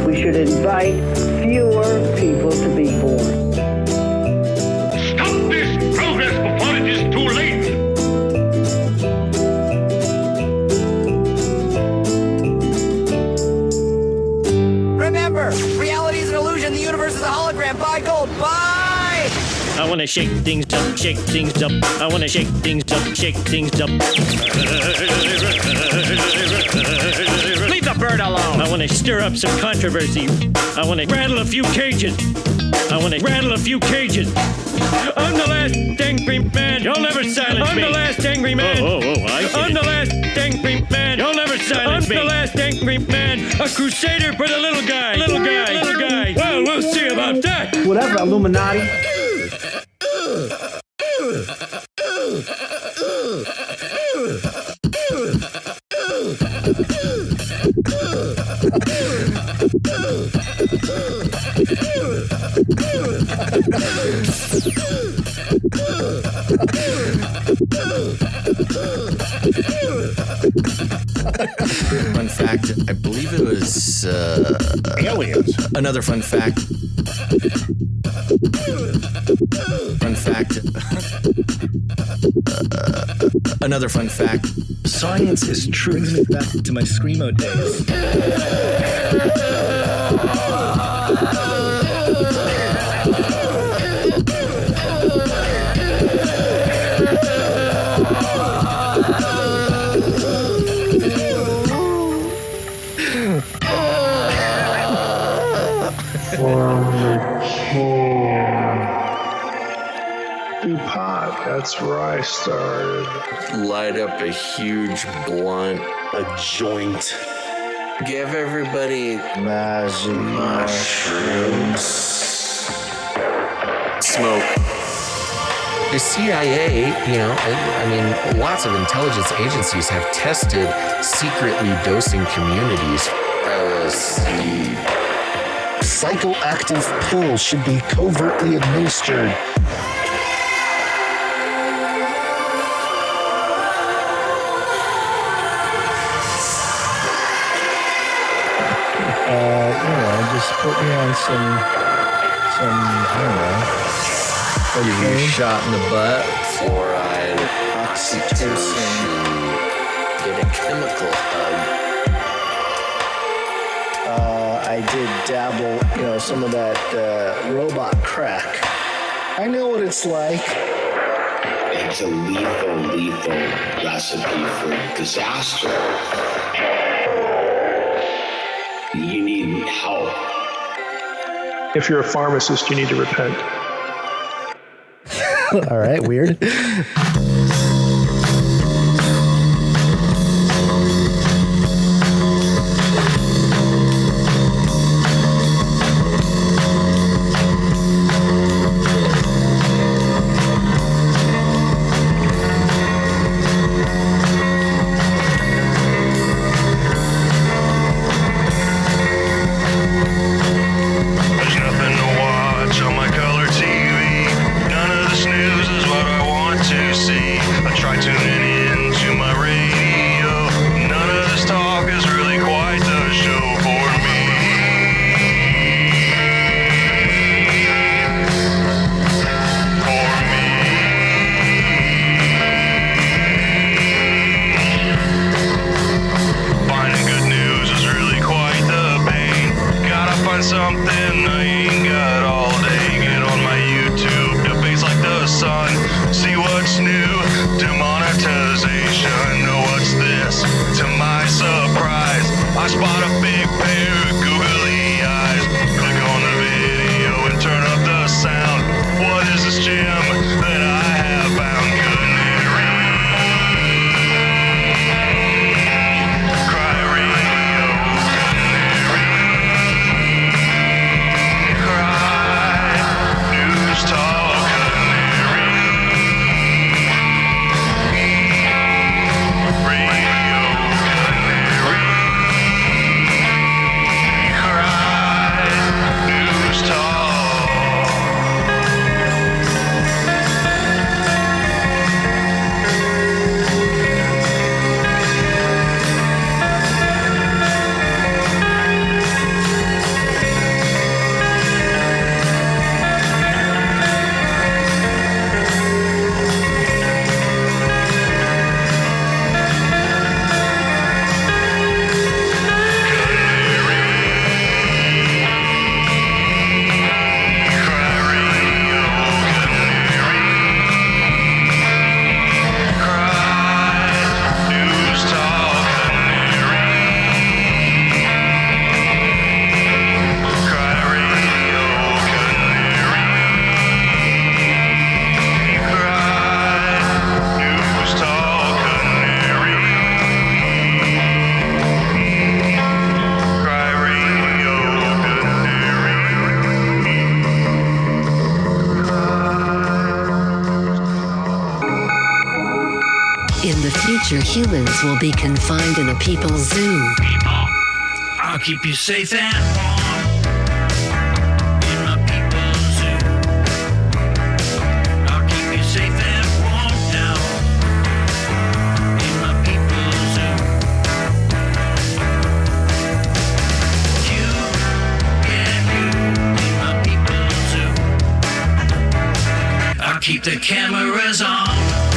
We should invite fewer people to be born. Stop this progress before it is too late. Remember, reality is an illusion. The universe is a hologram. Buy gold. Buy! I wanna shake things up, shake things up. I wanna shake things up, shake things up. Leave the bird alone. I wanna stir up some controversy. I wanna rattle a few cages. I wanna rattle a few cages. I'm the last angry man. You'll never silence me. I'm the last angry man. I get I'm the last angry man. You'll never silence me. I'm the last angry man. A crusader for the little guy. Little guy. Little guy. Well, we'll see about that. Whatever, Illuminati. Fun fact, I believe it was aliens. Another fun fact. Fun fact. Another fun fact. Science is true. Brings me back to my Screamo days. Pot, that's where I started. Light up a huge blunt. A joint. Give everybody Magic mushrooms. Smoke. The CIA, I mean, lots of intelligence agencies have tested secretly dosing communities. LSD. Psychoactive pills should be covertly administered. Just put me on some, I don't know. Give you a shot in the butt. Fluoride, oxytocin. Get a chemical hug. I did dabble, some of that robot crack. I know what it's like. It's a lethal recipe for disaster. You need help. If you're a pharmacist, you need to repent. All right, weird. Radio. future humans will be confined in a people's zoo. I'll keep you safe and warm in my people's zoo. I'll keep you safe and warm now in my people's zoo. You and you in my people's zoo. I'll keep the cameras on.